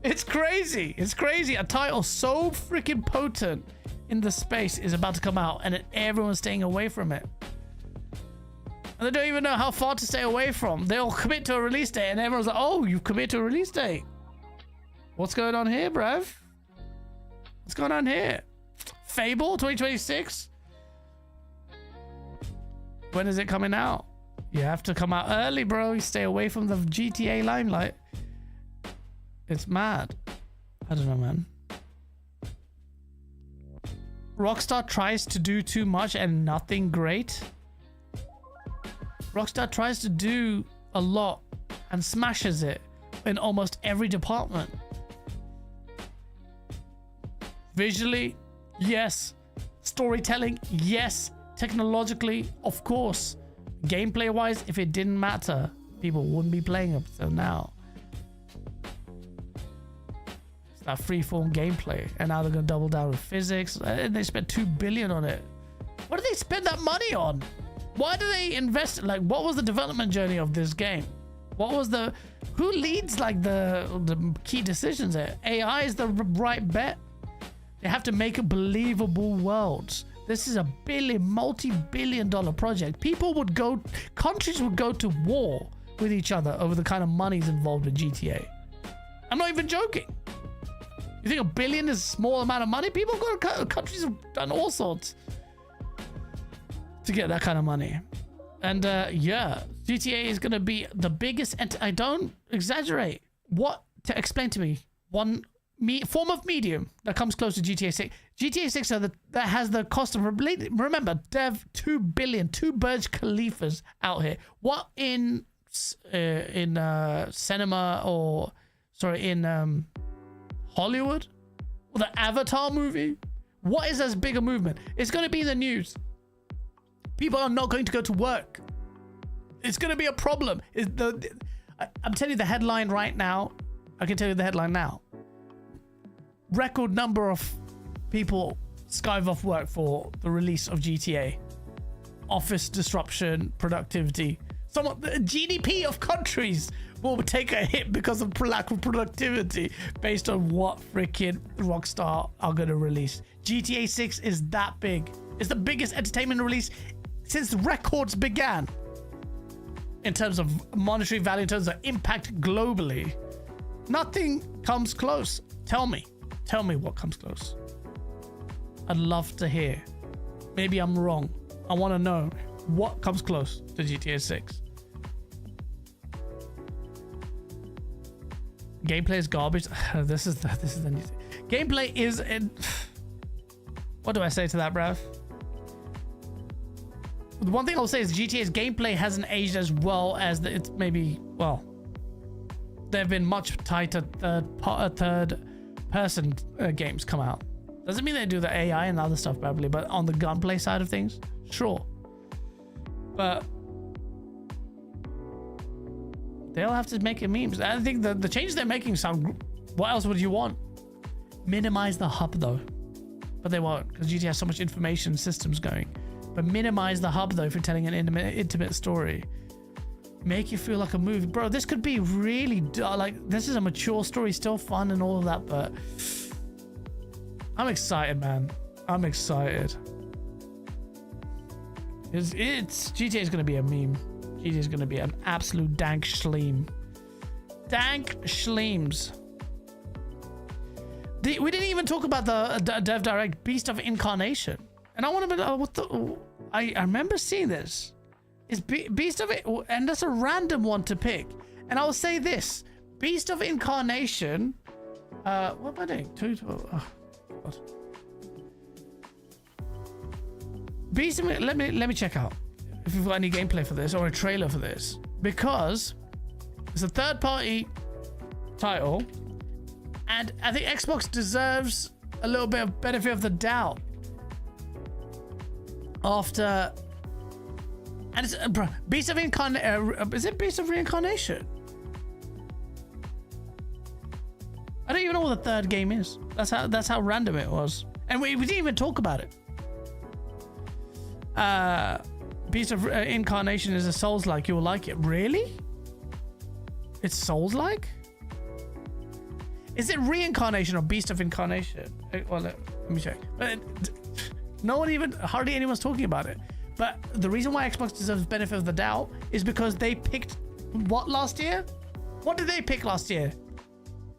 It's crazy. It's crazy. A title so freaking potent in the space is about to come out, and everyone's staying away from it. And they don't even know how far to stay away from. They'll commit to a release date, and everyone's like, oh, you've committed to a release date. What's going on here, bruv? What's going on here? Fable 2026? When is it coming out? You have to come out early, bro. You stay away from the GTA limelight. It's mad. I don't know, man. Rockstar tries to do too much and nothing great. Rockstar tries to do a lot and smashes it in almost every department. Visually, yes. Storytelling, yes. Technologically, of course. Gameplay wise, if it didn't matter, people wouldn't be playing it. So now it's that freeform gameplay, and now they're gonna double down with physics, and they spent $2 billion on it. What did they spend that money on? Why do they invest? Like, what was the development journey of this game? What was the, who leads like the key decisions there? AI is the right bet. They have to make a believable worlds. This is a multi-billion-dollar project. Countries would go to war with each other over the kind of monies involved with GTA. I'm not even joking. You think $1 billion is a small amount of money? Countries have done all sorts to get that kind of money. And yeah, GTA is going to be the biggest, and I don't exaggerate. To explain to me, one form of medium that comes close to GTA 6. GTA 6 that has the cost of, remember, dev $2 billion, 2 Burj Khalifas out here. What in cinema, or sorry, in Hollywood, or the Avatar movie? What is as big a movement? It's going to be in the news. People are not going to go to work. It's going to be a problem. I'm telling you the headline right now. I can tell you the headline now. Record number of people skive off work for the release of GTA. Office disruption, productivity. The GDP of countries will take a hit because of lack of productivity based on what freaking Rockstar are going to release. GTA 6 is that big. It's the biggest entertainment release since records began. In terms of monetary value, in terms of impact globally. Nothing comes close. Tell me what comes close. I'd love to hear. Maybe I'm wrong. I want to know what comes close to GTA 6. Gameplay is garbage. This is the new thing. Gameplay is in. What do I say to that, bruv? The one thing I'll say is GTA's gameplay hasn't aged as well as it's maybe, well, there have been much tighter third person games come out. Doesn't mean they do the AI and other stuff probably, but on the gunplay side of things, sure. But they'll have to make it memes. I think the changes they're making sound. What else would you want? Minimize the hub though, but they won't because GTA has so much information systems going. But minimize the hub though if you're telling an intimate story. Make you feel like a movie, bro. This could be really like this is a mature story, still fun and all of that, but I'm excited, man. I'm excited. GTA is gonna be a meme. GTA is gonna be an absolute dank schleem. Dank schleems. We didn't even talk about the Dev Direct Beast of Incarnation, and I want to be I remember seeing this. It's Beast of it, and that's a random one to pick. And I will say this: Beast of Incarnation. What am I doing? God. Beast of, let me check out if you've got any gameplay for this or a trailer for this, because it's a third-party title, and I think Xbox deserves a little bit of benefit of the doubt after. And it's Beast of Incarnation. Is it Beast of Reincarnation? I don't even know what the third game is. That's how random it was, and we didn't even talk about it. Beast of Incarnation is a Souls-like. You will like it. Really? It's Souls-like? Is it Reincarnation or Beast of Incarnation? Well, let me check. Hardly anyone's talking about it. But the reason why Xbox deserves benefit of the doubt is because they picked what last year? What did they pick last year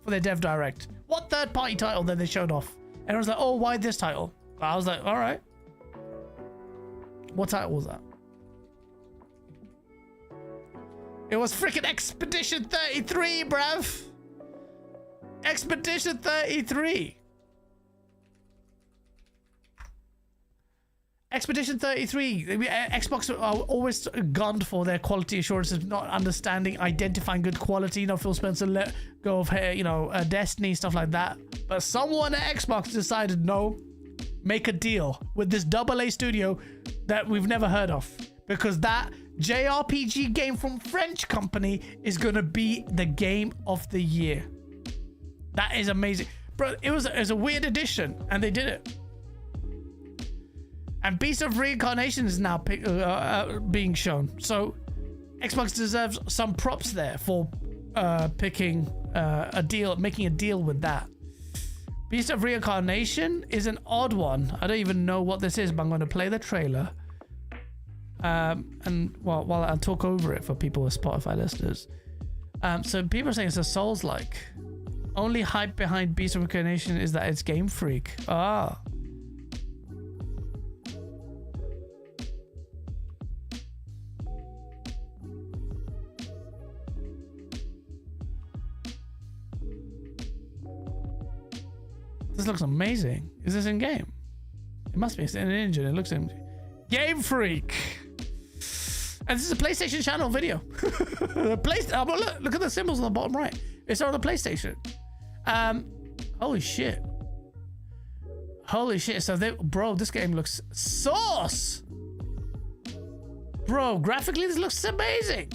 for their Dev Direct? What third-party title that they showed off? And I was like, oh, why this title? I was like, all right. What title was that? It was freaking Expedition 33, bruv. Expedition 33. Expedition 33. Xbox are always gone for their quality assurances, not understanding, identifying good quality. You know, Phil Spencer let go of, Destiny, stuff like that. But someone at Xbox decided, no, make a deal with this AA studio that we've never heard of. Because that JRPG game from French company is going to be the game of the year. That is amazing. Bro, it was a weird addition, and they did it. And Beast of Reincarnation is now being shown. So Xbox deserves some props there for picking a deal, making a deal with that. Beast of Reincarnation is an odd one. I don't even know what this is, but I'm going to play the trailer. And while I talk over it for people with Spotify listeners. So people are saying it's a Souls-like. Only hype behind Beast of Incarnation is that it's Game Freak. Ah. This looks amazing. Is this in game? It must be. It's in an engine. It looks in Game Freak. And this is a PlayStation channel video. Look at the symbols on the bottom right. It's on the PlayStation. Holy shit. Holy shit. So bro, this game looks sauce. Bro, graphically this looks amazing.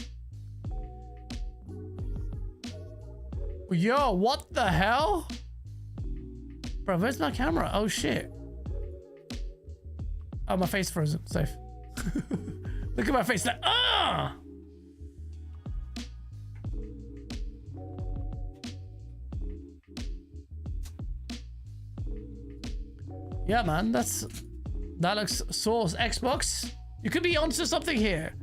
Yo, what the hell? Bro, where's my camera? Oh shit. Oh, my face frozen. Safe. Look at my face. Like, ah! Yeah, man. That looks sauce. Xbox, you could be onto something here.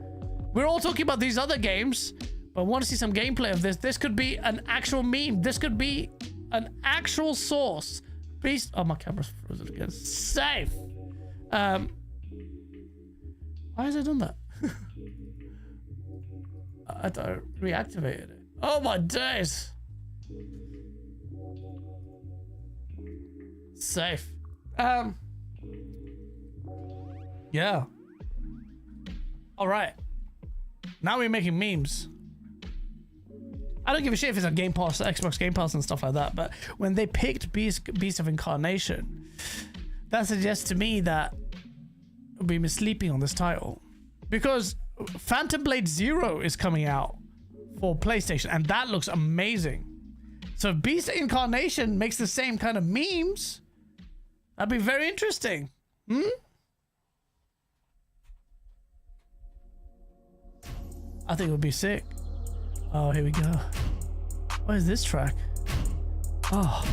We're all talking about these other games, but I want to see some gameplay of this. This could be an actual meme. This could be an actual source. Beast. Oh, my camera's frozen again. Safe. Why has it done that? I thought I reactivated it. Oh my days. Safe. Yeah. All right. Now we're making memes. I don't give a shit if it's on Game Pass, Xbox Game Pass and stuff like that, but when they picked Beast of Incarnation, that suggests to me that we've been sleeping on this title. Because Phantom Blade Zero is coming out for PlayStation, and that looks amazing. So if Beast of Incarnation makes the same kind of memes, that'd be very interesting. I think it would be sick. Oh, here we go. What is this track? Oh.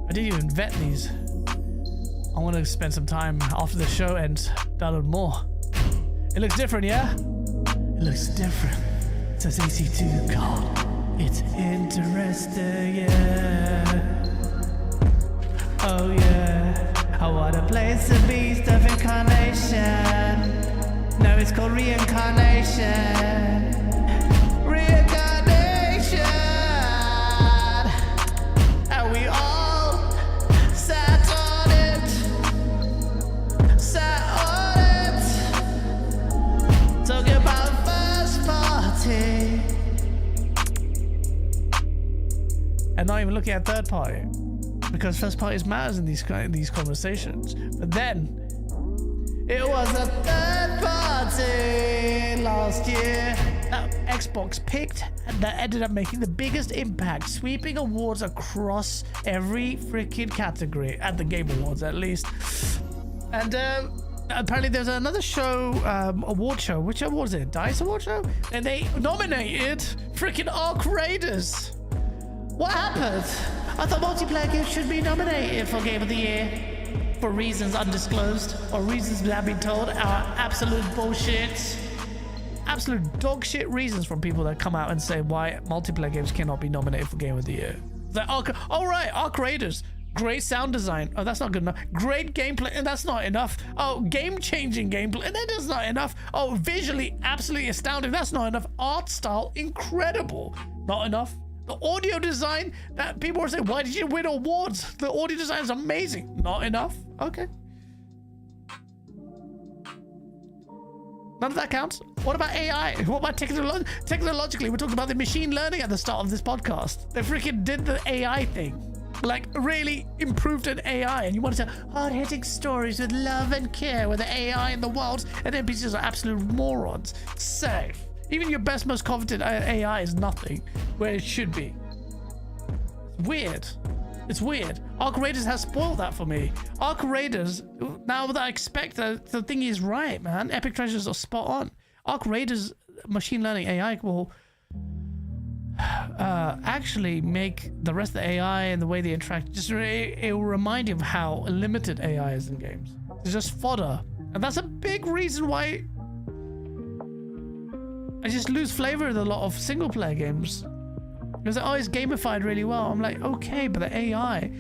I didn't even vet these. I want to spend some time after the show and download more. It looks different, yeah? It looks different. It says AC2. God, it's interesting, yeah. Oh, yeah. I want to place the Beast of Incarnation. No, it's called Reincarnation. Reincarnation. And we all sat on it. Sat on it. Talking about first party. And not even looking at third party. Because first parties matters in these conversations. But then, it was a third party last year that Xbox picked and that ended up making the biggest impact, sweeping awards across every freaking category, at the Game Awards at least. And apparently there's another show, award show. Which award was it? DICE award show? And they nominated freaking Ark Raiders. What happened? I thought multiplayer games should be nominated for Game of the Year for reasons undisclosed or reasons that have been told are absolute bullshit. Absolute dog shit reasons from people that come out and say why multiplayer games cannot be nominated for Game of the Year. Like, all right, Ark Raiders. Great sound design. Oh, that's not good enough. Great gameplay, and that's not enough. Oh, game-changing gameplay, and that's not enough. Oh, visually absolutely astounding. That's not enough. Art style, incredible. Not enough. The audio design, that people were saying, why did you win awards? The audio design is amazing. Not enough. Okay. None of that counts. What about AI? What about technologically? We're talking about the machine learning at the start of this podcast. They freaking did the AI thing. Like, really improved an AI, and you want to tell hard-hitting stories with love and care with the AI in the world, and NPCs are absolute morons. Safe. Even your best, most confident AI is nothing where it should be. It's weird. It's weird. Arc Raiders has spoiled that for me. Arc Raiders, now that I expect the thing is right, man. Epic Treasures are spot on. Arc Raiders machine learning AI will actually make the rest of the AI and the way they interact, it will remind you of how limited AI is in games. It's just fodder. And that's a big reason why I just lose flavor in a lot of single player games. Because they're always gamified really well. I'm like, okay, but the AI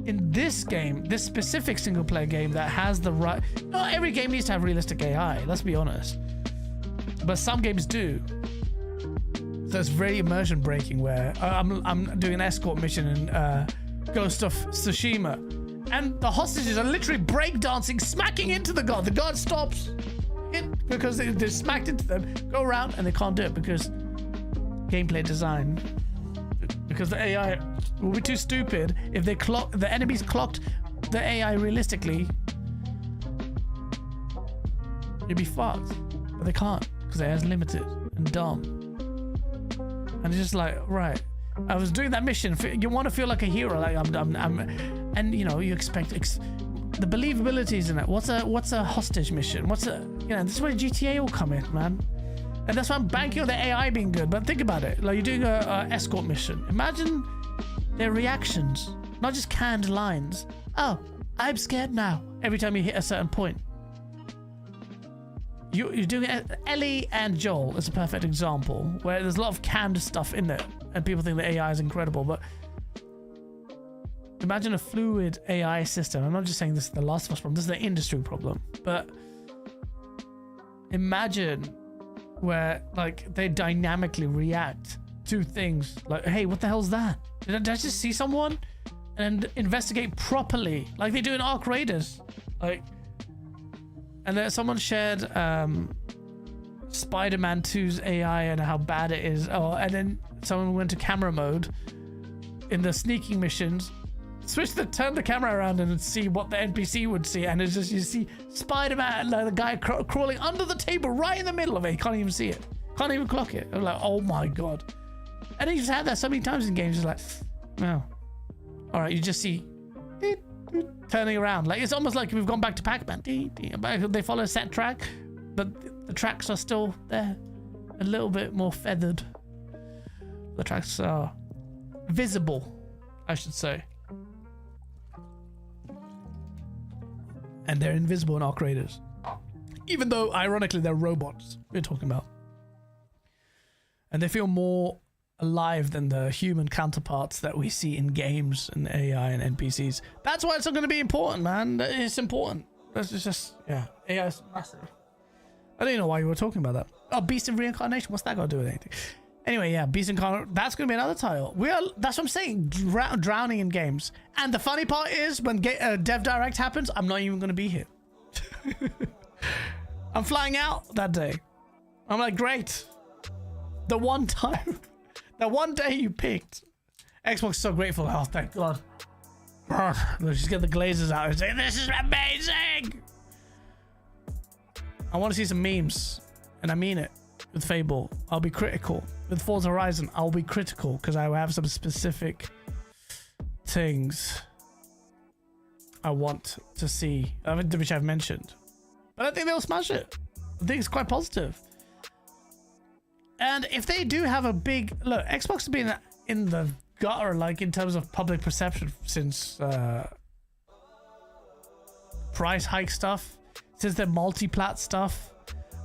in this game, this specific single player game that has the right... Not every game needs to have realistic AI, let's be honest. But some games do. So it's very immersion breaking where I'm doing an escort mission in Ghost of Tsushima. And the hostages are literally breakdancing, smacking into the guard. The guard stops because they're smacked into them, go around, and they can't do it because gameplay design. Because the AI will be too stupid if the enemies clocked the AI realistically. You'd be fucked. But they can't because the AI is limited and dumb. And it's just like, right. I was doing that mission. You want to feel like a hero, like and you know, you expect the believability in it. What's a hostage mission? This is where GTA will come in, man. And that's why I'm banking on the AI being good. But think about it, like you're doing a escort mission. Imagine their reactions, not just canned lines. Oh, I'm scared now. Every time you hit a certain point. You're doing it. Ellie and Joel is a perfect example where there's a lot of canned stuff in it and people think the AI is incredible, but imagine a fluid AI system. I'm not just saying this is the Last of Us problem, this is the industry problem, but imagine where like they dynamically react to things like, hey, what the hell's that? Did I just see someone? And investigate properly like they do in Arc Raiders. Like, and then someone shared Spider-Man 2's AI and how bad it is. Oh, and then someone went to camera mode in the sneaking missions, turn the camera around and see what the NPC would see, and it's just you see Spider-Man, like the guy crawling under the table right in the middle of it. He can't even see it, can't even clock it. I'm like, oh my god. And he just had that so many times in games. It's like, no, all right, you just see turning around, like it's almost like we've gone back to Pac-Man. They follow a set track, but the tracks are still there, a little bit more feathered. The tracks are visible, I should say, and they're invisible in Arc Raiders, even though ironically they're robots we're talking about, and they feel more alive than the human counterparts that we see in games and AI and NPCs. That's why it's not going to be important, man. It's important. That's just, yeah, AI is massive. I don't know why you were talking about that. Oh, Beast of Reincarnation. What's that got to do with anything? Anyway, yeah, Beast of Incarnation. That's going to be another title. That's what I'm saying. Drowning in games. And the funny part is when Dev Direct happens, I'm not even going to be here. I'm flying out that day. I'm like, great. The one time. That one day you picked. Xbox is so grateful. Oh, thank God. Let's just get the glazes out and say, this is amazing. I want to see some memes. And I mean it. With Fable, I'll be critical. With Forza Horizon, I'll be critical because I have some specific things I want to see, which I've mentioned. But I think they'll smash it. I think it's quite positive. And if they do have a big look, Xbox has been in the gutter, like in terms of public perception, since price hike stuff, since their multi-plat stuff,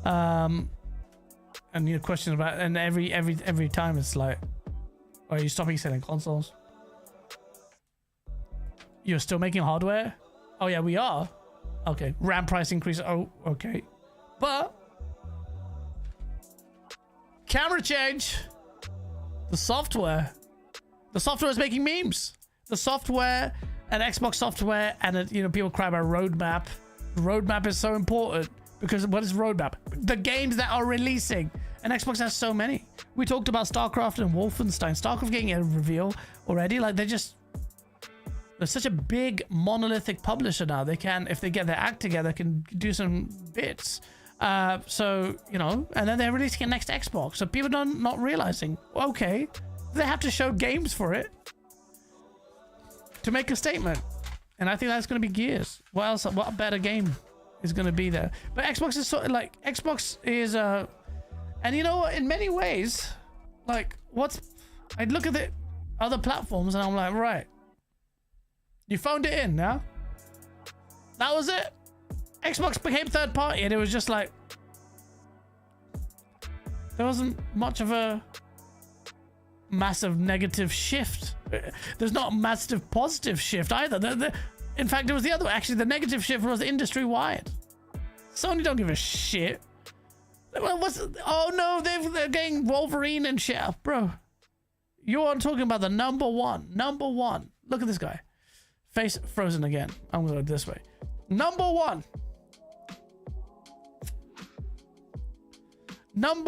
and questions about, and every time it's like, are you stopping selling consoles? You're still making hardware? Oh yeah, we are. Okay, RAM price increase. Oh, okay. But camera change. The software is making memes. The software and Xbox software and people cry about roadmap. Roadmap is so important because what is roadmap? The games that are releasing. And Xbox has so many. We talked about Starcraft and Wolfenstein. Starcraft getting a reveal already. Like they're such a big monolithic publisher now. They can, if they get their act together, can do some bits. So, and then they're releasing a next Xbox. So people not realizing, okay, they have to show games for it to make a statement. And I think that's going to be Gears. What else? What better game is going to be there? But Xbox is Xbox is, and you know what? In many ways, I look at the other platforms and I'm like, right. You phoned it in, yeah? That was it. Xbox became third party and it was just like, there wasn't much of a massive negative shift. There's not a massive positive shift either. In fact, it was the other way. Actually, the negative shift was industry-wide. Sony don't give a shit. Oh no, they're getting Wolverine and shit. Bro, you're talking about the number one. Look at this guy. Face frozen again. I'm gonna go this way. Number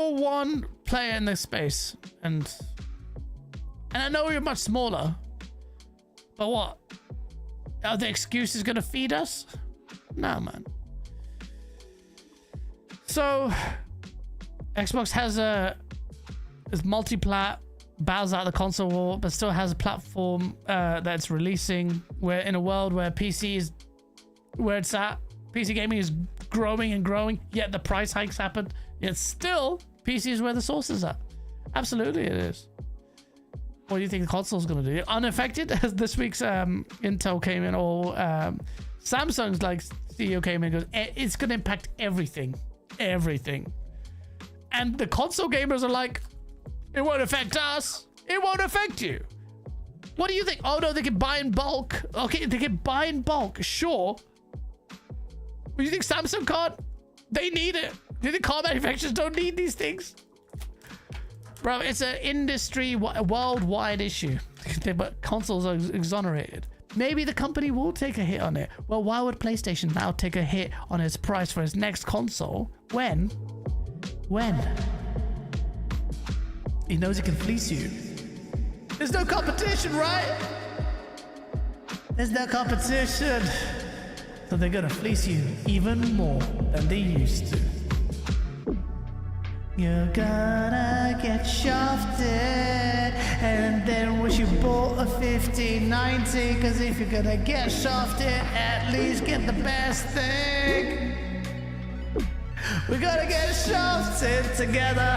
one player in this space, and I know you're much smaller, but what? Are the excuses gonna feed us? No, man. So Xbox is multi-plat, bows out the console war, but still has a platform that's releasing. We're in a world where PC is where it's at. PC gaming is growing and growing, yet the price hikes happened. Yet still, PC is where the source is at. Absolutely it is. What do you think the console's going to do? Unaffected? As this week's Intel came in, or Samsung's CEO came in and goes, it's going to impact everything. Everything. And the console gamers are like, it won't affect us. It won't affect you. What do you think? Oh no, they can buy in bulk. Okay, they can buy in bulk, sure. But you think Samsung can't? They need it. Do you think car manufacturers don't need these things? Bro, it's an industry, worldwide issue. But consoles are exonerated. Maybe the company will take a hit on it. Well, why would PlayStation now take a hit on its price for its next console? When? He knows he can fleece you. There's no competition, right? There's no competition. So they're gonna fleece you even more than they used to. You're gonna get shafted and then wish you bought a 1590, cause if you're gonna get shafted, at least get the best thing. We're gonna get shafted together.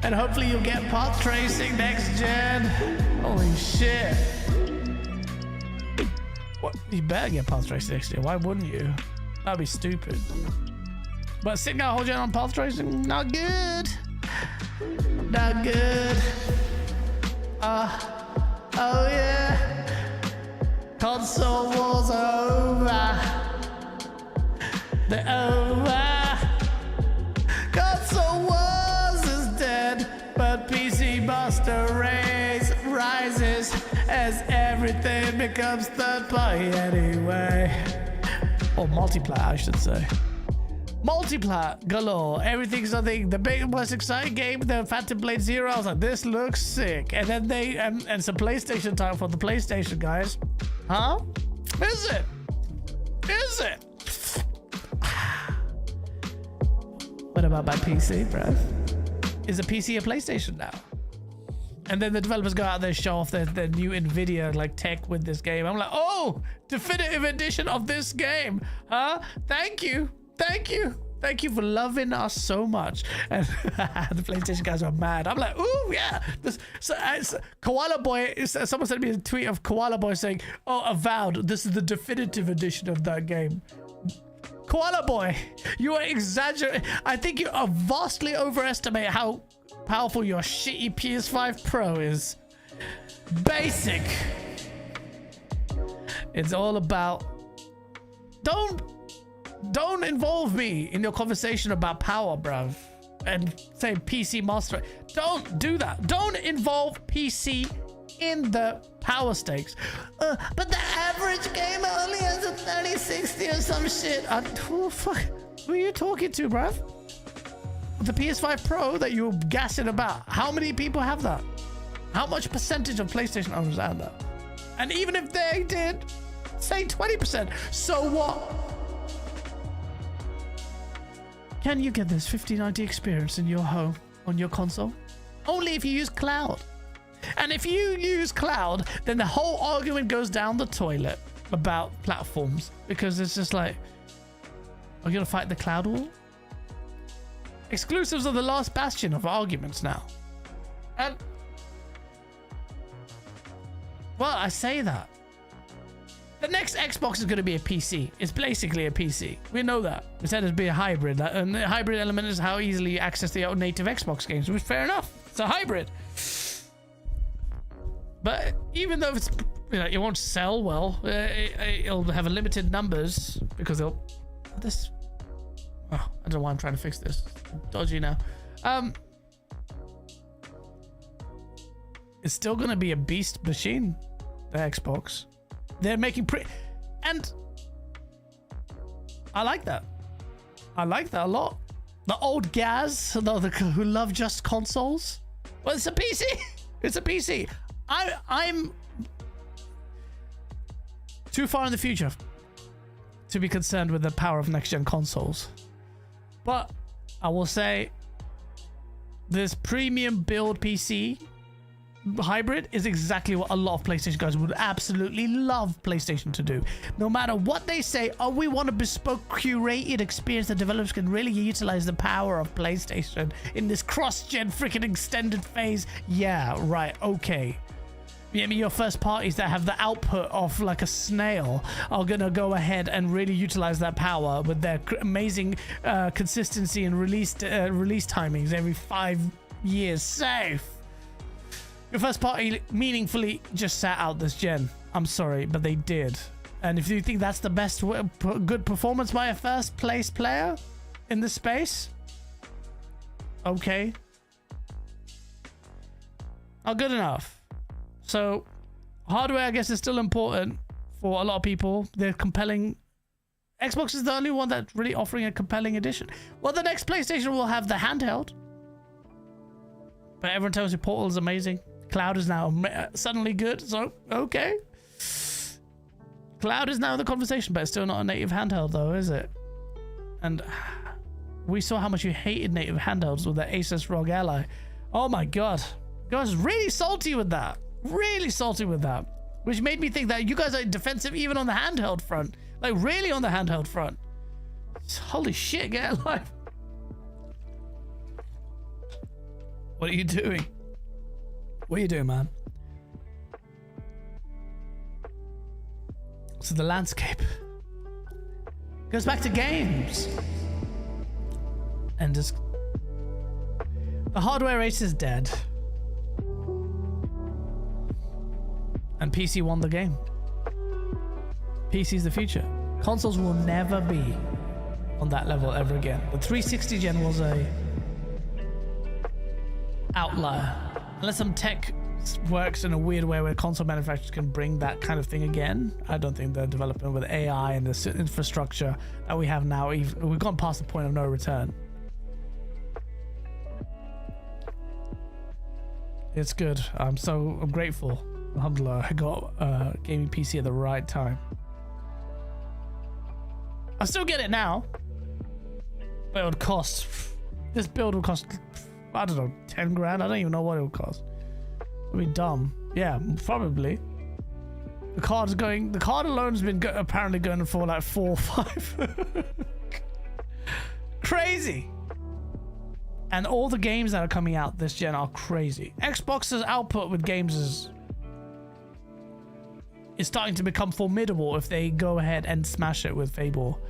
And hopefully you'll get path tracing next gen. Holy shit. What? You better get path tracing next gen. Why wouldn't you? That'd be stupid. But sitting out whole gen on path tracing, not good. Not good. Oh yeah. Console wars are over. They're over. Console wars is dead, but PC Master Race rises as everything becomes third party anyway. Or multiplat, I should say. Multiplat galore. Everything's something. The big, most exciting game, the Phantom Blade Zero. I was like, this looks sick. And then they, and it's a PlayStation title for the PlayStation guys. Huh? Is it? Is it? What about my PC, bruh? Is a PC a PlayStation now? And then the developers go out there, show off their new Nvidia tech with this game. I'm like, oh, definitive edition of this game, huh? Thank you. Thank you. Thank you for loving us so much. And the PlayStation guys are mad. I'm like, ooh, yeah. Koala Boy, someone sent me a tweet of Koala Boy saying, oh, Avowed, this is the definitive edition of that game. Koala Boy, you are exaggerating. I think you are vastly overestimate how powerful your shitty PS5 Pro is. Basic. It's all about don't involve me in your conversation about power, bruv, and say PC master. Don't do that. Don't involve PC in the power stakes. But the average gamer only has a 3060 or some shit. Oh, fuck. Who are you talking to, bruv? The PS5 Pro that you're gassing about. How many people have that? How much percentage of PlayStation owners have that? And even if they did, say 20%, so what? Can you get this 5090 experience in your home on your console? Only if you use cloud. And if you use cloud, then the whole argument goes down the toilet about platforms, because it's just like, are you gonna fight the cloud war? Exclusives are the last bastion of arguments now. And well, I say that. The next Xbox is going to be a PC. It's basically a PC. We know that. We said it'd be a hybrid. And the hybrid element is how easily you access the native Xbox games, which is fair enough. It's a hybrid. But even though it's, you know, it won't sell well, it'll have a limited numbers because it'll... This... Oh, I don't know why I'm trying to fix this. Dodgy now. It's still going to be a beast machine, the Xbox. They're making and I like that. I like that a lot. The old Gaz, who love just consoles. Well, it's a PC. It's a PC. I'm too far in the future to be concerned with the power of next-gen consoles. But I will say this premium build PC hybrid is exactly what a lot of PlayStation guys would absolutely love PlayStation to do. No matter what they say, oh, we want a bespoke curated experience that developers can really utilize the power of PlayStation in this cross-gen freaking extended phase. Yeah, right, okay. I mean, your first parties that have the output of like a snail are gonna go ahead and really utilize that power with their amazing consistency and release timings every 5 years. Safe. Your first party meaningfully just sat out this gen. I'm sorry, but they did. And if you think that's the best good performance by a first place player in this space, okay. Not good enough. So hardware, I guess, is still important for a lot of people. They're compelling. Xbox is the only one that's really offering a compelling edition. Well, the next PlayStation will have the handheld. But everyone tells you Portal is amazing. Cloud is now suddenly good, so okay. Cloud is now the conversation, but it's still not a native handheld though, is it? And we saw how much you hated native handhelds with the Asus ROG Ally. Oh my god. You guys really salty with that. Really salty with that. Which made me think that you guys are defensive even on the handheld front. Like really on the handheld front. Holy shit, get a life. What are you doing? What are you doing, man? So the landscape goes back to games. And just... the hardware race is dead. And PC won the game. PC's the future. Consoles will never be on that level ever again. The 360 gen was a outlier. Unless some tech works in a weird way where console manufacturers can bring that kind of thing again, I don't think they're developing with AI and the infrastructure that we have now. We've gone past the point of no return. It's good. I'm grateful. Alhamdulillah, I got a gaming PC at the right time. I still get it now, but it would cost. This build would cost, I don't know, 10 grand. I don't even know what it would cost. It'd be dumb. Yeah, probably. The card alone's been apparently going for like 4 or 5. Crazy. And all the games that are coming out this gen are crazy. Xbox's output with games is starting to become formidable if they go ahead and smash it with Fable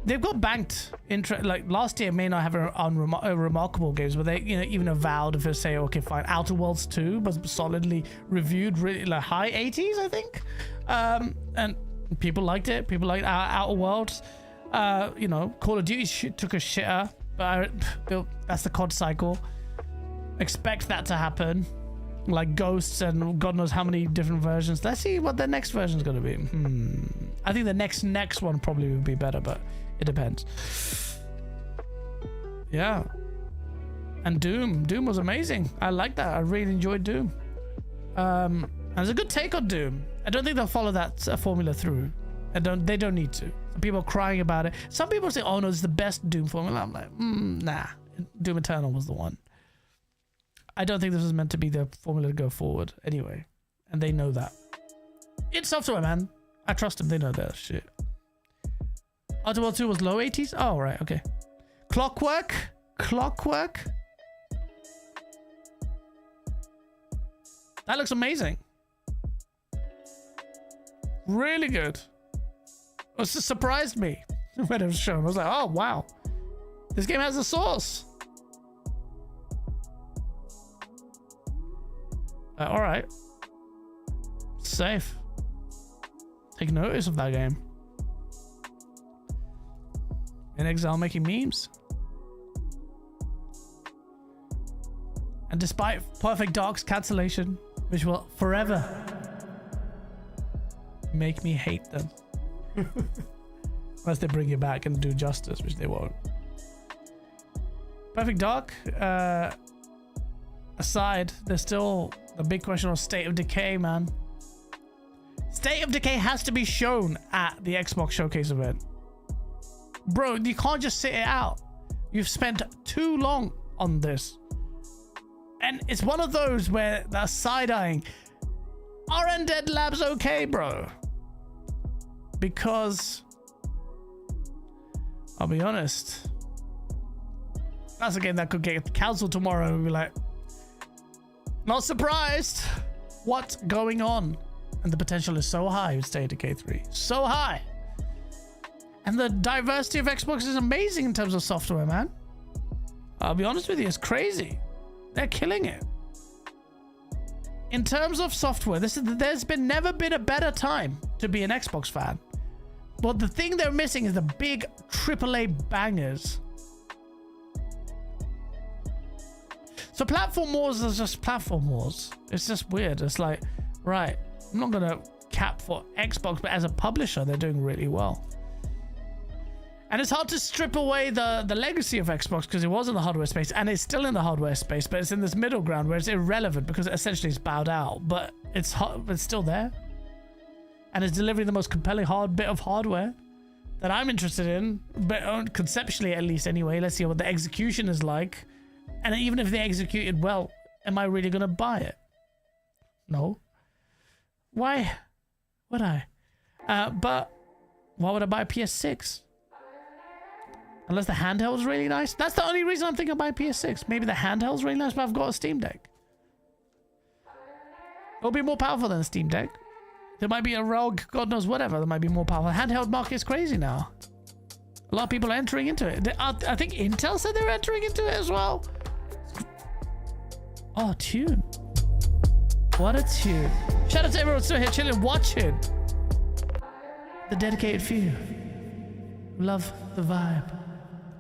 They've got banked like last year may not have remarkable games, but they, you know, even Avowed, if they say, okay, fine, Outer Worlds 2 was solidly reviewed, really like high 80s, I think. And people liked it. People liked Outer Worlds. You know, Call of Duty took a shitter, but that's the COD cycle. Expect that to happen. Like Ghosts and God knows how many different versions. Let's see what the next version is going to be. I think the next one probably will be better, but it depends. Yeah. And Doom was amazing. I like that. I really enjoyed Doom. And it's a good take on Doom. I don't think they'll follow that formula through. They don't need to. Some people are crying about it. Some people say, oh no, it's the best Doom formula. I'm like, nah. Doom Eternal was the one. I don't think this was meant to be the formula to go forward anyway. And they know that. It's software, man. I trust them. They know that shit. Outer Worlds 2 was low 80s? Oh, right. Okay. Clockwork. That looks amazing. Really good. It just surprised me when it was shown. I was like, oh, wow. This game has a source. All right. Safe. Take notice of that game. In Exile making memes. And despite Perfect Dark's cancellation, which will forever make me hate them. Unless they bring it back and do justice, which they won't. Perfect Dark aside, there's still the big question of State of Decay, man. State of Decay has to be shown at the Xbox Showcase event. Bro, you can't just sit it out. You've spent too long on this. And it's one of those where they're side-eyeing. Are Undead Labs okay, bro? Because I'll be honest, that's a game that could get cancelled tomorrow and we'll be like, not surprised. What's going on? And the potential is so high with State of Decay 3. So high. And the diversity of Xbox is amazing in terms of software, man. I'll be honest with you, it's crazy. They're killing it. In terms of software, there's never been a better time to be an Xbox fan. But the thing they're missing is the big AAA bangers. So platform wars is just platform wars. It's just weird. It's like, right, I'm not gonna cap for Xbox, but as a publisher, they're doing really well. And it's hard to strip away the legacy of Xbox because it was in the hardware space and it's still in the hardware space, but it's in this middle ground where it's irrelevant because essentially it's bowed out, but it's still there. And it's delivering the most compelling bit of hardware that I'm interested in, but conceptually at least anyway. Let's see what the execution is like. And even if they execute it well, am I really going to buy it? No. Why would I? But why would I buy a PS6? Unless the handheld's really nice. That's the only reason I'm thinking of buying PS6. Maybe the handheld's really nice, but I've got a Steam Deck. It'll be more powerful than a Steam Deck. There might be a ROG, God knows whatever. That might be more powerful. The handheld market is crazy now. A lot of people are entering into it. I think Intel said they're entering into it as well. Oh, tune. What a tune. Shout out to everyone still here chilling, watching. The dedicated few. Love the vibe.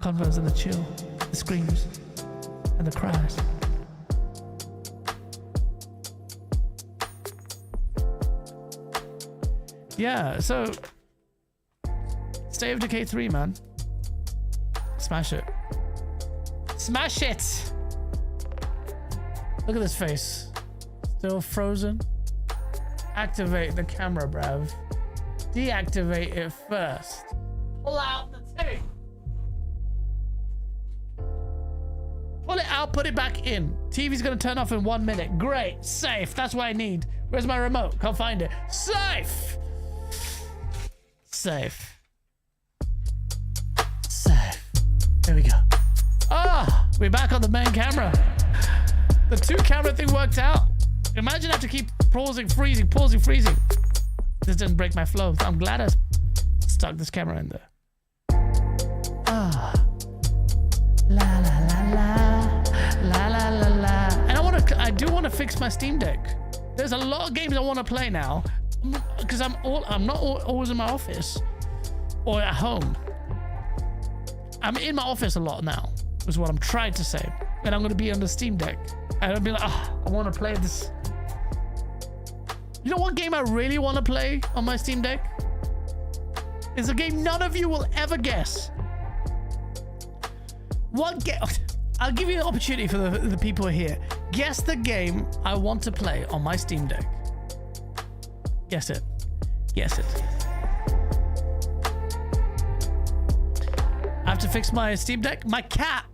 Convos and the chill. The screams. And the cries. Yeah, so State of Decay 3, man. Smash it. Smash it! Look at this face. Still frozen. Activate the camera, bruv. Deactivate it first. Pull out the thing. Pull it out, put it back in. TV's gonna turn off in 1 minute. Great, safe, that's what I need. Where's my remote? Can't find it. Safe! Safe. Safe. There we go. Ah, we're back on the main camera. The 2-camera thing worked out. Imagine I have to keep pausing, freezing, pausing, freezing. This didn't break my flow. I'm glad I stuck this camera in there. La la la la la la la. And I do want to fix my Steam Deck. There's a lot of games I want to play now because I'm not always in my office or at home. I'm in my office a lot now, is what I'm trying to say. And I'm going to be on the Steam Deck. And I'll be like, I want to play this. You know what game I really want to play on my Steam Deck? It's a game none of you will ever guess. What game? I'll give you an opportunity for the people here. Guess the game I want to play on my Steam Deck. Guess it. Guess it. I have to fix my Steam Deck. My cat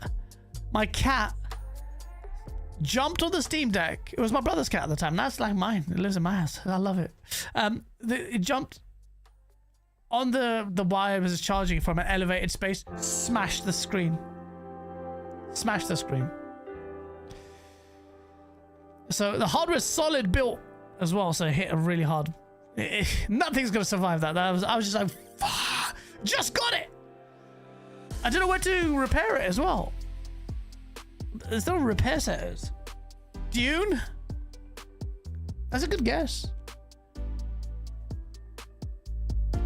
jumped on the Steam Deck. It was my brother's cat at the time. Now it's like mine. It lives in my house. I love it. It jumped on the wire it was charging from an elevated space. Smashed the screen. Smashed the screen. So the hardware is solid built as well. So it hit really hard. Nothing's gonna survive that. I was just like, just got it. I don't know where to repair it as well. There's no repair centers. Dune? That's a good guess.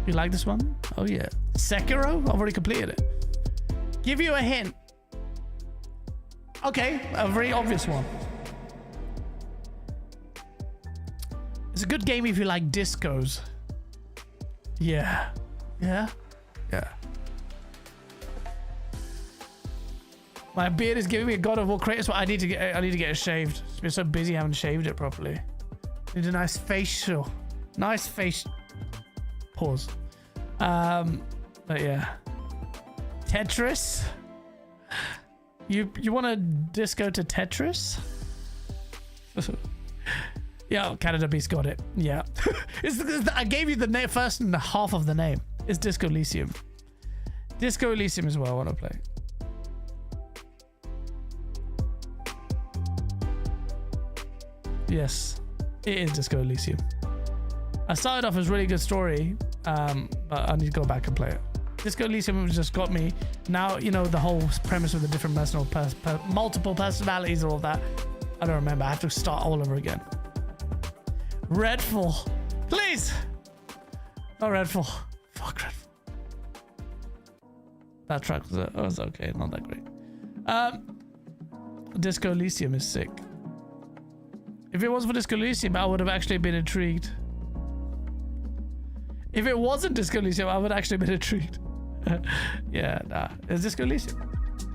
You like this one? Oh yeah. Sekiro? I've already completed it. Give you a hint. Okay, a very obvious one. It's a good game if you like discos. Yeah. Yeah? Yeah. My beard is giving me a God of War Kratos, but I need to get it shaved. I've been so busy, I haven't shaved it properly. Need a nice facial. Nice face. Pause. But yeah. Tetris? You want to disco to Tetris? Yeah, Canada Beast got it. Yeah. I gave you the first and half of the name. It's Disco Elysium. Disco Elysium is what I want to play. Yes, it is Disco Elysium. I started off as a really good story, but I need to go back and play it. Disco Elysium just got me. Now, you know, the whole premise with the different multiple personalities, all of that. I don't remember. I have to start all over again. Redfall. Please! Not Redfall. Fuck Redfall. That track was okay. Not that great. Disco Elysium is sick. If it wasn't for Disco Elysium, I would have actually been intrigued. If it wasn't Disco Elysium, I would have actually been intrigued. Yeah, nah. It's Disco Elysium.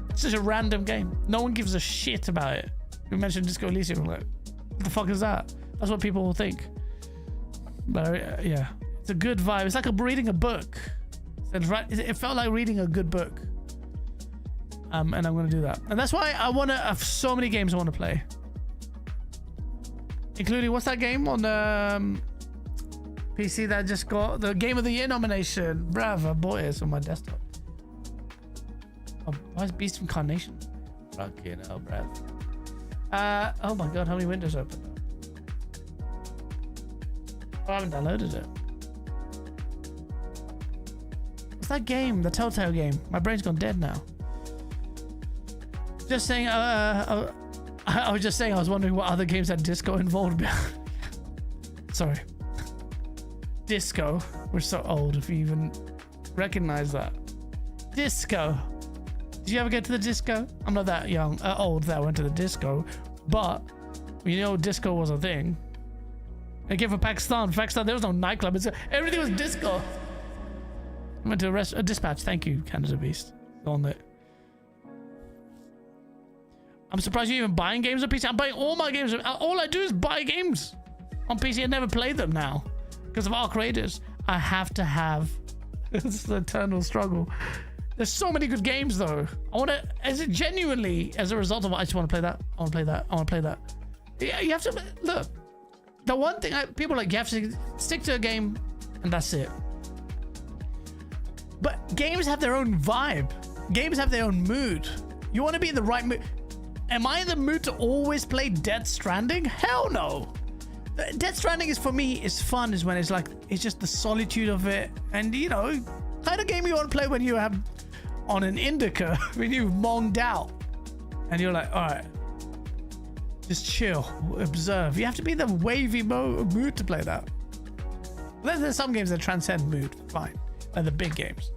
It's such a random game. No one gives a shit about it. We mentioned Disco Elysium. I'm like, what the fuck is that? That's what people will think. But yeah, it's a good vibe. It's like reading a book. It felt like reading a good book. And I'm going to do that. And that's why I want to have so many games I want to play. Including, what's that game on PC that just got the Game of the Year nomination? Bravo, boy, it's on my desktop. Oh, why is Beast of Incarnation? Fucking hell, bruv. Oh my god, how many windows open? Oh, I haven't downloaded it. What's that game? The Telltale game. My brain's gone dead now. Just saying, I was just saying, I was wondering what other games had disco involved. Sorry. Disco. We're so old if you even recognize that. Disco. Did you ever get to the disco? I'm not that young, old that I went to the disco, but you know, disco was a thing. I came from Pakistan. There was no nightclub. Everything was disco. I went to a dispatch. Thank you, Canada Beast. On it. I'm surprised you're even buying games on PC. I'm buying all my games. All I do is buy games on PC. I never play them now because of our creators. I have to have. It's the eternal struggle. There's so many good games though. I want to, as a result of it, I just want to play that. I want to play that. I want to play that. Yeah, you have to look. The one thing people are like, you have to stick to a game, and that's it. But games have their own vibe. Games have their own mood. You want to be in the right mood. Am I in the mood to always play Death Stranding? Hell no. Death Stranding is, for me, is fun. Is when it's just the solitude of it, and you know, kind of game you want to play when you have on an indica when you've monged out, and you're like, all right, just chill, observe. You have to be in the wavy mood to play that. There's some games that transcend mood, fine, like the big games,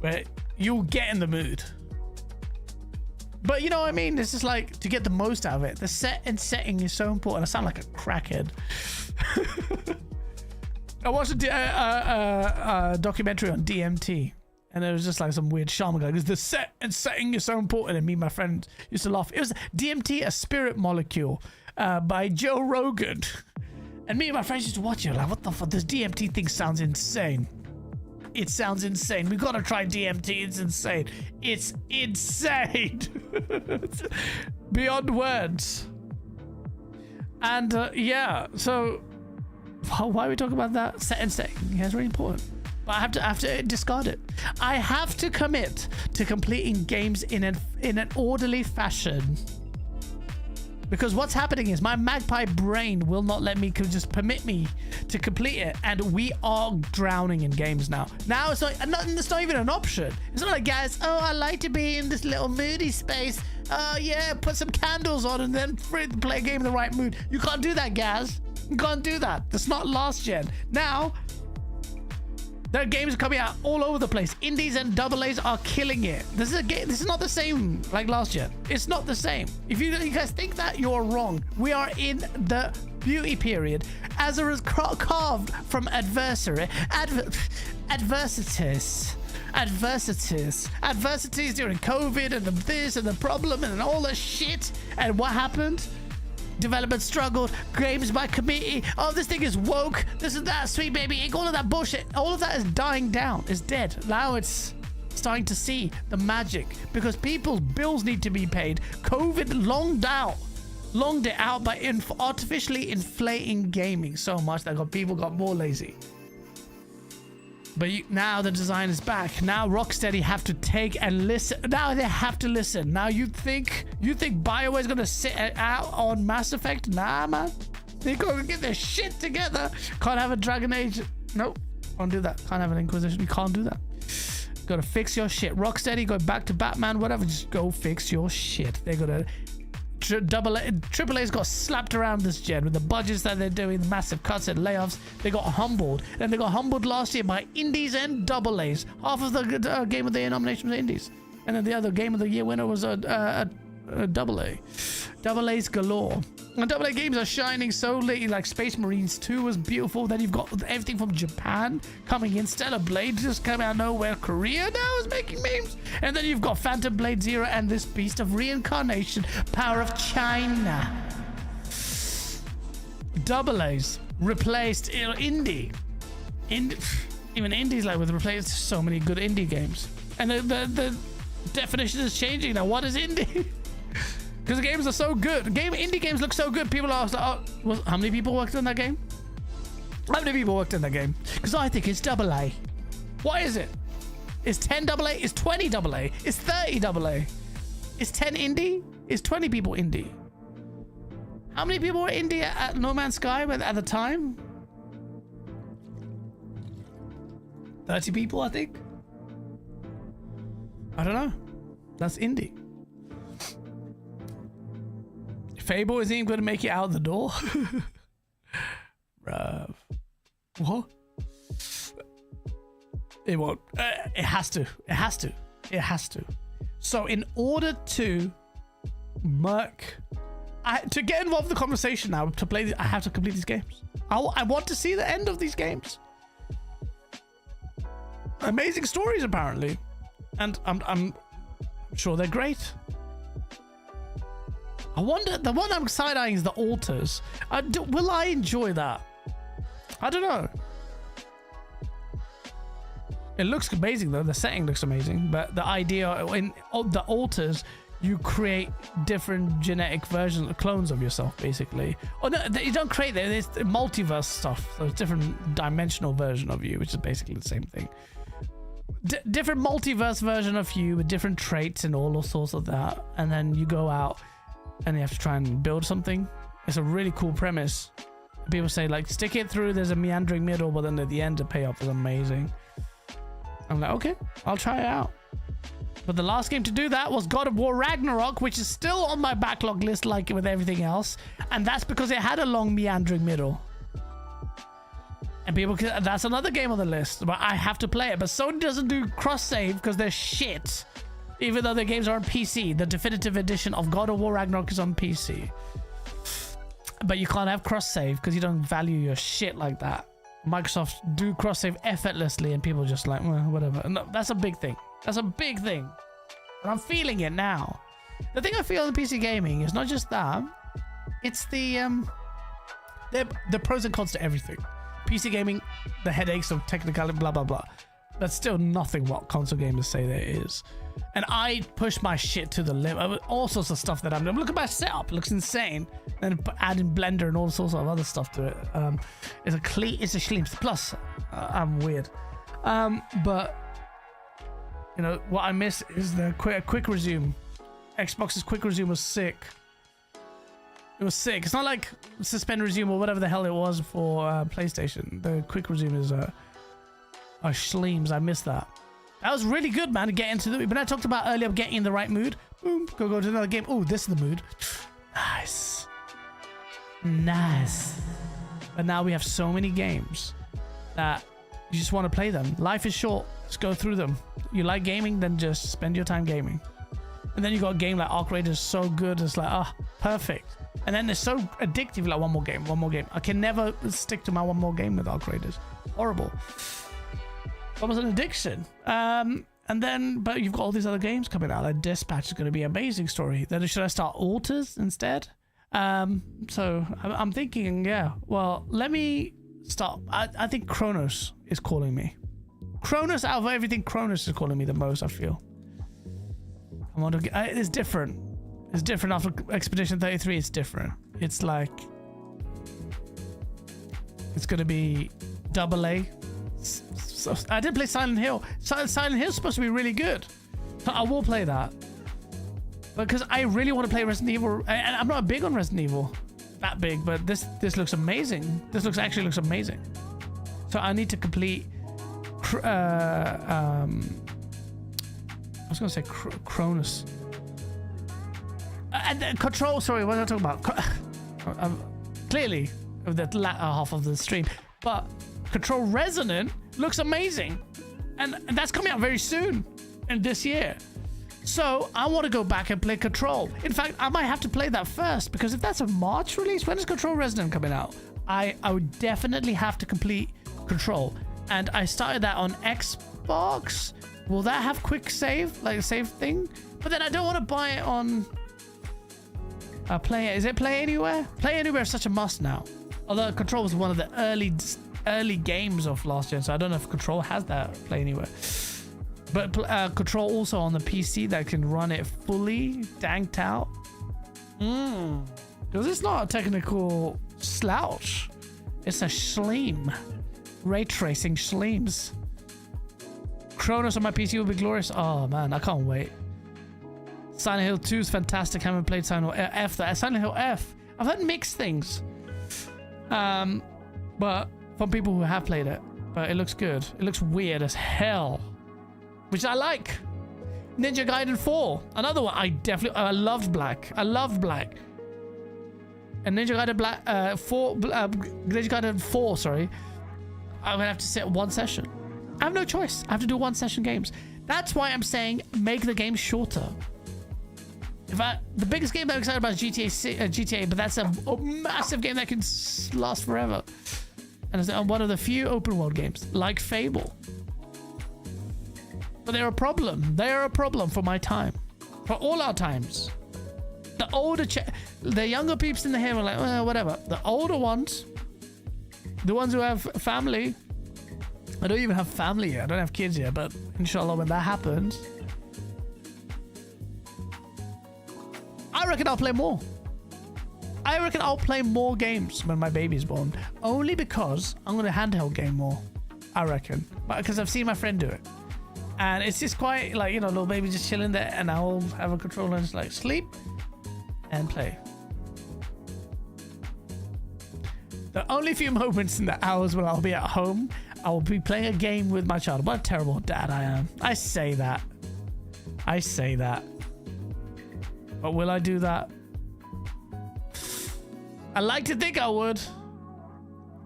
where you'll get in the mood. But you know what I mean? This is like to get the most out of it. The setting is so important. I sound like a crackhead. I watched a documentary on DMT, and it was just like some weird shaman guy. Because the setting is so important, and me and my friend used to laugh. It was DMT, a spirit molecule, by Joe Rogan, and me and my friends used to watch it. Like, what the fuck? This DMT thing sounds insane. It sounds insane. We gotta try DMT. It's insane. It's insane. Beyond words. And yeah, so why are we talking about that? Set and setting. Yeah, it's really important. But I have to discard it. I have to commit to completing games in an orderly fashion. Because what's happening is my magpie brain will not let me just permit me to complete it, and we are drowning in games now. Now it's not even an option. It's not like, guys, oh, I like to be in this little moody space. Oh yeah, put some candles on and then play a game in the right mood. You can't do that, guys. You can't do that. That's not last gen. Now there are games coming out all over the place. Indies and AA's are killing it. This is a game. This is not the same like last gen. It's not the same. If you guys think that, you're wrong. We are in the beauty period, as it is carved from adversities during COVID and this and the problem and all this shit. And what happened? Development struggled, games by committee. Oh, this thing is woke. This is that, sweet baby. All of that bullshit. All of that is dying down. It's dead. Now it's starting to see the magic because people's bills need to be paid. COVID longed it out by artificially inflating gaming so much that people got more lazy. But now the design is back. Now Rocksteady have to take and listen. Now they have to listen. Now you think BioWare is gonna sit out on Mass Effect? Nah, man. They gotta get their shit together. Can't have a Dragon Age. Nope. Can't do that. Can't have an Inquisition. You can't do that. Gotta fix your shit. Rocksteady, go back to Batman, whatever. Just go fix your shit. They're gonna. AAA's got slapped around this gen with the budgets that they're doing, the massive cuts and layoffs. They got humbled, and they got humbled last year by indies and AA's. Half of the Game of the Year nomination was indies, and then the other Game of the Year winner was a AA. AA's galore. And AA games are shining so late. Like Space Marines 2 was beautiful. Then you've got everything from Japan coming in. Stellar Blade just came out of nowhere. Korea now is making memes. And then you've got Phantom Blade Zero and this Beast of Reincarnation. Power of China. AA's replaced indie. Even indies like with replaced so many good indie games. And the definition is changing now. What is indie? Because the games are so good. Indie games look so good. People are like, oh, how many people worked on that game? How many people worked on that game? Because I think it's AA. What is it? Is 10 AA? Is 20 AA? Is 30 AA? Is 10 indie? Is 20 people indie? How many people were indie at No Man's Sky at the time? 30 people, I think. I don't know. That's indie. Fable isn't even going to make it out the door. Bruv. What? It won't. It has to. It has to. It has to. So in order to to get involved in the conversation now, to play, I have to complete these games. I want to see the end of these games. Amazing stories, apparently. And I'm sure they're great. I wonder, the one I'm side-eyeing is the altars. Will I enjoy that? I don't know. It looks amazing though. The setting looks amazing, but the idea in the altars, you create different genetic versions, clones of yourself, basically. Oh no, you don't create them. There's multiverse stuff. So it's different dimensional version of you, which is basically the same thing. Different multiverse version of you with different traits and all sorts of that, and then you go out and you have to try and build something. It's a really cool premise. People say like stick it through, there's a meandering middle, but then at the end the payoff is amazing. I'm like, okay, I'll try it out. But the last game to do that was God of War Ragnarok, which is still on my backlog list like with everything else. And that's because it had a long meandering middle. And people can, that's another game on the list, but I have to play it. But Sony doesn't do cross-save because they're shit. Even though their games are on PC. The definitive edition of God of War Ragnarok is on PC. But you can't have cross-save because you don't value your shit like that. Microsoft do cross-save effortlessly and people just like, well, whatever. No, that's a big thing. That's a big thing. And I'm feeling it now. The thing I feel in PC gaming is not just that. It's the pros and cons to everything. PC gaming, the headaches of technicality, blah, blah, blah. That's still nothing what console gamers say there is. And I push my shit to the limit. All sorts of stuff that I'm doing. Look at my setup. It looks insane. Then add in Blender and all sorts of other stuff to it. It's a Schleems. Plus, I'm weird. But, you know, what I miss is the quick resume. Xbox's quick resume was sick. It was sick. It's not like suspend resume or whatever the hell it was for PlayStation. The quick resume is Schleems. I miss that. That was really good, man, to get into the... But I talked about earlier, getting in the right mood. Boom, go to another game. Oh, this is the mood. Nice. But now we have so many games that you just want to play them. Life is short. Just go through them. You like gaming, then just spend your time gaming. And then you got a game like Arc Raiders, so good. It's like, perfect. And then it's so addictive, like one more game. I can never stick to my one more game with Arc Raiders. Horrible. Almost an addiction. And then, but you've got all these other games coming out. Like Dispatch is going to be an amazing story. Then should I start Alters instead? So I'm thinking, yeah. Well, let me start. I think Kronos is calling me. Kronos, out of everything, Kronos is calling me the most, I feel. I want to. It's different. It's different after Expedition 33. It's different. It's like it's going to be AA. So I did play Silent Hill. Silent Hill's supposed to be really good. So I will play that. Because I really want to play Resident Evil. And I'm not big on Resident Evil. That big. But this looks amazing. This actually looks amazing. So I need to complete... I was going to say Cronus. And Control... Sorry, what was I talking about? Clearly, the latter half of the stream. But... Control Resonant looks amazing, and that's coming out very soon in this year. So I want to go back and play Control. In fact, I might have to play that first, because if that's a March release, when is Control Resonant coming out? I would definitely have to complete Control, and I started that on Xbox. Will that have quick save, like a save thing? But then I don't want to buy it on Play. Is it Play Anywhere? Play Anywhere is such a must now. Although Control was one of the early games of last gen, so I don't know if Control has that Play Anywhere. But Control also on the PC that can run it fully danked out. Because it's not a technical slouch. It's a Schleem. Ray tracing Schleems. Kronos on my PC will be glorious. Oh man, I can't wait. Silent Hill 2 is fantastic. Haven't played Silent Hill F. Silent Hill F. I've heard mixed things. But from people who have played it. But it looks good. It looks weird as hell. Which I like. Ninja Gaiden 4. Another one. I loved Black. And Ninja Gaiden 4, Ninja Gaiden 4, sorry. I'm gonna have to sit one session. I have no choice. I have to do one session games. That's why I'm saying make the game shorter. The biggest game I'm excited about is GTA, but that's a massive game that can last forever. And it's one of the few open world games, like Fable. But they're a problem. They're a problem for my time. For all our times. The younger peeps in the here were like, well, whatever. The older ones, the ones who have family. I don't even have family yet. I don't have kids yet, but inshallah when that happens, I reckon I'll play more. I reckon I'll play more games when my baby's born. Only because I'm going to handheld game more. I reckon. Because I've seen my friend do it. And it's just quite like, you know, little baby just chilling there, and I'll have a controller and just like sleep and play. The only few moments in the hours when I'll be at home, I will be playing a game with my child. What a terrible dad I am. I say that. I say that. But will I do that? I like to think I would.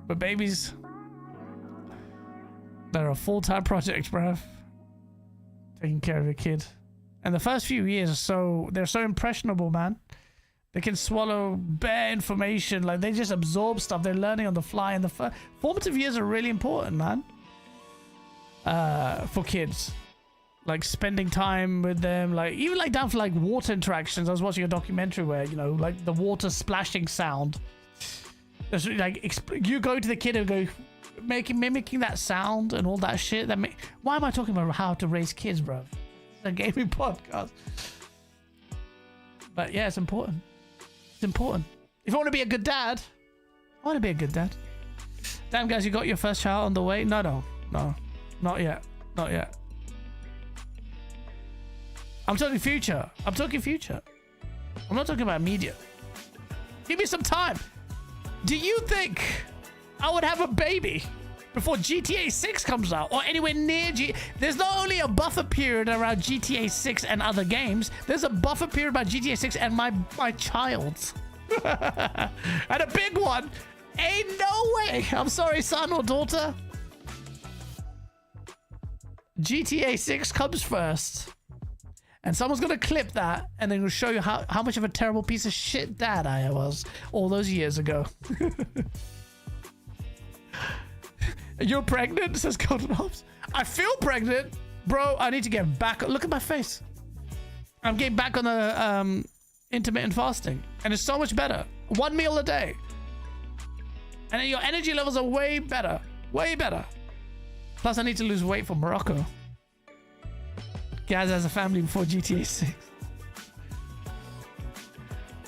But babies, they're a full-time project, bruv. Taking care of a kid. And the first few years they're so impressionable, man. They can swallow bare information. Like, they just absorb stuff. They're learning on the fly. And the formative years are really important, man. For kids. Like, spending time with them. Like, even like down for like water interactions. I was watching a documentary where, you know, like the water splashing sound. There's like, you go to the kid and go, mimicking that sound and all that shit. Why am I talking about how to raise kids, bro? It's a gaming podcast. But yeah, it's important. It's important. If I want to be a good dad, I want to be a good dad. Damn, guys, you got your first child on the way? No. Not yet. Not yet. I'm talking future. I'm not talking about immediate. Give me some time. Do you think I would have a baby before GTA 6 comes out, or anywhere near There's not only a buffer period around GTA 6 and other games, there's a buffer period about GTA 6 and my child. And a big one. Ain't no way. I'm sorry, son or daughter. GTA 6 comes first. And someone's gonna clip that and then show you how much of a terrible piece of shit dad I was all those years ago. You're pregnant, says Golden Hops. I feel pregnant. Bro, I need to get back. Look at my face. I'm getting back on the intermittent fasting. And it's so much better. 1 meal a day. And then your energy levels are way better. Way better. Plus, I need to lose weight for Morocco. Gaz has a family before GTA 6.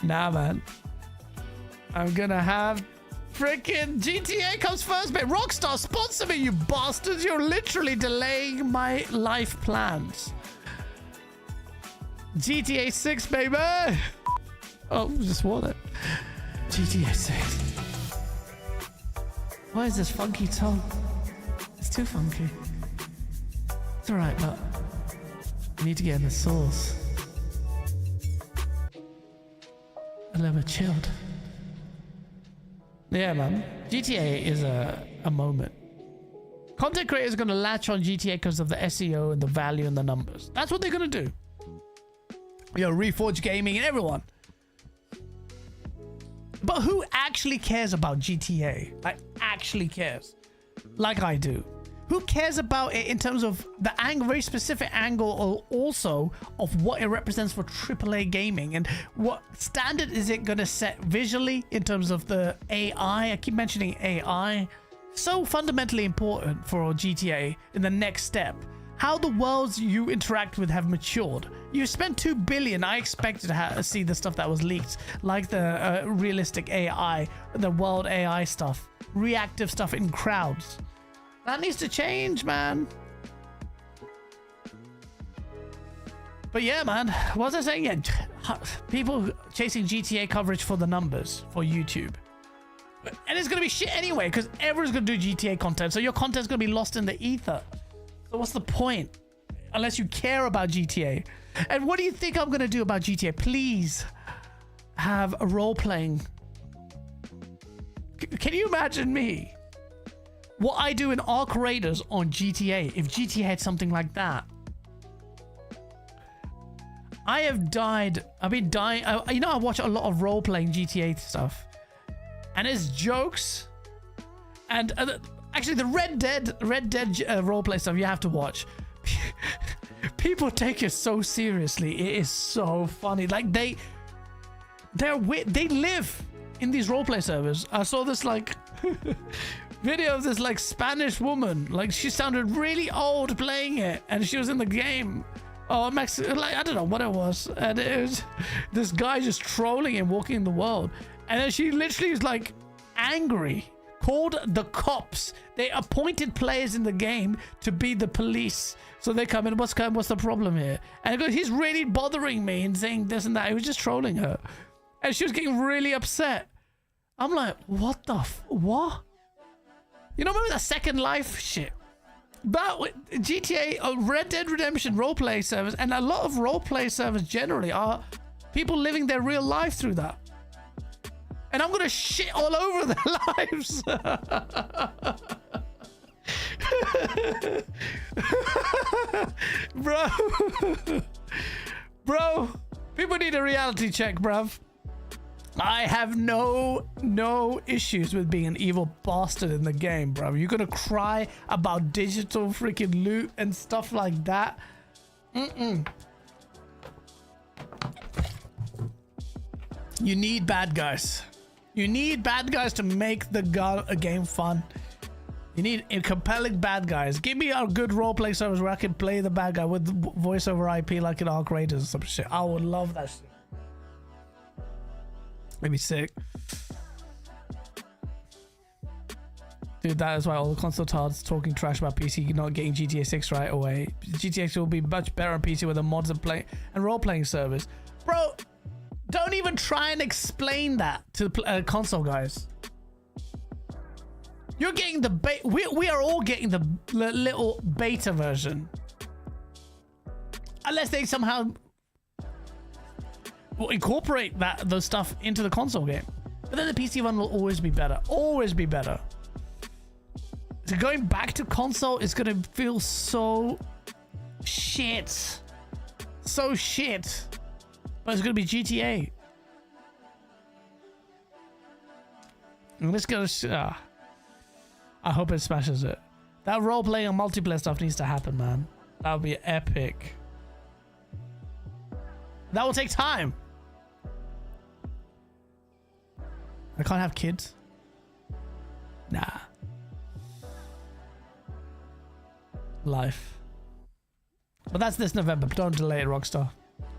Nah, man. I'm gonna have... Freaking GTA comes first, mate. Rockstar, sponsor me, you bastards. You're literally delaying my life plans. GTA 6, baby. Oh, just want it. GTA 6. Why is this funky tone? It's too funky. It's alright, but I need to get in the sauce. A little bit chilled. Yeah, man. GTA is a moment. Content creators are going to latch on GTA because of the SEO and the value and the numbers. That's what they're going to do. You know, Reforge Gaming and everyone. But who actually cares about GTA? Like, actually cares. Like I do. Who cares about it in terms of the angle, very specific angle also of what it represents for AAA gaming and what standard is it going to set visually in terms of the AI? I keep mentioning AI. So fundamentally important for GTA in the next step. How the worlds you interact with have matured. You spent $2 billion. I expected to see the stuff that was leaked, like the realistic AI, the world AI stuff, reactive stuff in crowds. That needs to change, man. But yeah, man. What was I saying? Yeah, people chasing GTA coverage for the numbers for YouTube. And it's going to be shit anyway, because everyone's going to do GTA content. So your content's going to be lost in the ether. So what's the point? Unless you care about GTA. And what do you think I'm going to do about GTA? Please have a role-playing. Can you imagine me? What I do in Arc Raiders on GTA, if GTA had something like that. I have died. I've been dying. You know, I watch a lot of role-playing GTA stuff. And it's jokes. And actually, the Red Dead roleplay stuff you have to watch. People take it so seriously. It is so funny. Like, they live in these roleplay servers. I saw this, like... video of this like Spanish woman, like she sounded really old playing it, and she was in the game. Oh, like I don't know what it was, and it was this guy just trolling and walking in the world, and then she literally was like angry, called the cops. They appointed players in the game to be the police, so they come in. What's the problem here? And it goes, he's really bothering me and saying this and that. He was just trolling her, and she was getting really upset. I'm like, what the what? You know, remember that Second Life shit? But GTA, Red Dead Redemption roleplay servers, and a lot of roleplay servers generally are people living their real life through that. And I'm gonna shit all over their lives. Bro, people need a reality check, bruv. I have no issues with being an evil bastard in the game, bro. You're gonna cry about digital freaking loot and stuff like that. You need bad guys. You need bad guys to make the game fun. You need compelling bad guys. Give me a good roleplay service where I can play the bad guy with voice over IP like in Arc Raiders or some shit. I would love that shit. Maybe sick. Dude, that is why all the console tards talking trash about PC not getting GTA 6 right away. GTA 6 will be much better on PC with the mods and role-playing service. Bro, don't even try and explain that to the console guys. You're getting the beta. We are all getting the little beta version. Unless they somehow will incorporate those stuff into the console game. But then the PC one will always be better. Always be better. So going back to console is going to feel so shit. So shit. But it's going to be GTA. And it's going to... I hope it smashes it. That role-playing and multiplayer stuff needs to happen, man. That would be epic. That will take time. I can't have kids. Nah. Life. But that's this November. But don't delay it, Rockstar.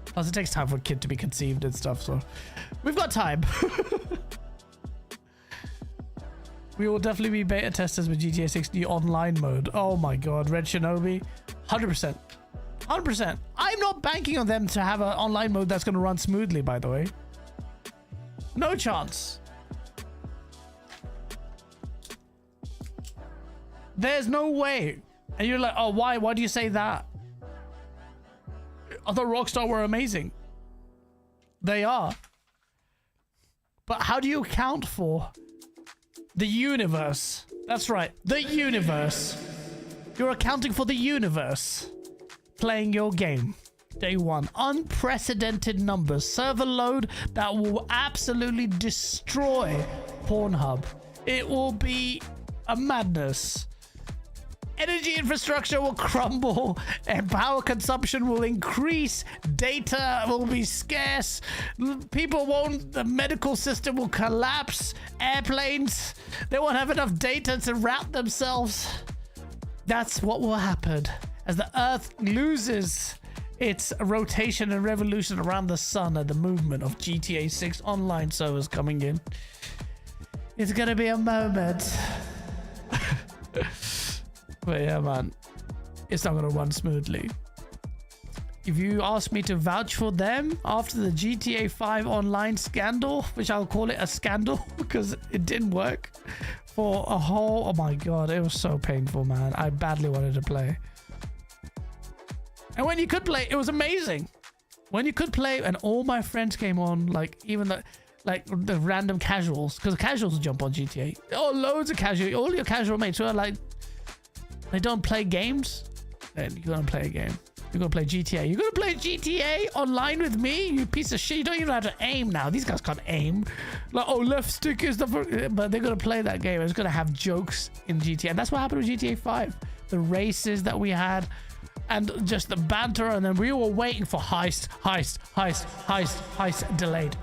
Plus, it takes time for a kid to be conceived and stuff, so we've got time. We will definitely be beta testers with GTA 6 new online mode. Oh my god, Red Shinobi, 100%. 100%. I'm not banking on them to have an online mode that's going to run smoothly, by the way. No chance. There's no way. And you're like, oh, why? Why do you say that? I thought Rockstar were amazing. They are. But how do you account for the universe? That's right, the universe. You're accounting for the universe playing your game. Day one. Unprecedented numbers. Server load that will absolutely destroy Pornhub. It will be a madness. Energy infrastructure will crumble and power consumption will increase. Data will be scarce. People won't, the medical system will collapse. Airplanes, they won't have enough data to route themselves. That's what will happen as the Earth loses its rotation and revolution around the sun at the movement of GTA 6 online servers coming in. It's gonna be a moment. But yeah, man, it's not gonna run smoothly. If you ask me to vouch for them after the GTA 5 online scandal, which I'll call it a scandal because it didn't work for a whole... Oh my god, it was so painful, man. I badly wanted to play. And when you could play, it was amazing. When you could play and all my friends came on, like even the random casuals, because the casuals jump on GTA. Oh, loads of casual, all your casual mates who are like, they don't play games, then you're gonna play a game. You're gonna play GTA. You're gonna play GTA online with me, you piece of shit. You don't even know how to aim now. These guys can't aim. Like, oh, left stick is the... But they're gonna play that game. It's gonna have jokes in GTA. And that's what happened with GTA 5. The races that we had and just the banter, and then we were waiting for heist, delayed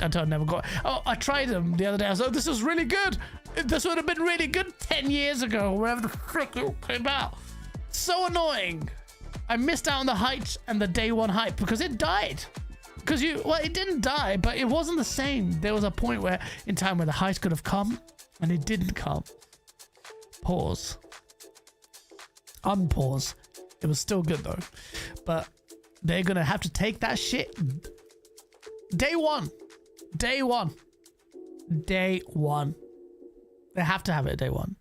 until I never got... Oh, I tried them the other day. I was like, this is really good. This would have been really good 10 years ago, wherever the frick it came out. So annoying. I missed out on the hype and the day one hype because it died. Because it didn't die, but it wasn't the same. There was a point where in time where the heist could have come and it didn't come. Pause. Unpause. It was still good though. But they're gonna have to take that shit day one. Day one. Day one. They have to have it day one.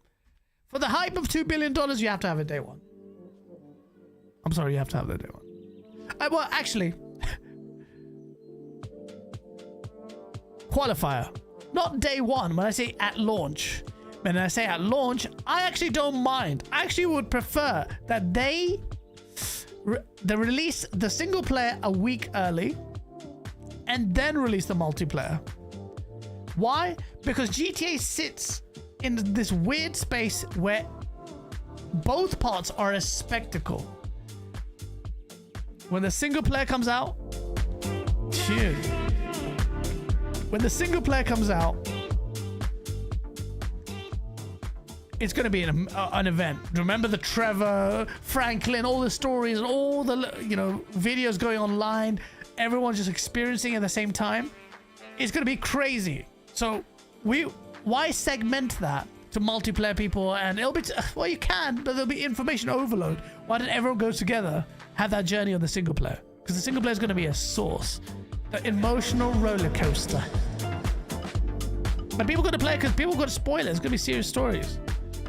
For the hype of $2 billion, you have to have it day one. I'm sorry, you have to have it day one. Well, actually, qualifier. Not day one, when I say at launch. When I say at launch, I actually don't mind. I actually would prefer that they release the single player a week early and then release the multiplayer. Why? Because GTA sits in this weird space where both parts are a spectacle. When the single player comes out, dude. When the single player comes out, it's going to be an event. Remember the Trevor, Franklin, all the stories and all the, videos going online. Everyone's just experiencing it at the same time. It's going to be crazy. So why segment that to multiplayer people? And it'll be, well, you can, but there'll be information overload. Why don't everyone go together, have that journey on the single player? Because the single player is going to be a source. An emotional roller coaster. But people got to play because people got to spoil it. It's going to be serious stories.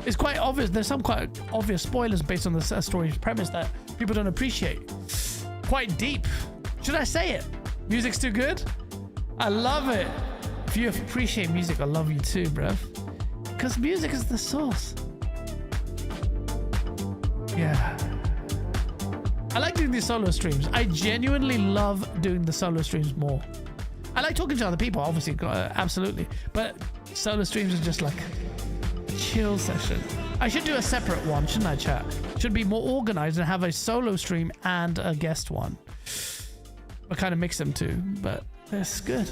It's quite obvious. There's some quite obvious spoilers based on the story's premise that people don't appreciate. Quite deep. Should I say it? Music's too good? I love it. If you appreciate music, I love you too, bruv. Because music is the source. Yeah. I like doing these solo streams. I genuinely love doing the solo streams more. I like talking to other people, obviously, absolutely. But solo streams are just like a chill session. I should do a separate one, shouldn't I, chat? Should be more organized and have a solo stream and a guest one. I kind of mix them too, but that's good.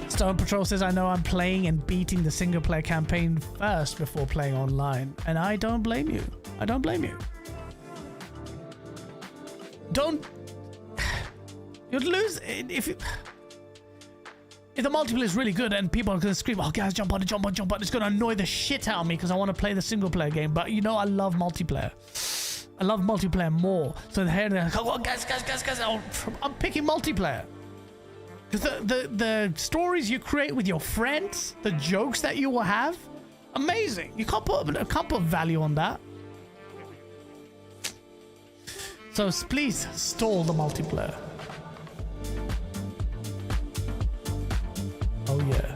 Stone Patrol says, I know I'm playing and beating the single player campaign first before playing online. And I don't blame you. I don't blame you. You'd lose if the multiplayer is really good and people are going to scream, oh guys, jump on it, jump on. It's going to annoy the shit out of me because I want to play the single player game. But I love multiplayer. I love multiplayer more. So they're like, oh, guys. I'm picking multiplayer. Because the stories you create with your friends, the jokes that you will have, amazing. You can't put value on that. So please stall the multiplayer. Oh yeah.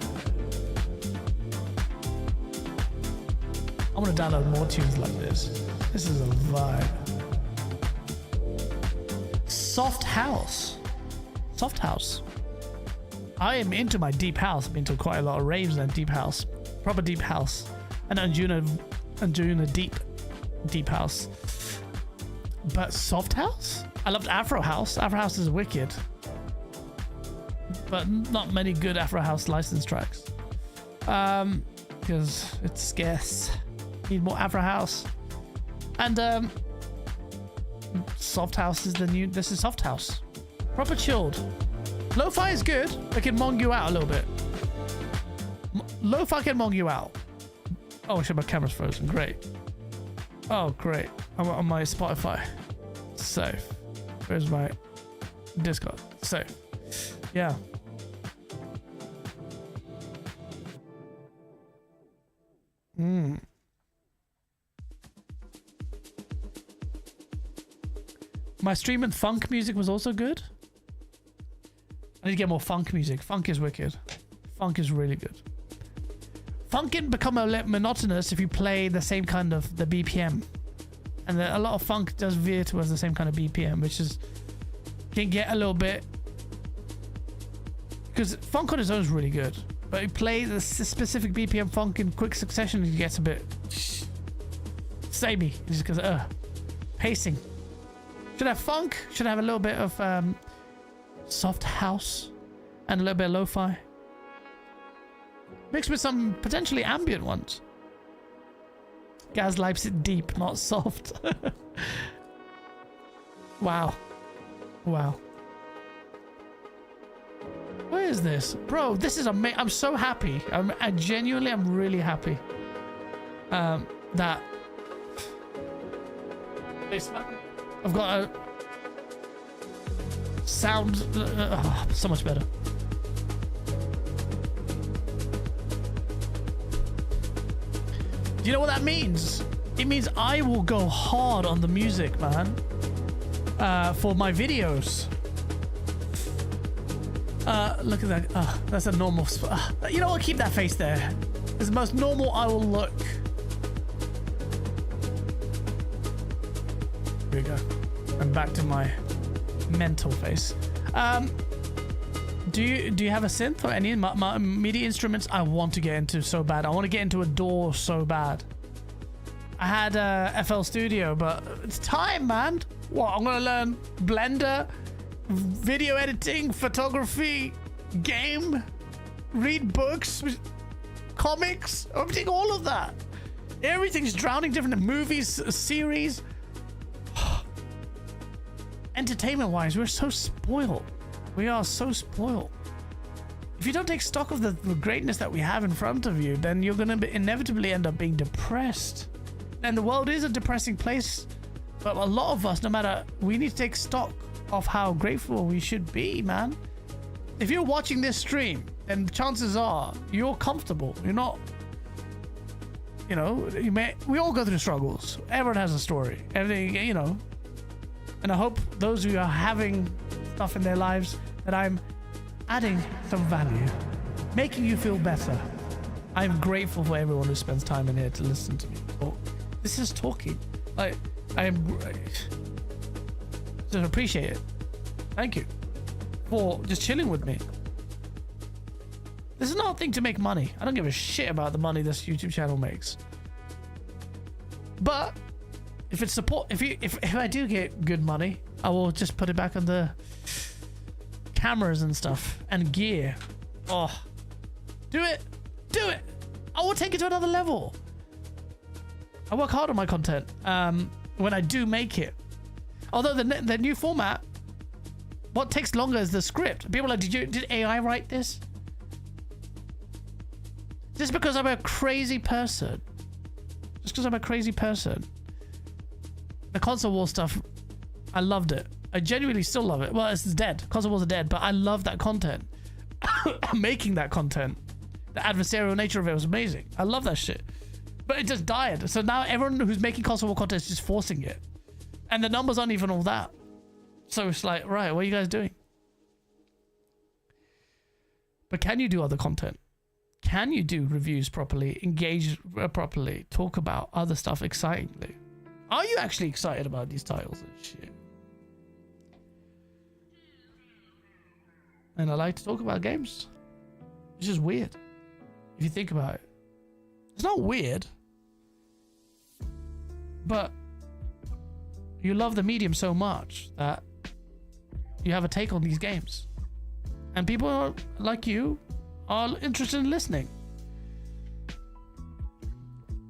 I want to download more tunes like this. This is a vibe. Soft house. I am into my deep house. I've been to quite a lot of raves and deep house. Proper deep house. And Anjuna deep house. But soft house? I loved Afro House. Afro House is wicked. But not many good Afro House license tracks. Because it's scarce. Need more Afro House. And soft house is this is soft house. Proper chilled. Lo-fi is good. It can mong you out a little bit. Lo-fi can mong you out. Oh shit, my camera's frozen. Great. Oh great. I'm on my Spotify. Safe. Where's my Discord? Safe. Yeah. My stream and funk music was also good. I need to get more funk music. Funk is wicked. Funk is really good. Funk can become a little monotonous if you play the same kind of the BPM. And a lot of funk does veer towards the same kind of BPM, which is can get a little bit, because funk on its own is really good, but you play the specific BPM funk in quick succession, it gets a bit samey. It just goes pacing. Should have funk. Should have a little bit of soft house and a little bit of lo-fi mixed with some potentially ambient ones. Gaz likes it deep, not soft. Wow. Where is this? Bro, this is amazing. I'm so happy. I'm really happy. That I've got a sound so much better. Do you know what that means? It means I will go hard on the music, man. For my videos. Look at that. That's a normal. You know what? Keep that face there. It's the most normal I will look. Here we go. I'm back to my mental face. Do you have a synth or any my MIDI instruments? I want to get into so bad. I want to get into a DAW so bad. I had FL Studio, but it's time, man. What? I'm gonna learn Blender, video editing, photography, game, read books, comics, everything, all of that. Everything's drowning different movies, series. Entertainment-wise, we're so spoiled. We are so spoiled. If you don't take stock of the greatness that we have in front of you, then you're going to inevitably end up being depressed. And the world is a depressing place. But a lot of us, no matter, we need to take stock of how grateful we should be, man. If you're watching this stream, then chances are you're comfortable. You're not, you know, we all go through struggles. Everyone has a story. Everything, you know. And I hope those who are having stuff in their lives that I'm adding some value, making you feel better. I'm grateful for everyone who spends time in here to listen to me talk. This is talking. Like, I just appreciate it. Thank you for just chilling with me. This is not a thing to make money. I don't give a shit about the money this YouTube channel makes. But if it's support, if I do get good money, I will just put it back on the cameras and stuff and gear. Oh, do it. I will take it to another level. I work hard on my content when I do make it. Although the new format, what takes longer is the script. People are like, did AI write this? Just because I'm a crazy person. The console war stuff, I loved it. I genuinely still love it. Well, it's dead. Console wars are dead, but I love that content. Making that content. The adversarial nature of it was amazing. I love that shit. But it just died. So now everyone who's making console war content is just forcing it. And the numbers aren't even all that. So it's like, right, what are you guys doing? But can you do other content? Can you do reviews properly, engage properly, talk about other stuff excitingly? Are you actually excited about these titles and shit? And I like to talk about games. It's just weird. If you think about it. It's not weird. But you love the medium so much that you have a take on these games. And people like you are interested in listening.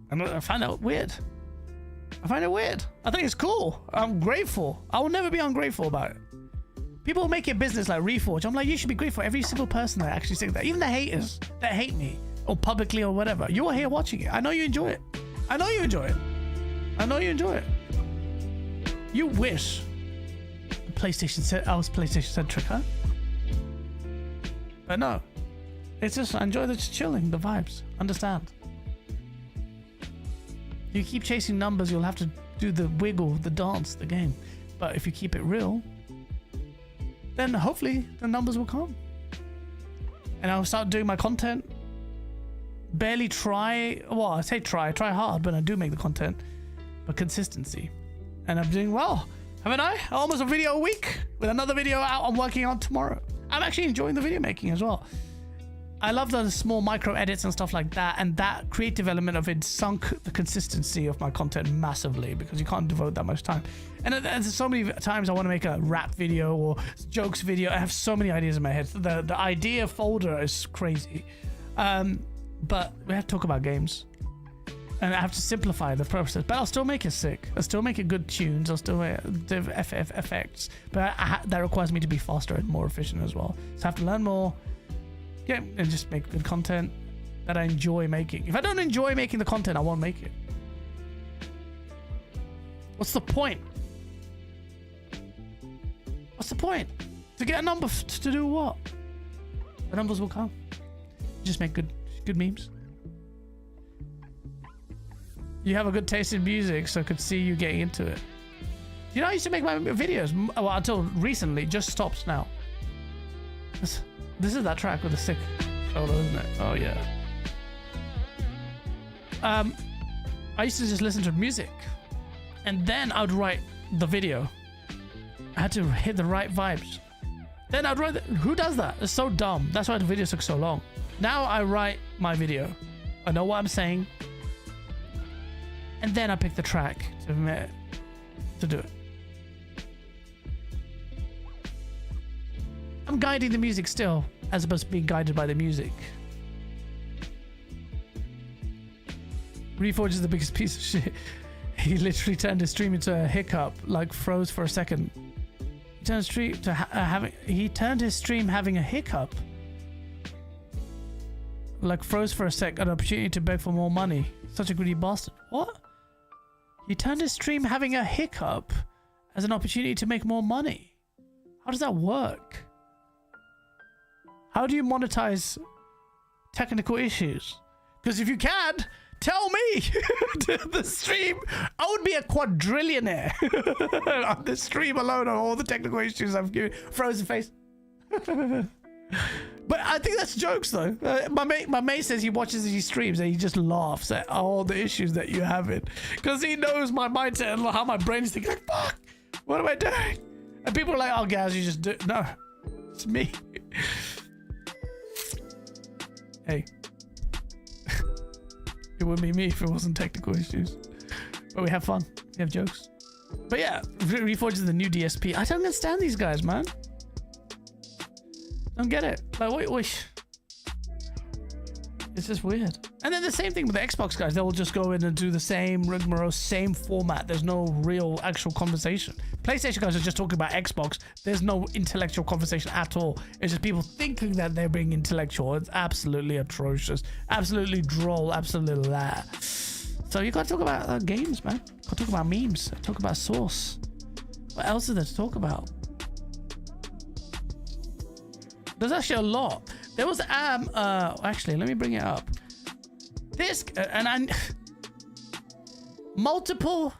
And I find that weird. I think it's cool. I'm grateful. I will never be ungrateful about it. People make it business like Reforge. I'm like, you should be grateful for every single person that actually says that. Even the haters that hate me or publicly or whatever. You're here watching it. I know you enjoy it. You wish PlayStation said I was PlayStation centric, huh? But no. It's just, I enjoy the chilling, the vibes. Understand. You keep chasing numbers, you'll have to do the wiggle, the dance, the game. But if you keep it real, then hopefully the numbers will come. And I'll start doing my content. Barely try, well, I say try hard, but I do make the content. But consistency. And I'm doing well, haven't I? Almost a video a week with another video out I'm working on tomorrow. I'm actually enjoying the video making as well. I love the small micro edits and stuff like that, and that creative element of it sunk the consistency of my content massively because you can't devote that much time. And there's so many times I want to make a rap video or jokes video. I have so many ideas in my head. The idea folder is crazy. But we have to talk about games. And I have to simplify the process. But I'll still make it sick. I'll still make it good tunes. I'll still make effects. But that requires me to be faster and more efficient as well. So I have to learn more. Yeah, and just make good content that I enjoy making. If I don't enjoy making the content, I won't make it. What's the point? To get a number to do what? The numbers will come. Just make good memes. You have a good taste in music, so I could see you getting into it. You know, I used to make my videos, well, until recently, just stopped now. This is that track with the sick solo, isn't it? Oh, yeah. I used to just listen to music, and then I'd write the video. I had to hit the right vibes. Then I'd write who does that? It's so dumb. That's why the video took so long. Now I write my video. I know what I'm saying. And then I pick the track to do it. I'm guiding the music still, as opposed to being guided by the music. Reforge is the biggest piece of shit. He literally turned his stream into a hiccup, like froze for a second. He turned his stream having a hiccup, like froze for a sec. An opportunity to beg for more money. Such a greedy bastard. What? He turned his stream having a hiccup as an opportunity to make more money. How does that work? How do you monetize technical issues? Because if you can, tell me the stream. I would be a quadrillionaire on the stream alone on all the technical issues I've given. Frozen face. But I think that's jokes though. My mate says he watches these streams and he just laughs at all the issues that you have it, because he knows my mindset and how my brain is thinking, like, fuck, what am I doing? And people are like, oh, Gaz, you just do. No, it's me. Hey. It wouldn't be me if it wasn't technical issues. But we have fun. We have jokes. But yeah, Reforge is the new DSP. I don't understand these guys, man. Don't get it. Like, wait. It's just weird. And then the same thing with the Xbox guys. They'll just go in and do the same rigmarole, same format. There's no real actual conversation. PlayStation guys are just talking about Xbox. There's no intellectual conversation at all. It's just people thinking that they're being intellectual. It's absolutely atrocious. Absolutely droll. Absolutely that. So you gotta talk about games, man. Gotta talk about memes. Talk about Source. What else is there to talk about? There's actually a lot. There was actually, let me bring it up. This multiple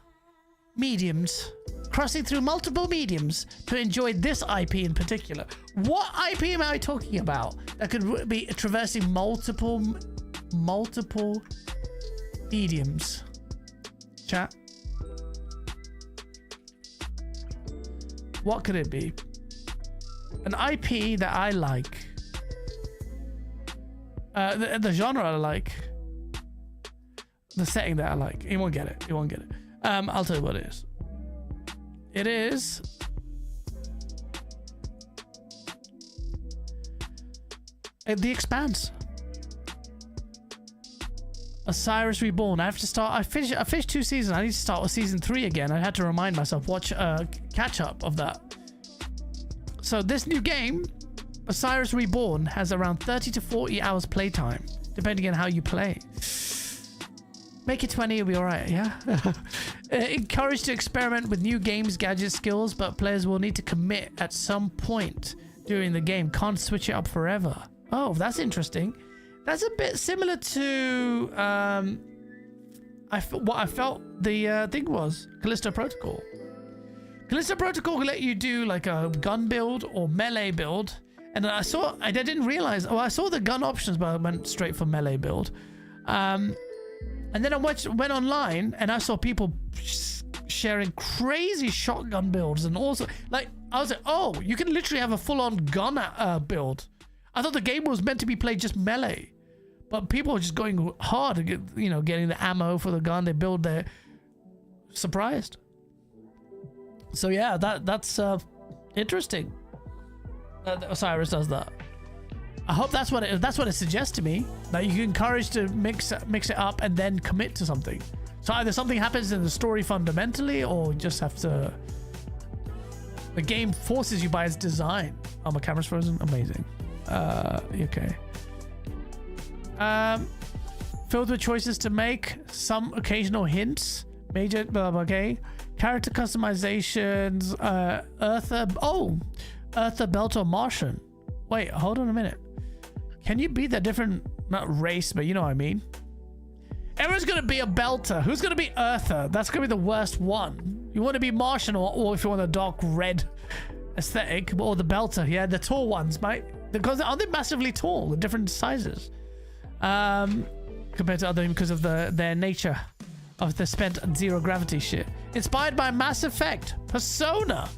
mediums, crossing through multiple mediums to enjoy this IP in particular. What IP am I talking about that could be traversing multiple mediums? Chat. What could it be? An IP that I like. The genre I like. The setting that I like. You won't get it. You won't get it. I'll tell you what it is. It is... The Expanse. Osiris Reborn. I have to start... I finished 2 seasons. I need to start with season 3 again. I had to remind myself. Watch catch up of that. So this new game, Osiris Reborn, has around 30 to 40 hours playtime, depending on how you play. Make it 20, you'll be alright, yeah? Encouraged to experiment with new games, gadgets, skills, but players will need to commit at some point during the game. Can't switch it up forever. Oh, that's interesting. That's a bit similar to what I felt the thing was, Callisto Protocol. Callisto Protocol will let you do like a gun build or melee build. And I didn't realize, I saw the gun options, but I went straight for melee build. And then I went online and I saw people sharing crazy shotgun builds, and also like, I was like, oh, you can literally have a full-on gun build. I thought the game was meant to be played just melee, but people are just going hard to get, getting the ammo for the gun. They build their surprised. So yeah, that's interesting. Osiris does that. I hope that's what it suggests to me, that you can encourage to mix it up and then commit to something. So either something happens in the story fundamentally, or you just have to. The game forces you by its design. Oh, my camera's frozen. Amazing. Okay. Filled with choices to make, some occasional hints, major. Okay. Character customizations. Earther, Belt, or Martian. Wait, hold on a minute. Can you be that different, not race, but you know what I mean? Everyone's gonna be a belter. Who's gonna be Earther? That's gonna be the worst one. You want to be Martian, or if you want a dark red aesthetic, or the belter. Yeah, the tall ones, mate. Because aren't they massively tall? The different sizes, compared to other, because of their nature of the spent zero gravity shit. Inspired by Mass Effect, Persona,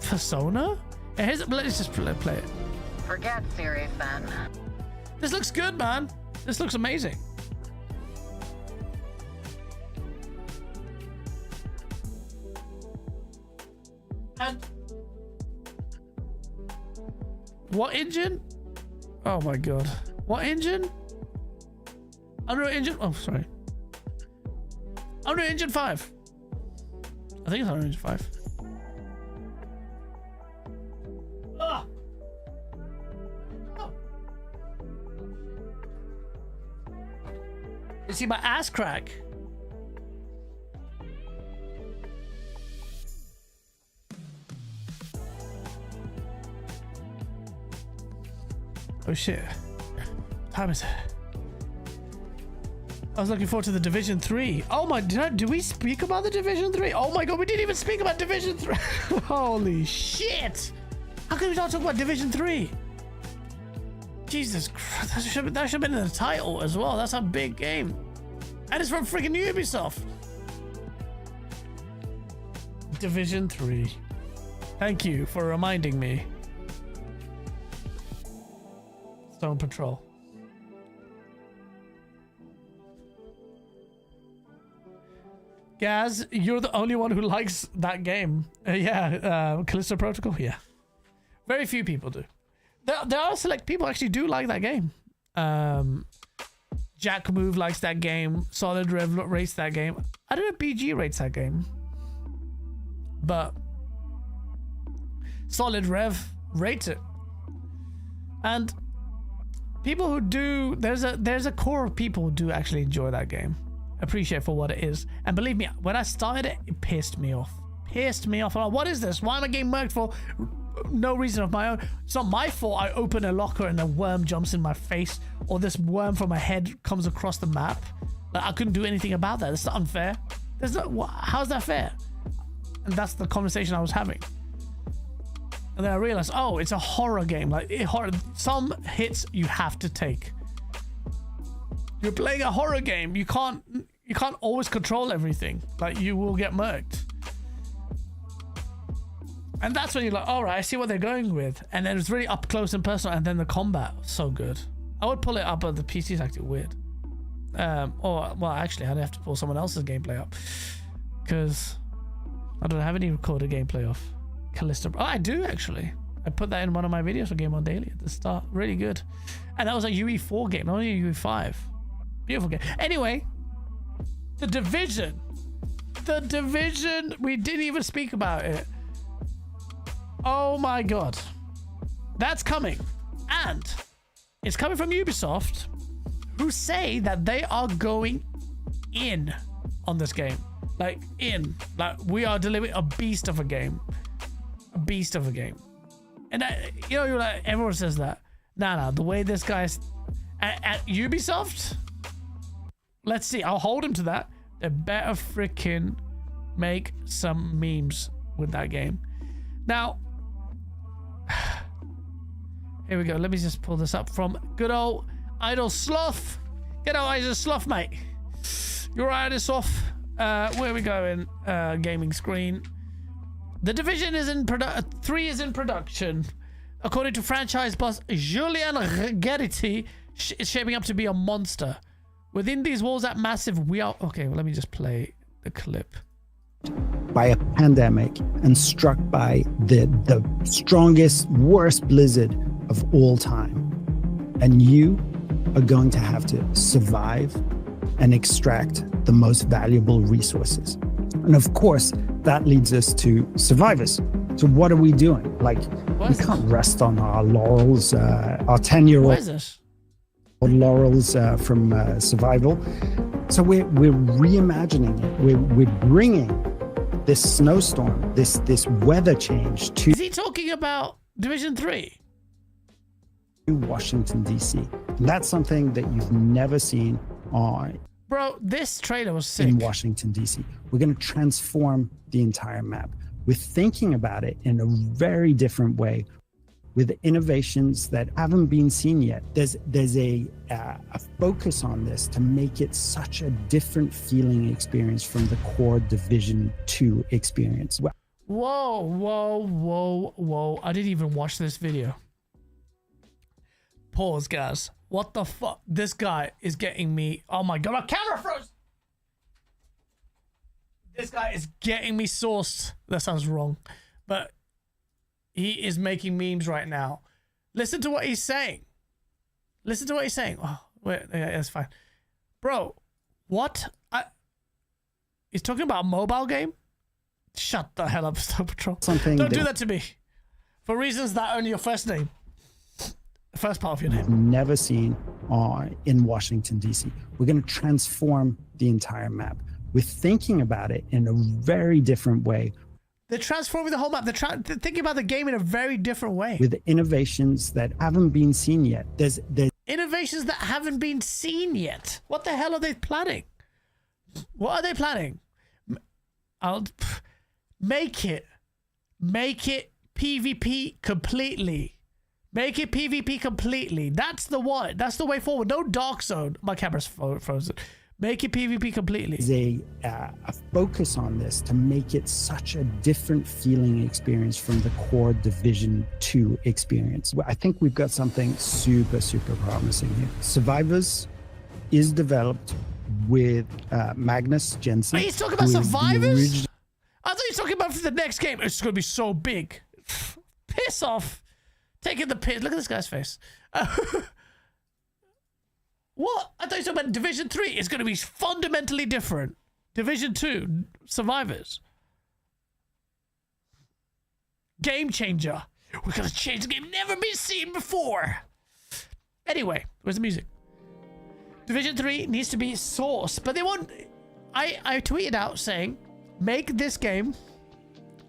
Persona. Let's just play it. Forget series then. This looks good, man. This looks amazing. And what engine? Oh my god. What engine? Unreal Engine? Oh, sorry. Unreal Engine 5. I think it's Unreal Engine 5. Ah! Oh. You see my ass crack? Oh shit. What time is it? I was looking forward to the Division 3. Oh my, did we speak about the Division 3? Oh my god, we didn't even speak about Division 3. Holy shit. How can we not talk about Division 3? Jesus Christ, that should have been in the title as well. That's a big game. And it's from freaking Ubisoft. Division 3. Thank you for reminding me. Stone Patrol. Gaz, you're the only one who likes that game. Callisto Protocol, yeah. Very few people do. There are select people actually do like that game. Jack Move likes that game. Solid Rev rates that game. I don't know if BG rates that game. But Solid Rev rates it. And people who do, there's a core of people who do actually enjoy that game. Appreciate for what it is. And believe me, when I started it, it pissed me off. I'm like, what is this? Why am I getting murked for no reason of my own? It's not my fault I open a locker and a worm jumps in my face, or this worm from my head comes across the map. Like, I couldn't do anything about that. That's not unfair. There's no, how's that fair? And that's the conversation I was having. And then I realized, oh, it's a horror game. Like, some hits you have to take. You're playing a horror game. You can't always control everything. Like, you will get murked. And that's when you're like, all right, I see what they're going with. And then it's really up close and personal. And then the combat was so good. I would pull it up, but the PC is actually weird. Well, actually, I'd have to pull someone else's gameplay up, because I don't have any recorded gameplay of Callisto. Oh, I do actually. I put that in one of my videos for Game On Daily at the start. Really good. And that was a UE4 game, not only a UE5. Beautiful game. Anyway, The Division. The Division. We didn't even speak about it. Oh my god. That's coming. And it's coming from Ubisoft, who say that they are going in on this game. Like, we are delivering a beast of a game. A beast of a game. And you're like, everyone says that. Nah, the way this guy's at Ubisoft, let's see. I'll hold him to that. They better freaking make some memes with that game. Now, here we go. Let me just pull this up from good old Idle Sloth. Get out, Idle Sloth, mate. You're Idle Sloth. Where are we going? Gaming screen. The Division is in 3 is in production. According to franchise boss Julien Reghetti, it's shaping up to be a monster. Within these walls, that massive, we are... Okay, well, let me just play the clip. By a pandemic and struck by the strongest, worst blizzard of all time. And you are going to have to survive and extract the most valuable resources. And of course, that leads us to survivors. So what are we doing? Like, we can't rest on our laurels, our 10-year-old laurels from survival. So we're reimagining it. We're bringing this snowstorm, this weather change to... Is he talking about Division 3? Washington, D.C. And that's something that you've never seen on Bro, this trailer was sick. in Washington, D.C. We're going to transform the entire map. We're thinking about it in a very different way with innovations that haven't been seen yet. There's a focus on this to make it such a different feeling experience from the core Division 2 experience. Whoa, whoa, whoa, whoa. I didn't even watch this video. Pause, guys. What the fuck? This guy is getting me. Oh my god, my camera froze. This guy is getting me sourced. That sounds wrong, but he is making memes right now. Listen to what he's saying. Listen to what he's saying. Oh, wait, yeah, that's fine. Bro, what? He's talking about a mobile game? Shut the hell up, Star Patrol. Don't do that to me. For reasons that only your first name. First part of your name. Never seen in Washington, D.C. We're going to transform the entire map. We're thinking about it in a very different way. They're transforming the whole map. They're thinking about the game in a very different way. With innovations that haven't been seen yet. There's innovations that haven't been seen yet. What the hell are they planning? What are they planning? Make it PvP completely. Make it PvP completely. That's the one. That's the way forward. No Dark Zone. My camera's frozen. Make it PvP completely. There's a focus on this to make it such a different feeling experience from the core Division 2 experience. I think we've got something super, super promising here. Survivors is developed with Magnus Jensen. He's talking about Survivors? I thought he was talking about for the next game. It's going to be so big. Piss off. Taking the piss. Look at this guy's face. What? I thought you were talking about Division 3. It's going to be fundamentally different. Division 2, Survivors. Game changer. We're going to change the game. Never been seen before. Anyway, where's the music? Division 3 needs to be sourced, but they won't. I tweeted out saying, make this game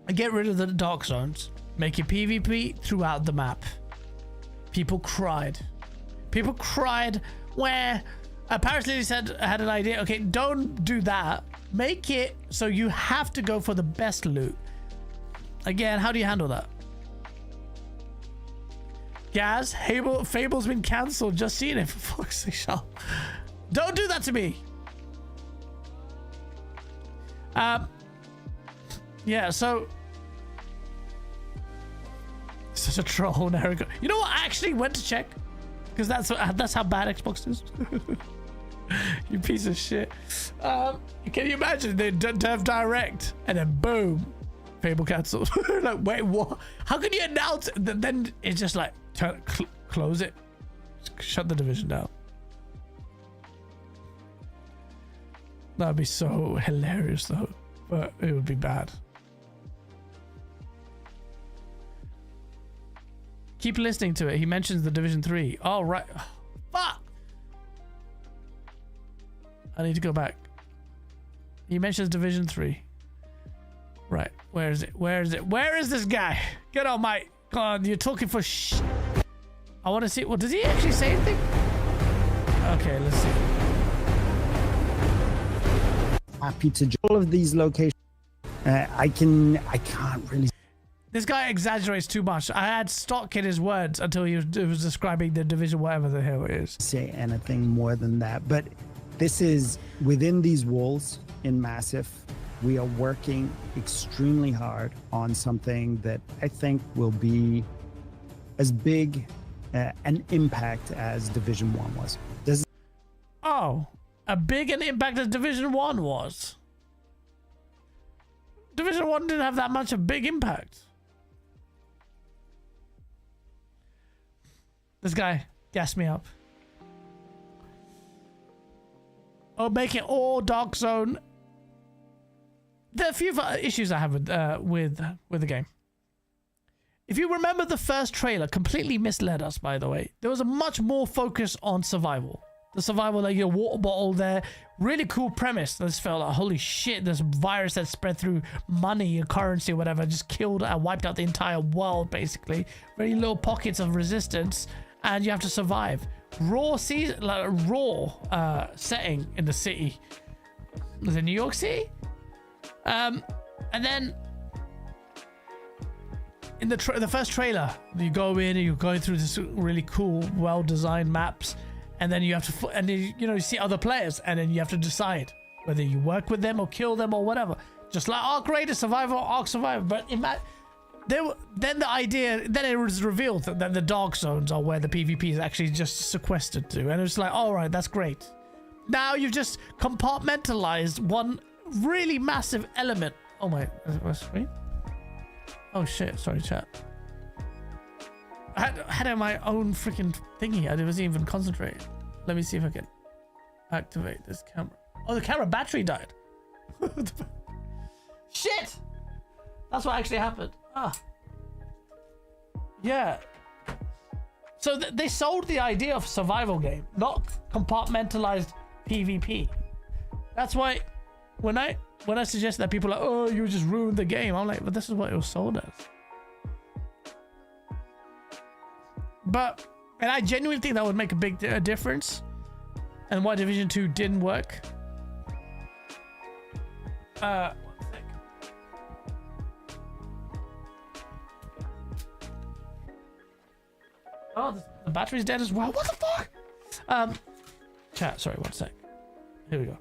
and get rid of the Dark Zones. Make it PvP throughout the map. People cried. People cried where apparently they said had an idea. Okay, don't do that. Make it so you have to go for the best loot. Again, how do you handle that? Gaz, Fable's been cancelled. Just seen it, for fuck's sake. Don't do that to me. Yeah, so such a troll. There we go. You know what? I actually went to check because that's how bad Xbox is. You piece of shit. Can you imagine they dev direct and then boom, Fable cancelled. Like, wait, what? How can you announce it? Then it's just like close it, shut the division down. That'd be so hilarious though, but it would be bad. Keep listening to it. He mentions the Division 3. Oh, right. Fuck! I need to go back. He mentions Division 3. Right. Where is it? Where is it? Where is this guy? Get on, mate. Come on, you're talking for I want to see. Well, does he actually say anything? Okay, let's see. Happy to all of these locations. I can't really. This guy exaggerates too much. I had stock in his words until he was describing the division, whatever the hell it is. Say anything more than that, but this is within these walls in Massive. We are working extremely hard on something that I think will be as big an impact as Division 1 was. A big an impact as Division 1 was. Division 1 didn't have that much of a big impact. This guy gassed me up. Oh, make it all Dark Zone. There are a few issues I have with the game. If you remember, the first trailer completely misled us, by the way. There was a much more focus on survival. The survival, like your water bottle there. Really cool premise. This felt like, holy shit, this virus that spread through money or currency or whatever just killed and wiped out the entire world, basically. Very little pockets of resistance, and you have to survive. raw setting in the city. Was it New York City? And then in the first trailer, you go in and you're going through this really cool, well-designed maps, and then you have to, and then, you see other players, and then you have to decide whether you work with them or kill them or whatever. Just like Ark Raider, Survival, Ark Survivor. But then it was revealed that the dark zones are where the PvP is actually just sequestered to, and it's like, all right, that's great. Now you've just compartmentalized one really massive element. Oh my, is it my screen? Oh shit, sorry chat. I had my own freaking thingy. I wasn't even concentrating. Let me see if I can activate this camera. Oh, the camera battery died. Shit! That's what actually happened. Yeah. So they sold the idea of survival game, not compartmentalized PvP. That's why when I suggest that, people are like, oh, you just ruined the game. I'm like, but this is what it was sold as. And I genuinely think that would make a big difference, and why Division 2 didn't work. One sec. Oh, the battery's dead as well. What the fuck? Chat, sorry, one sec. Here we go.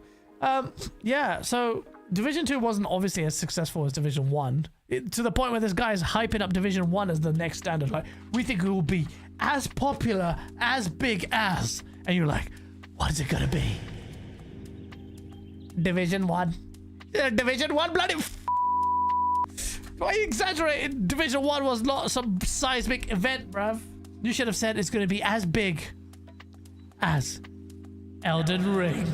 Yeah, so Division 2 wasn't obviously as successful as Division 1. To the point where this guy is hyping up Division 1 as the next standard. Like, we think it will be as popular, as big as. And you're like, what is it gonna be? Division 1. Division 1 bloody why are you exaggerating? Division 1 was not some seismic event, bruv. You should have said it's gonna be as big as Elden Ring.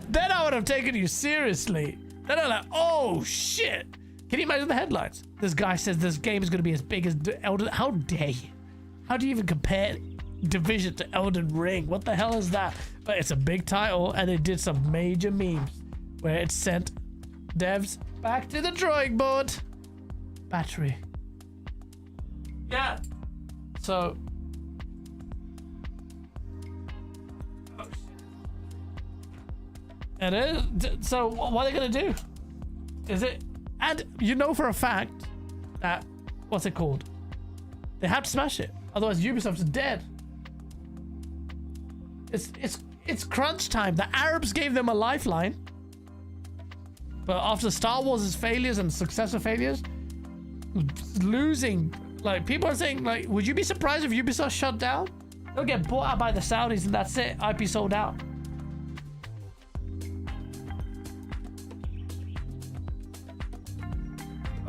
Then I would have taken you seriously. Then I'm like, oh shit. Can you imagine the headlines? This guy says this game is going to be as big as Elden. How dare you? How do you even compare Division to Elden Ring? What the hell is that? But it's a big title, and it did some major memes where it sent devs back to the drawing board. Battery. Yeah. So. Oh, shit. It is. So what are they going to do? Is it? And you know for a fact that, what's it called? They have to smash it. Otherwise Ubisoft's dead. It's crunch time. The Arabs gave them a lifeline. But after Star Wars' failures and successor failures, losing, like, people are saying, like, would you be surprised if Ubisoft shut down? They'll get bought out by the Saudis and that's it. IP sold out.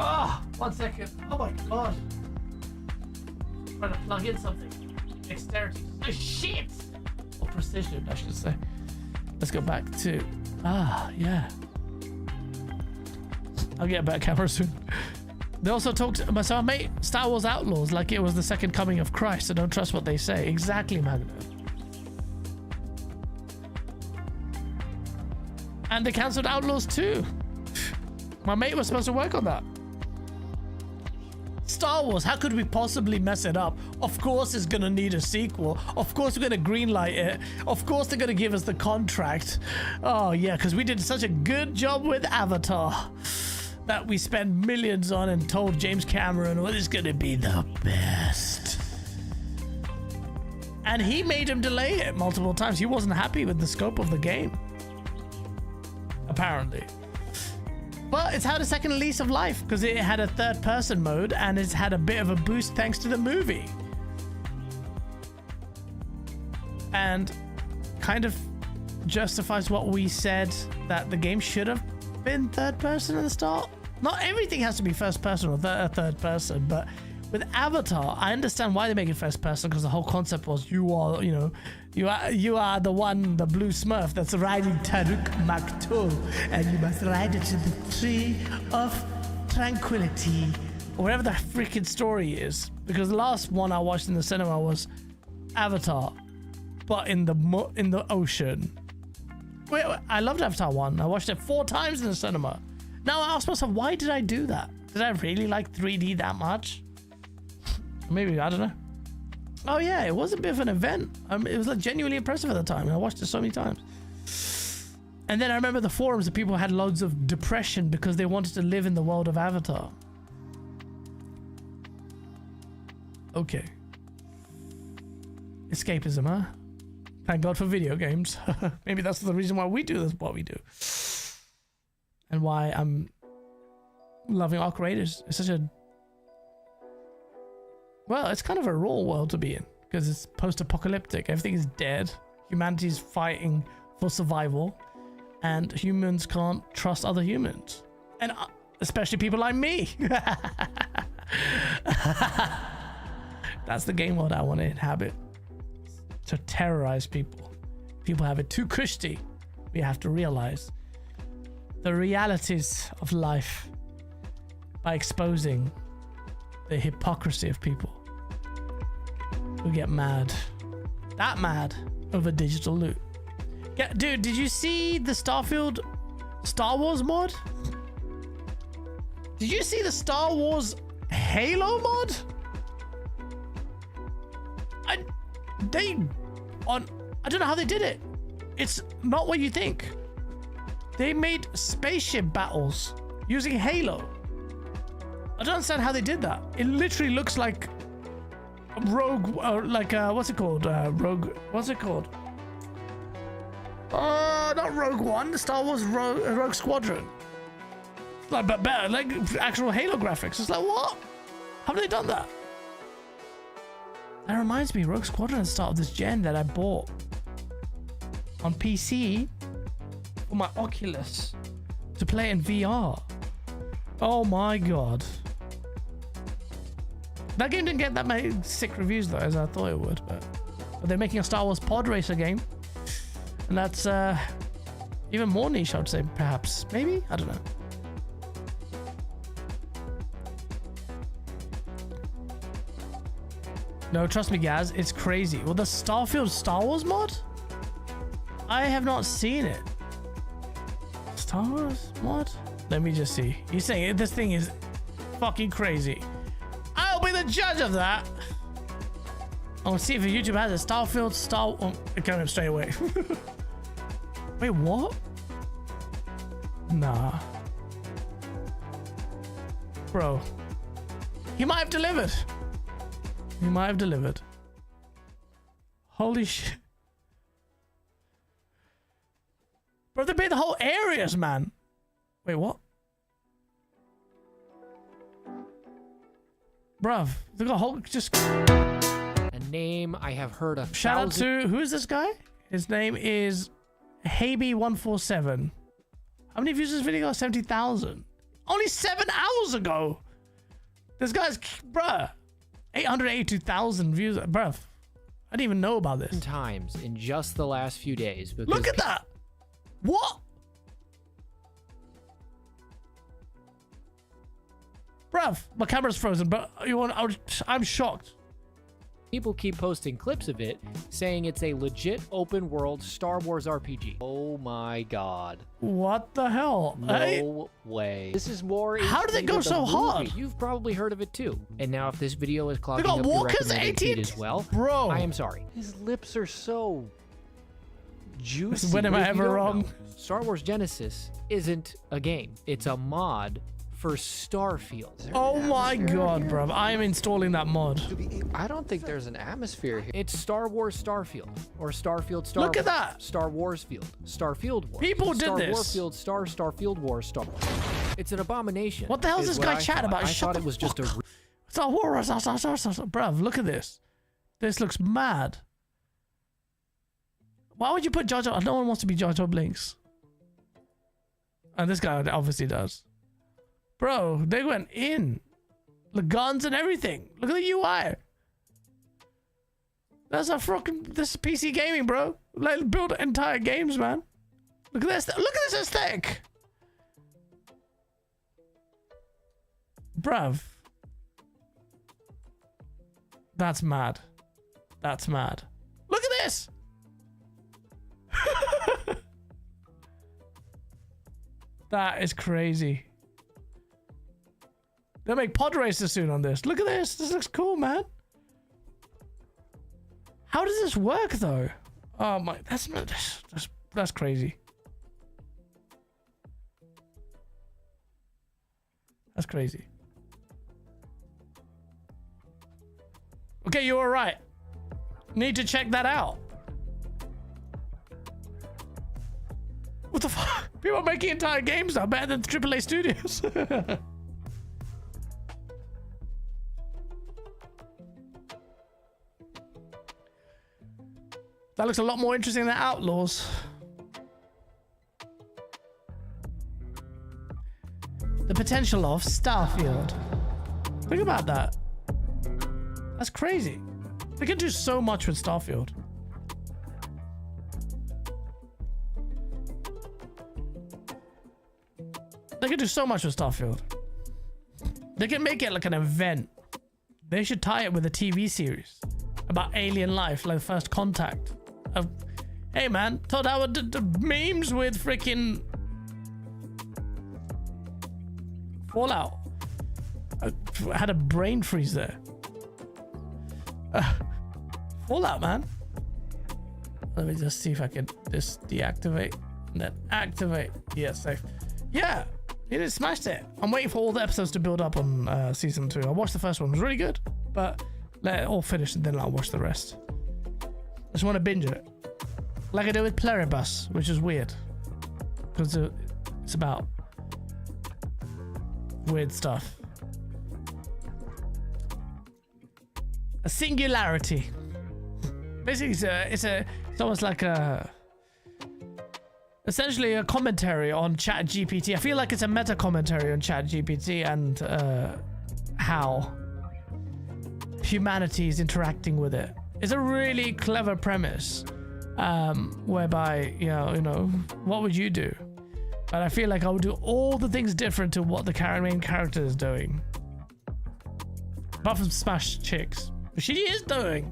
Oh, 1 second. Oh my god. I'm trying to plug in something. Dexterity. Oh, shit! Or precision, I should say. Let's go back to. Yeah. I'll get a better camera soon. They also talked. So I made Star Wars Outlaws like it was the second coming of Christ. So don't trust what they say. Exactly, Magno. And they cancelled Outlaws 2. My mate was supposed to work on that. Star Wars, how could we possibly mess it up? Of course it's gonna need a sequel. Of course we're gonna greenlight it. Of course they're gonna give us the contract. Oh yeah, because we did such a good job with Avatar that we spent millions on and told James Cameron, well, it's gonna be the best. And he made him delay it multiple times. He wasn't happy with the scope of the game. Apparently. But it's had a second lease of life because it had a third-person mode and it's had a bit of a boost thanks to the movie. And kind of justifies what we said, that the game should have been third-person at the start. Not everything has to be first-person or third-person, but with Avatar, I understand why they make it first-person, because the whole concept was you are the one, the blue Smurf that's riding Taruk Maktul, and you must ride it to the tree of tranquility, or whatever the freaking story is. Because the last one I watched in the cinema was Avatar, but in the ocean. Wait, I loved Avatar 1. I watched it 4 times in the cinema. Now I ask myself, why did I do that? Did I really like 3D that much? Maybe, I don't know. Oh yeah, it was a bit of an event. It was like genuinely impressive at the time, and I watched it so many times. And then I remember the forums that people had loads of depression because they wanted to live in the world of Avatar. Okay. Escapism, huh? Thank God for video games. Maybe that's the reason why we do this, what we do. And why I'm loving our creators. It's such a... Well, it's kind of a raw world to be in. Because it's post-apocalyptic. Everything is dead. Humanity's fighting for survival. And humans can't trust other humans. And especially people like me. That's the game world I want to inhabit. To terrorize people. People have it too cushy. We have to realize the realities of life by exposing the hypocrisy of people who get mad. That mad over digital loot. Yeah, dude, did you see the Starfield Star Wars mod? Did you see the Star Wars Halo mod? I don't know how they did it. It's not what you think. They made spaceship battles using Halo. I don't understand how they did that. It literally looks like Rogue, what's it called? What's it called? Not Rogue One, Star Wars Rogue Squadron. Like, but better, like actual Halo graphics. It's like, what? How have they done that? That reminds me, Rogue Squadron at the start of this gen that I bought on PC for my Oculus to play in VR. Oh my god. That game didn't get that many sick reviews though, as I thought it would, but they're making a Star Wars pod racer game. And that's even more niche, I would say, perhaps. Maybe? I don't know. No, trust me, Gaz, it's crazy. Well, the Starfield Star Wars mod? I have not seen it. Star Wars mod? Let me just see. You're saying this thing is fucking crazy. I'll be the judge of that. I'll see if YouTube has a Starfield Star... Oh, it came up straight away. Wait, what? Nah. Bro. He might have delivered. He might have delivered. Holy shit. Bro, they made the whole areas, man. Wait, what? Bruv, they got a whole just... A name I have heard of. Shout out to... Who is this guy? His name is Haby147. How many views has this video got? 70,000. Only 7 hours ago. This guy's... Bruh. 882,000 views. Bruv. I didn't even know about this. Times in just the last few days. Look at that. What? Bruv, my camera's frozen, but I'm shocked. People keep posting clips of it, saying it's a legit open world Star Wars RPG. Oh my god. What the hell? No way. This is more... How did it go so hard? You've probably heard of it too. And now if this video is clogging got up your Walker's recommended 18? feed as well, Bro. I am sorry. His lips are so juicy. When am I If you ever don't wrong? know, Star Wars Genesis isn't a game. It's a mod for Starfield. Oh my god, bruv. I am installing that mod. I don't think there's an atmosphere here. It's Star Wars Starfield or Starfield Star Look at Wars. that. Star Wars Field. Starfield Wars. People did Star this. Warfield Star Starfield Wars Star. It's an abomination. What the hell is this what guy I chatting thought. about? I Shut thought the it was just a fuck up. Star Wars. Bruv, look at this. This looks mad. Why would you put Jar Jar? No one wants to be Jar Jar Blinks. And this guy obviously does. Bro, they went in. The guns and everything. Look at the UI. That's a fucking... This is PC gaming, bro. Like, build entire games, man. Look at this. Look at this aesthetic. Bruv. That's mad. That's mad. Look at this. That is crazy. They'll make pod races soon on this. Look at this. This looks cool, man. How does this work though? Oh my, that's crazy. That's crazy. Okay, you were right. Need to check that out. What the fuck? People are making entire games now better than AAA studios. That looks a lot more interesting than Outlaws. The potential of Starfield. Think about that. That's crazy. They can do so much with Starfield. They can do so much with Starfield. They can make it like an event. They should tie it with a TV series about alien life, like First Contact. Hey man, Todd Howard did the memes with freaking Fallout. I had a brain freeze there. Fallout, man. Let me just see if I can just deactivate and then activate. Yeah, safe. Yeah, it smashed it. I'm waiting for all the episodes to build up on season 2. I watched the first one, it was really good, but let it all finish and then I'll watch the rest. I just want to binge it. Like I do with Pluribus, which is weird. Because it's about weird stuff. A singularity. Basically, it's almost like essentially a commentary on ChatGPT. I feel like it's a meta commentary on ChatGPT and how humanity is interacting with it. It's a really clever premise, whereby you know, what would you do? But I feel like I would do all the things different to what the main character is doing, apart from smash chicks. But she is doing,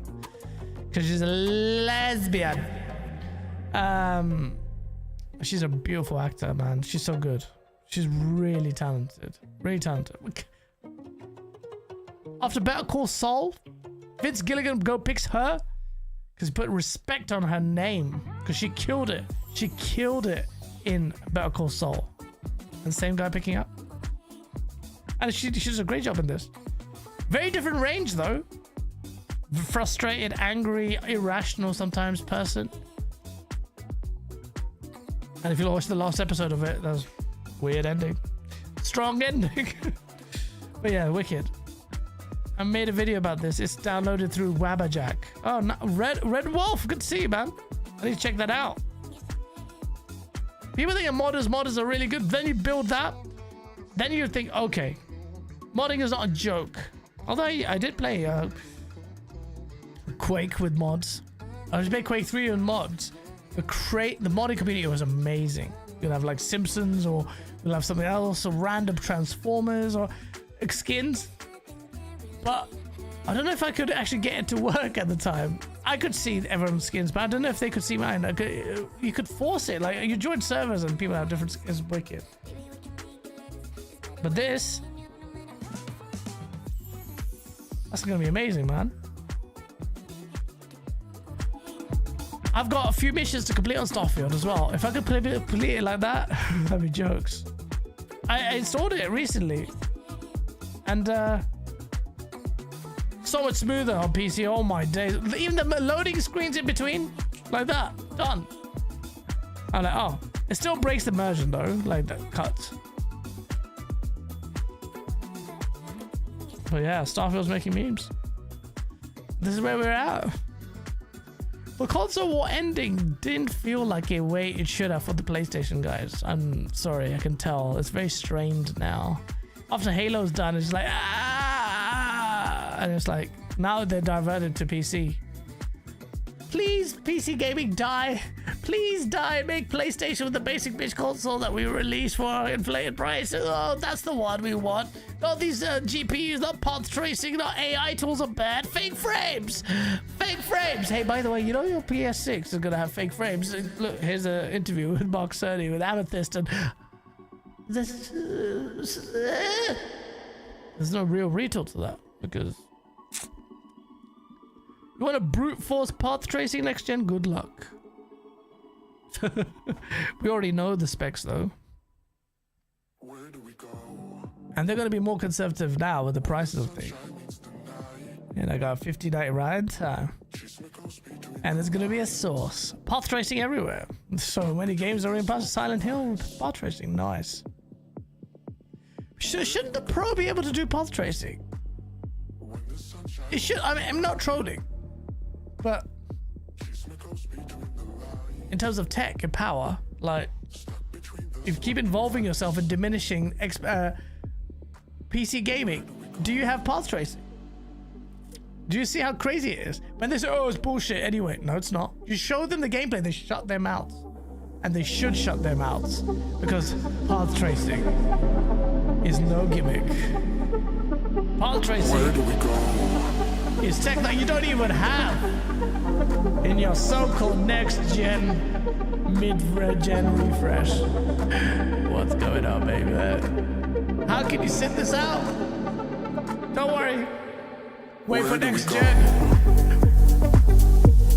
because she's a lesbian. She's a beautiful actor, man. She's so good. She's really talented. Really talented. After Better Call Saul, Vince Gilligan picks her because he put respect on her name because she killed it. She killed it in Better Call Saul. And same guy picking up. And she does a great job in this. Very different range though. Frustrated, angry, irrational sometimes person. And if you watch the last episode of it, that's weird ending. Strong ending. But yeah, wicked. I made a video about this. It's downloaded through Wabberjack. Oh, no, Red Wolf. Good to see you, man. I need to check that out. People think modders are really good. Then you build that. Then you think, okay, modding is not a joke. Although I did play Quake with mods. I just played Quake 3 on mods. The modding community was amazing. You'll have like Simpsons, or you'll have something else, or random Transformers, or skins. But I don't know if I could actually get it to work at the time. I could see everyone's skins, but I don't know if they could see mine. You could force it. Like, you join servers and people have different skins. It's wicked. But this, that's gonna be amazing, man. I've got a few missions to complete on Starfield as well. If I could complete it like that, that'd be jokes. I installed it recently, and so much smoother on PC. Oh my days! Even the loading screens in between, like that, done. I'm like, oh, it still breaks the immersion though, like the cuts. But yeah, Starfield's making memes. This is where we're at. The console war ending didn't feel like a way it should have for the PlayStation guys. I'm sorry, I can tell. It's very strained now. After Halo's done, it's like, ah! And it's like, now they're diverted to PC. Please, PC gaming, die. Please die. Make PlayStation with the basic bitch console that we release for inflated price. Oh, that's the one we want. Not these GPUs, not path tracing, not AI tools are bad. Fake frames. Fake frames. Hey, by the way, you know your PS6 is going to have fake frames. Look, here's an interview with Mark Cerny with Amethyst, and there's no real retool to that because You want to brute force path tracing next gen? Good luck. We already know the specs though. Where do we go? And they're going to be more conservative now with the prices of things. And I got 50-night ride time. And there's going to be a source. Path tracing everywhere. So many games are in Silent Hill with path tracing. Nice. Shouldn't the Pro be able to do path tracing? It should. I mean, I'm not trolling. But in terms of tech and power, like, if you keep involving yourself in diminishing PC gaming, do you have path tracing? Do you see how crazy it is? When they say, oh, it's bullshit anyway. No, it's not. You show them the gameplay, they shut their mouths. And they should shut their mouths. Because path tracing is no gimmick. Path tracing is tech that you don't even have in your so-called next-gen, mid-gen refresh. What's going on, baby? How can you sit this out? Don't worry. Wait for next gen.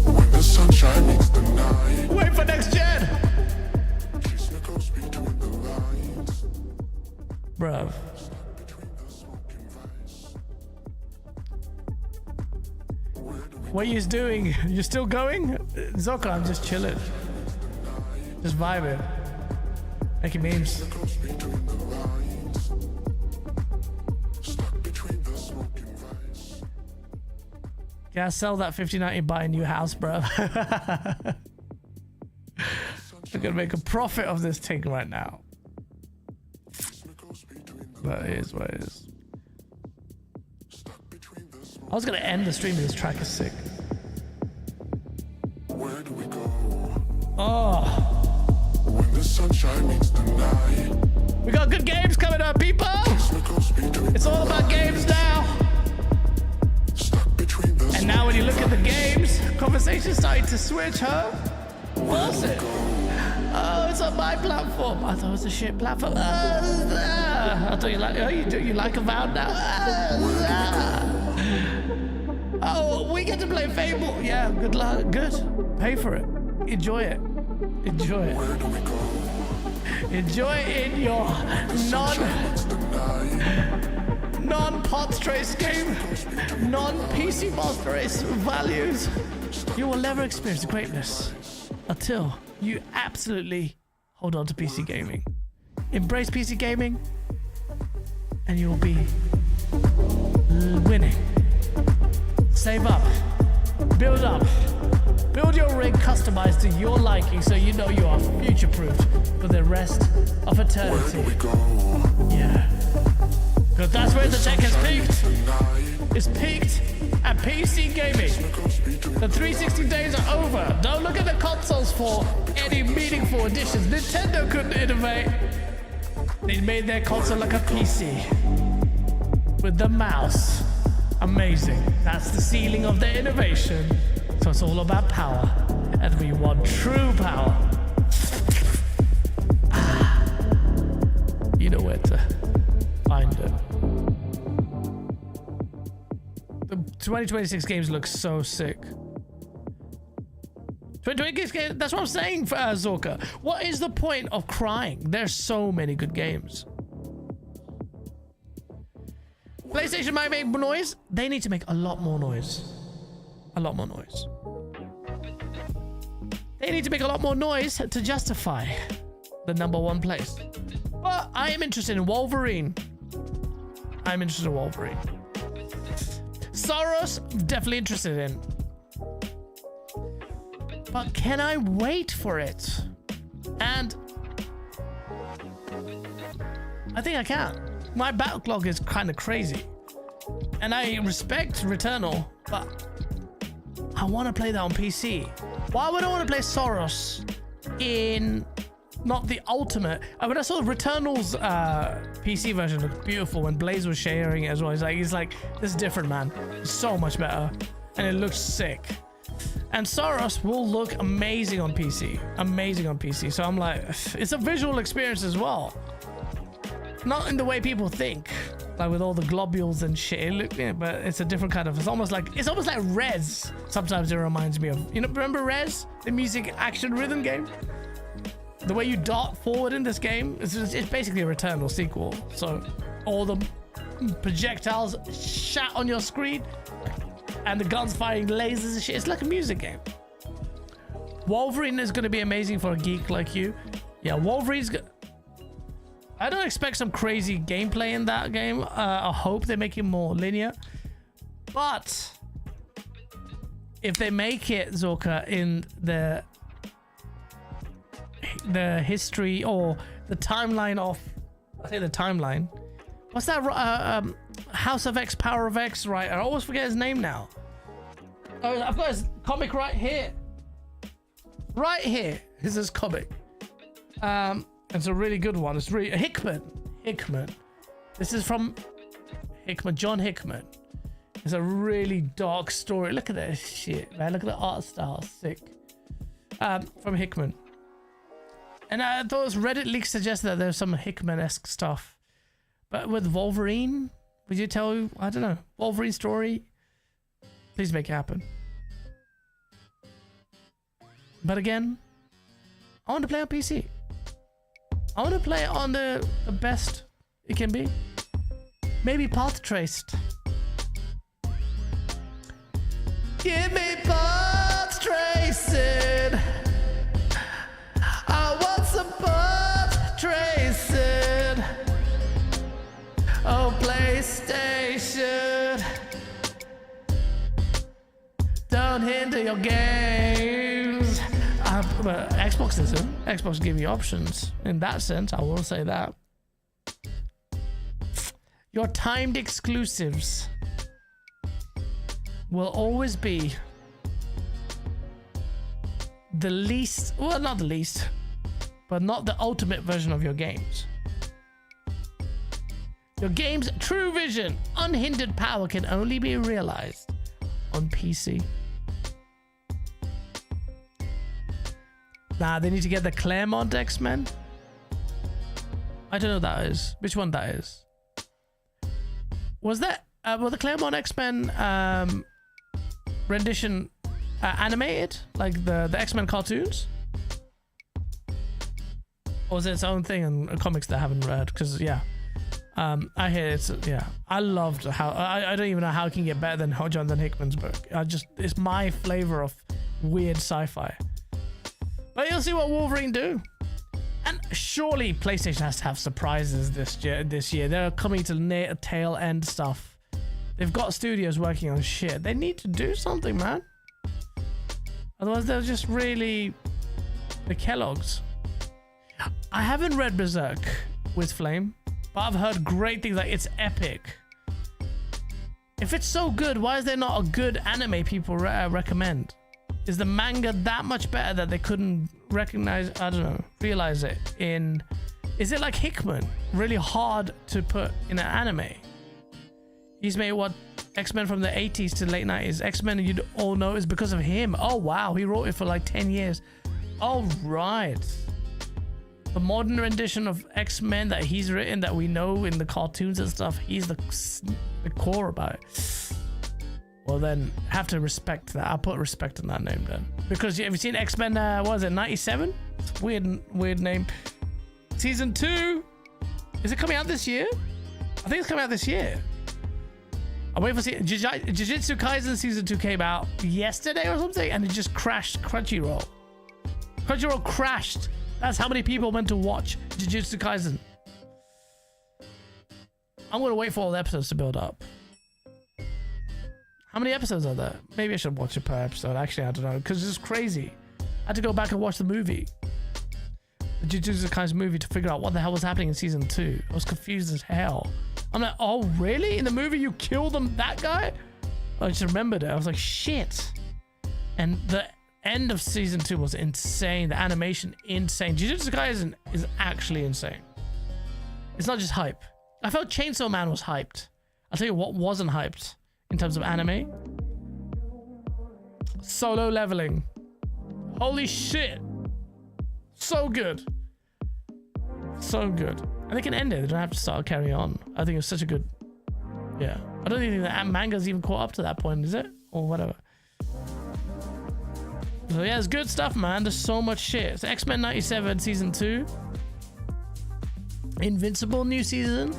When the sunshine meets the night. Wait for next gen. Bruh. What are you doing? You still going? Zoka, I'm just chilling. Just vibing. Making memes. Yeah, sell that 5090, buy a new house, bro. We're gonna make a profit of this thing right now. But it is what it is. I was gonna end the stream, but this track is sick. Where do we go? Oh. When the sunshine meets the night. We got good games coming up, people! It's all about games now! And now when you look at the games, conversation's starting to switch, huh? What's it? Oh, it's on my platform. I thought it was a shit platform. I thought you like, oh, you like Avowed now? Oh, we get to play Fable. Yeah, good luck. Good. Pay for it. Enjoy it. Enjoy it. Enjoy it in your non-path trace game, non-PC path trace values. You will never experience greatness until you absolutely hold on to PC gaming. Embrace PC gaming, and you will be winning. Save up, build your rig customized to your liking so you know you are future-proofed for the rest of eternity. Yeah. Because that's where the tech has peaked. It's peaked at PC gaming. The 360 days are over. Don't look at the consoles for any meaningful additions. Nintendo couldn't innovate. They made their console like a PC. With the mouse. Amazing. That's the ceiling of their innovation. So it's all about power. And we want true power. You know where to find it. The 2026 games look so sick. 2026 games, that's what I'm saying, for Zorka. What is the point of crying? There's so many good games. PlayStation might make noise. They need to make a lot more noise. A lot more noise. They need to make a lot more noise to justify the #1 place. But I am interested in Wolverine. Soros, definitely interested in. But can I wait for it? And I think I can. My backlog is kind of crazy. And I respect Returnal, but I want to play that on PC. Why would I want to play Soros in not the ultimate? When I saw Returnal's PC version looked beautiful when Blaze was sharing it as well. He's like, this is different, man. It's so much better. And it looks sick. And Soros will look amazing on PC. Amazing on PC. So I'm like, it's a visual experience as well. Not in the way people think. like with all the globules and shit. Yeah, but it's a different kind of. It's almost like Rez. Sometimes it reminds me of. Remember Rez, the music action rhythm game? The way you dart forward in this game, it's basically a Returnal sequel. So all the projectiles shat on your screen, and the guns firing lasers and shit. It's like a music game. Wolverine is going to be amazing for a geek like you. Yeah, Wolverine's good. I don't expect some crazy gameplay in that game. I hope they make it more linear. But if they make it, Zorka, in the history or the timeline of, I say the timeline. What's that? House of X, Power of X, right? I always forget his name now. Oh, I've got his comic right here. Right here is his comic. It's a really good one. It's really Hickman. This is from Hickman, John Hickman. It's a really dark story. Look at this shit, man. Look at the art style. Sick. From Hickman. And those Reddit leaks suggest that there's some Hickman-esque stuff. But with Wolverine, would you tell, I don't know, Wolverine story? Please make it happen. But again, I want to play on PC. I want to play it on the best it can be. Maybe path traced. Give me path tracing. I want some path tracing. Oh, PlayStation. Don't hinder your games. But Xbox isn't. Xbox give you options. In that sense, I will say that. Your timed exclusives will always be the least, well, not the least, but not the ultimate version of your games. Your game's true vision, unhindered power can only be realized on PC. Nah, they need to get the Claremont X-Men. I don't know what that is. Which one that is? Was that were the Claremont X-Men rendition animated, like the X-Men cartoons, or was it its own thing in comics that I haven't read? Because yeah, I hear it's I loved how I don't even know how it can get better than Jonathan Hickman's book. It's my flavor of weird sci-fi. But you'll see what Wolverine do. And surely PlayStation has to have surprises this year. They're coming to the tail end stuff. They've got studios working on shit. They need to do something, man. Otherwise, they're just really the Kellogg's. I haven't read Berserk with Flame, but I've heard great things. Like, it's epic. If it's so good, why is there not a good anime people recommend? Is the manga that much better that they couldn't recognize, I don't know, realize it in... Is it like Hickman? Really hard to put in an anime. He's made what? X-Men from the 80s to late 90s. X-Men, you'd all know, is because of him. Oh, wow. He wrote it for like 10 years. Oh, right. The modern rendition of X-Men that he's written, that we know in the cartoons and stuff, he's the core about it. Well, then, have to respect that. I'll put respect on that name then. Because have you seen X-Men, what was it, 97? It's a weird name. Season 2. Is it coming out this year? I think it's coming out this year. I'm waiting for Jujutsu Kaisen Season 2 came out yesterday or something, and it just crashed Crunchyroll. Crunchyroll crashed. That's how many people went to watch Jujutsu Kaisen. I'm going to wait for all the episodes to build up. How many episodes are there? Maybe I should watch it per episode. Actually, I don't know, because it's crazy. I had to go back and watch the movie. The Jujutsu Kaisen movie to figure out what the hell was happening in Season 2. I was confused as hell. I'm like, oh, really? In the movie, you killed that guy? I just remembered it. I was like, shit. And the end of Season 2 was insane. The animation, insane. Jujutsu Kaisen is actually insane. It's not just hype. I felt Chainsaw Man was hyped. I'll tell you what wasn't hyped. In terms of anime, Solo Leveling. Holy shit. So good. So good. And they can end it. They don't have to start carry on. I think it's such a good Yeah, I don't even think the manga's even caught up to that point, is it? Or whatever. So yeah, it's good stuff, man. There's so much shit. It's X-Men 97 season 2. Invincible new season.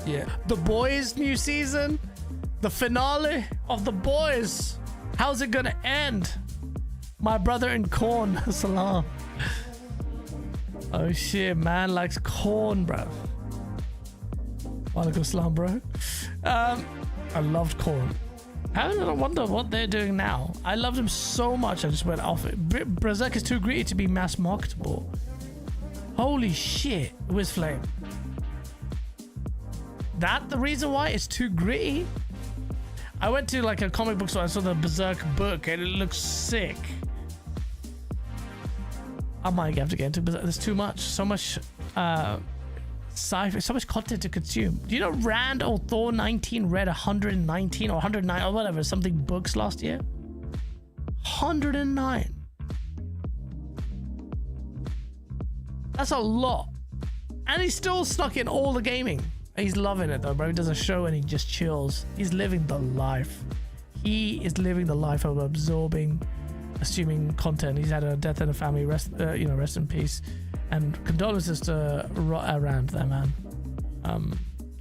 Yeah. The Boys new season. The finale of The Boys. How's it gonna end? My brother in corn. Salam. Oh shit, man likes corn, bro. Walaikum salam, bro. I loved corn. I wonder what they're doing now. I loved him so much, I just went off it. Berserk is too gritty to be mass marketable. Holy shit, Whiz Flame. That the reason why it's too gritty? I went to like a comic book store, I saw the Berserk book and it looks sick. I might have to get into Berserk. There's too much. So much sci-fi, so much content to consume. Do you know Rand or Thor 19 read 119 or 109 or whatever, something books last year? 109. That's a lot. And he's still stuck in all the gaming. He's loving it though, bro. He does a show and he just chills. He's living the life. He is living the life of absorbing, assuming content. He's had a death in the family. Rest in peace. And condolences to Rand there, man.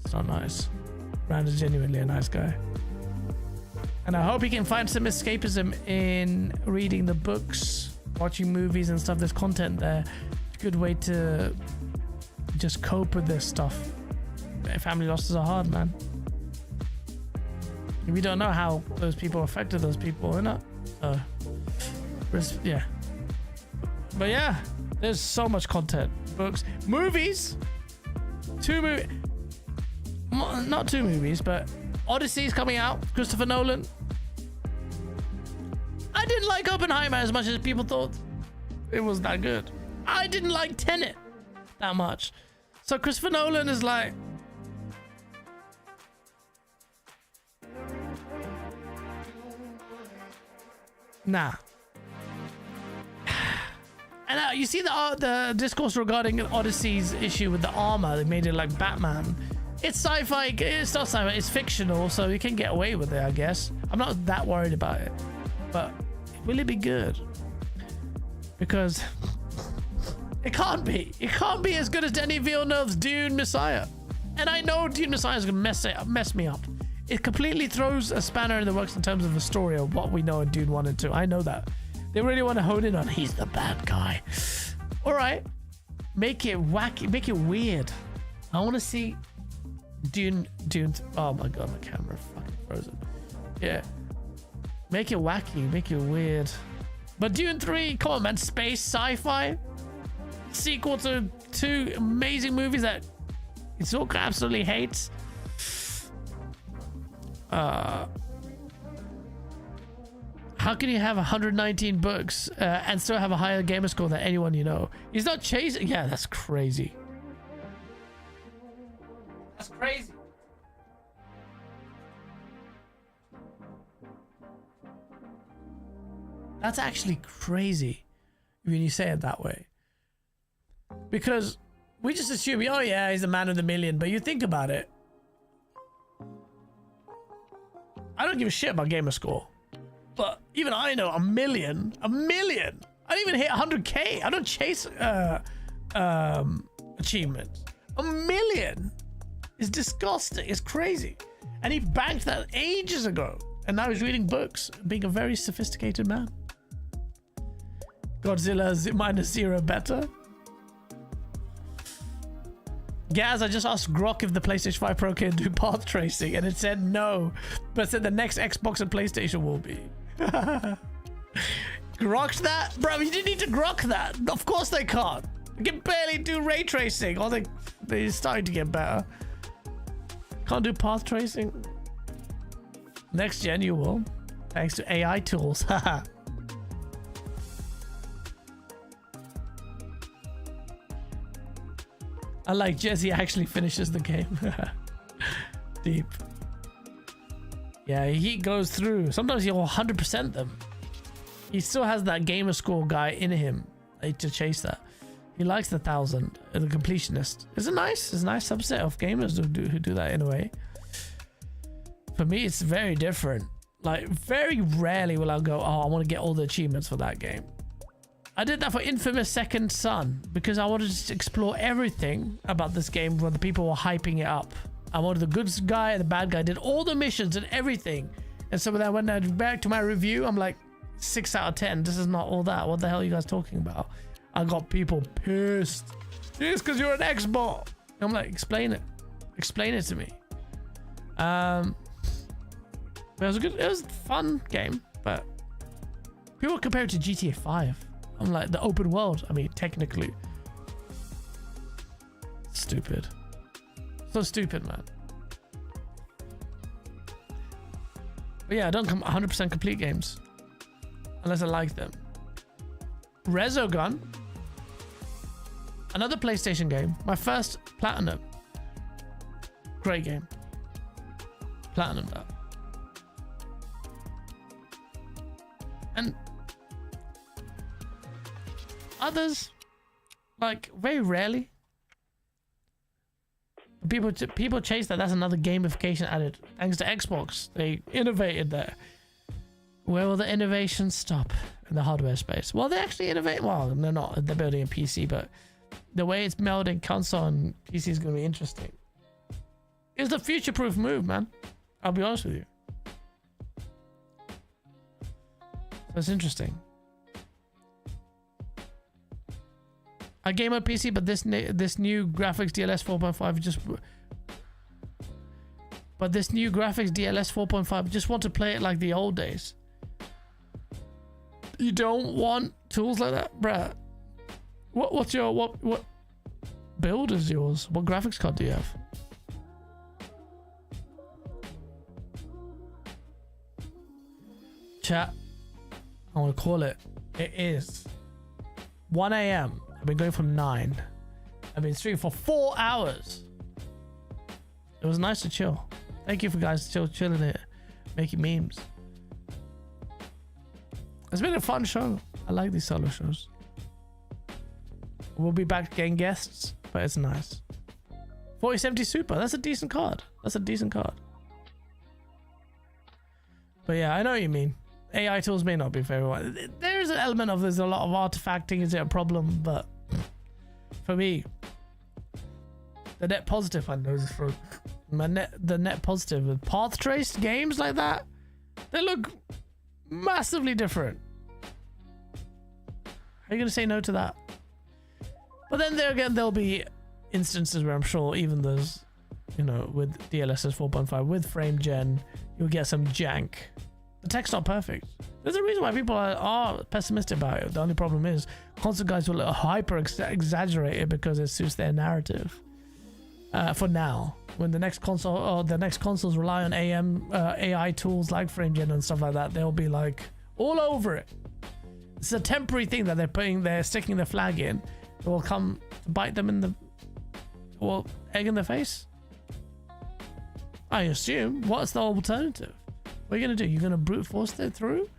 It's not nice. Rand is genuinely a nice guy. And I hope he can find some escapism in reading the books, watching movies and stuff. There's content there. It's a good way to just cope with this stuff. Family losses are hard, man. We don't know how those people affected those people, innit? Yeah. But yeah, there's so much content. Books, movies. Not two movies, but Odyssey's coming out. Christopher Nolan. I didn't like Oppenheimer as much as people thought it was that good. I didn't like Tenet that much. So Christopher Nolan is like, nah. And you see the discourse regarding Odyssey's issue with the armor. They made it like Batman. It's sci-fi. It's not sci-fi. It's fictional, so you can get away with it, I guess. I'm not that worried about it. But will it be good? Because it can't be. It can't be as good as Denis Villeneuve's Dune Messiah. And I know Dune Messiah is going to mess me up. It completely throws a spanner in the works in terms of the story of what we know in Dune 1 and 2. I know that. They really want to hone in on he's the bad guy. All right. Make it wacky. Make it weird. I want to see Dune. Oh my God, my camera fucking frozen. Yeah. Make it wacky. Make it weird. But Dune 3, come on, man. Space sci-fi. Sequel to two amazing movies that Zorka absolutely hates. How can you have 119 books and still have a higher gamer score than anyone you know? He's not chasing. Yeah, that's crazy. That's crazy. That's actually crazy when you say it that way. Because we just assume, oh yeah, he's a man of the million. But you think about it. I don't give a shit about gamer score. But even I know a million. I don't even hit 100K. I don't chase achievements. A million is disgusting. It's crazy. And he banked that ages ago. And now he's reading books, being a very sophisticated man. Godzilla -0 better. Gaz, I just asked Grok if the PlayStation 5 Pro can do path tracing, and it said no, but it said the next Xbox and PlayStation will be. Grok's that? Bro, you didn't need to grok that. Of course they can't. They can barely do ray tracing, or they're starting to get better. Can't do path tracing. Next gen you will, thanks to AI tools. I like Jesse actually finishes the game. Deep. Yeah, he goes through. Sometimes he'll 100% them. He still has that gamer score guy in him to chase that. He likes the 1000, the completionist. It's a nice subset of gamers who do that in a way. for me, it's very different. Like, very rarely will I go, oh, I want to get all the achievements for that game. I did that for Infamous Second Son because I wanted to explore everything about this game when the people were hyping it up. I wanted the good guy and the bad guy, did all the missions and everything. And so when I went back to my review, I'm like, 6 out of 10. This is not all that. What the hell are you guys talking about? I got people pissed. It's because you're an Xbot. I'm like, explain it. Explain it to me. It was it was a fun game, but people compare it to GTA 5. I'm like, the open world. I mean, technically. Stupid. So stupid, man. But yeah, I don't 100% complete games. Unless I like them. Resogun. Another PlayStation game. My first platinum. Great game. Platinum that. And others, like, very rarely. People chase that. That's another gamification added. Thanks to Xbox. They innovated there. Where will the innovation stop in the hardware space? Well, they actually innovate. Well, they're not. They're building a PC, but the way it's melding console and PC is going to be interesting. It's a future-proof move, man. I'll be honest with you. That's interesting. I game on PC, but this new graphics DLS 4.5 just. But this new graphics DLS 4.5 just want to play it like the old days. You don't want tools like that, bruh. What's your what build is yours? What graphics card do you have? Chat. I want to call it. It is 1 a.m. I've been going from 9. I've been streaming for 4 hours. It was nice to chill. Thank you for guys chilling it, making memes. It's been a fun show. I like these solo shows. We'll be back getting guests, but it's nice. 4070 Super. That's a decent card. That's a decent card. But yeah, I know what you mean. AI tools may not be very well. There is an element of there's a lot of artifacting. Is it a problem? But for me, the net positive I know is for the net positive with path traced games like that. They look massively different. How are you gonna say no to that? But then there again, there'll be instances where I'm sure even those, you know, with DLSS 4.5 with frame gen, you'll get some jank. The tech's not perfect. There's a reason why people are pessimistic about it. The only problem is console guys will hyper exaggerate it because it suits their narrative. For now, when the next console or the next consoles rely on AI tools like frame gen and stuff like that, they'll be like all over it. It's a temporary thing that they're sticking their flag in. It will come to bite them in the egg in the face. I assume. What's the alternative? What are you gonna do? You're gonna brute force it through?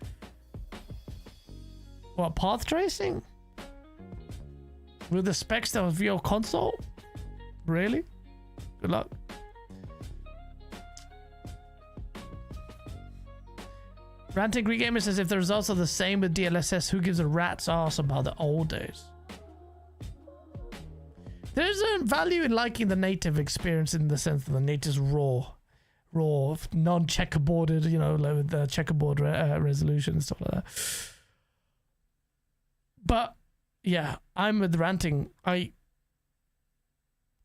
What, path tracing? With the specs of your console? Really? Good luck. Ranting Greek Gamer says if the results are the same with DLSS, who gives a rat's ass about the old days? There's a value in liking the native experience in the sense that the native's raw, non-checkerboarded, you know, like with the checkerboard resolution and stuff like that. But yeah, I'm with ranting.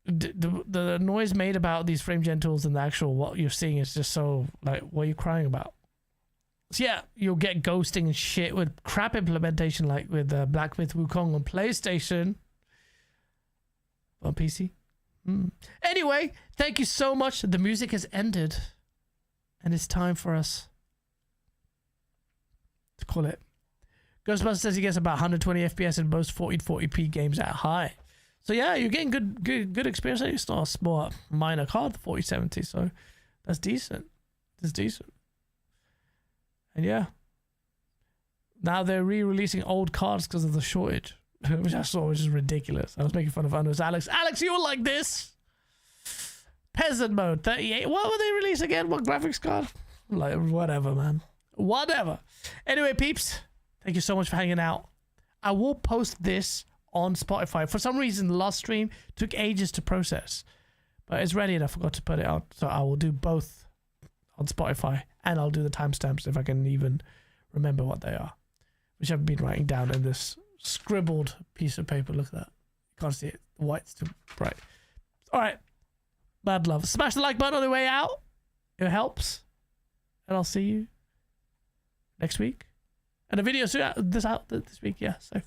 The noise made about these frame gen tools and the actual what you're seeing is just so like, what are you crying about? So yeah, you'll get ghosting and shit with crap implementation like with Black Myth Wukong on PlayStation. On PC. Anyway, thank you so much. The music has ended. And it's time for us to call it. Ghostbuster says he gets about 120 FPS in most 40p games at high. So yeah, you're getting good experience. It's not a small minor card, the 4070, so that's decent. It's decent. And yeah. Now they're re-releasing old cards because of the shortage. Which I saw, which is ridiculous. I was making fun of Unknown's Alex. Alex, you were like this. Peasant mode 38. What will they release again? What graphics card? Like whatever, man. Whatever. Anyway, peeps, thank you so much for hanging out. I will post this on Spotify. For some reason, the last stream took ages to process, but it's ready and I forgot to put it out. So I will do both on Spotify, and I'll do the timestamps if I can even remember what they are, which I've been writing down in this scribbled piece of paper. Look at that. You can't see it. The white's too bright. All right. Bad love. Smash the like button on the way out. It helps. And I'll see you next week. And the video's out this week. Yeah, so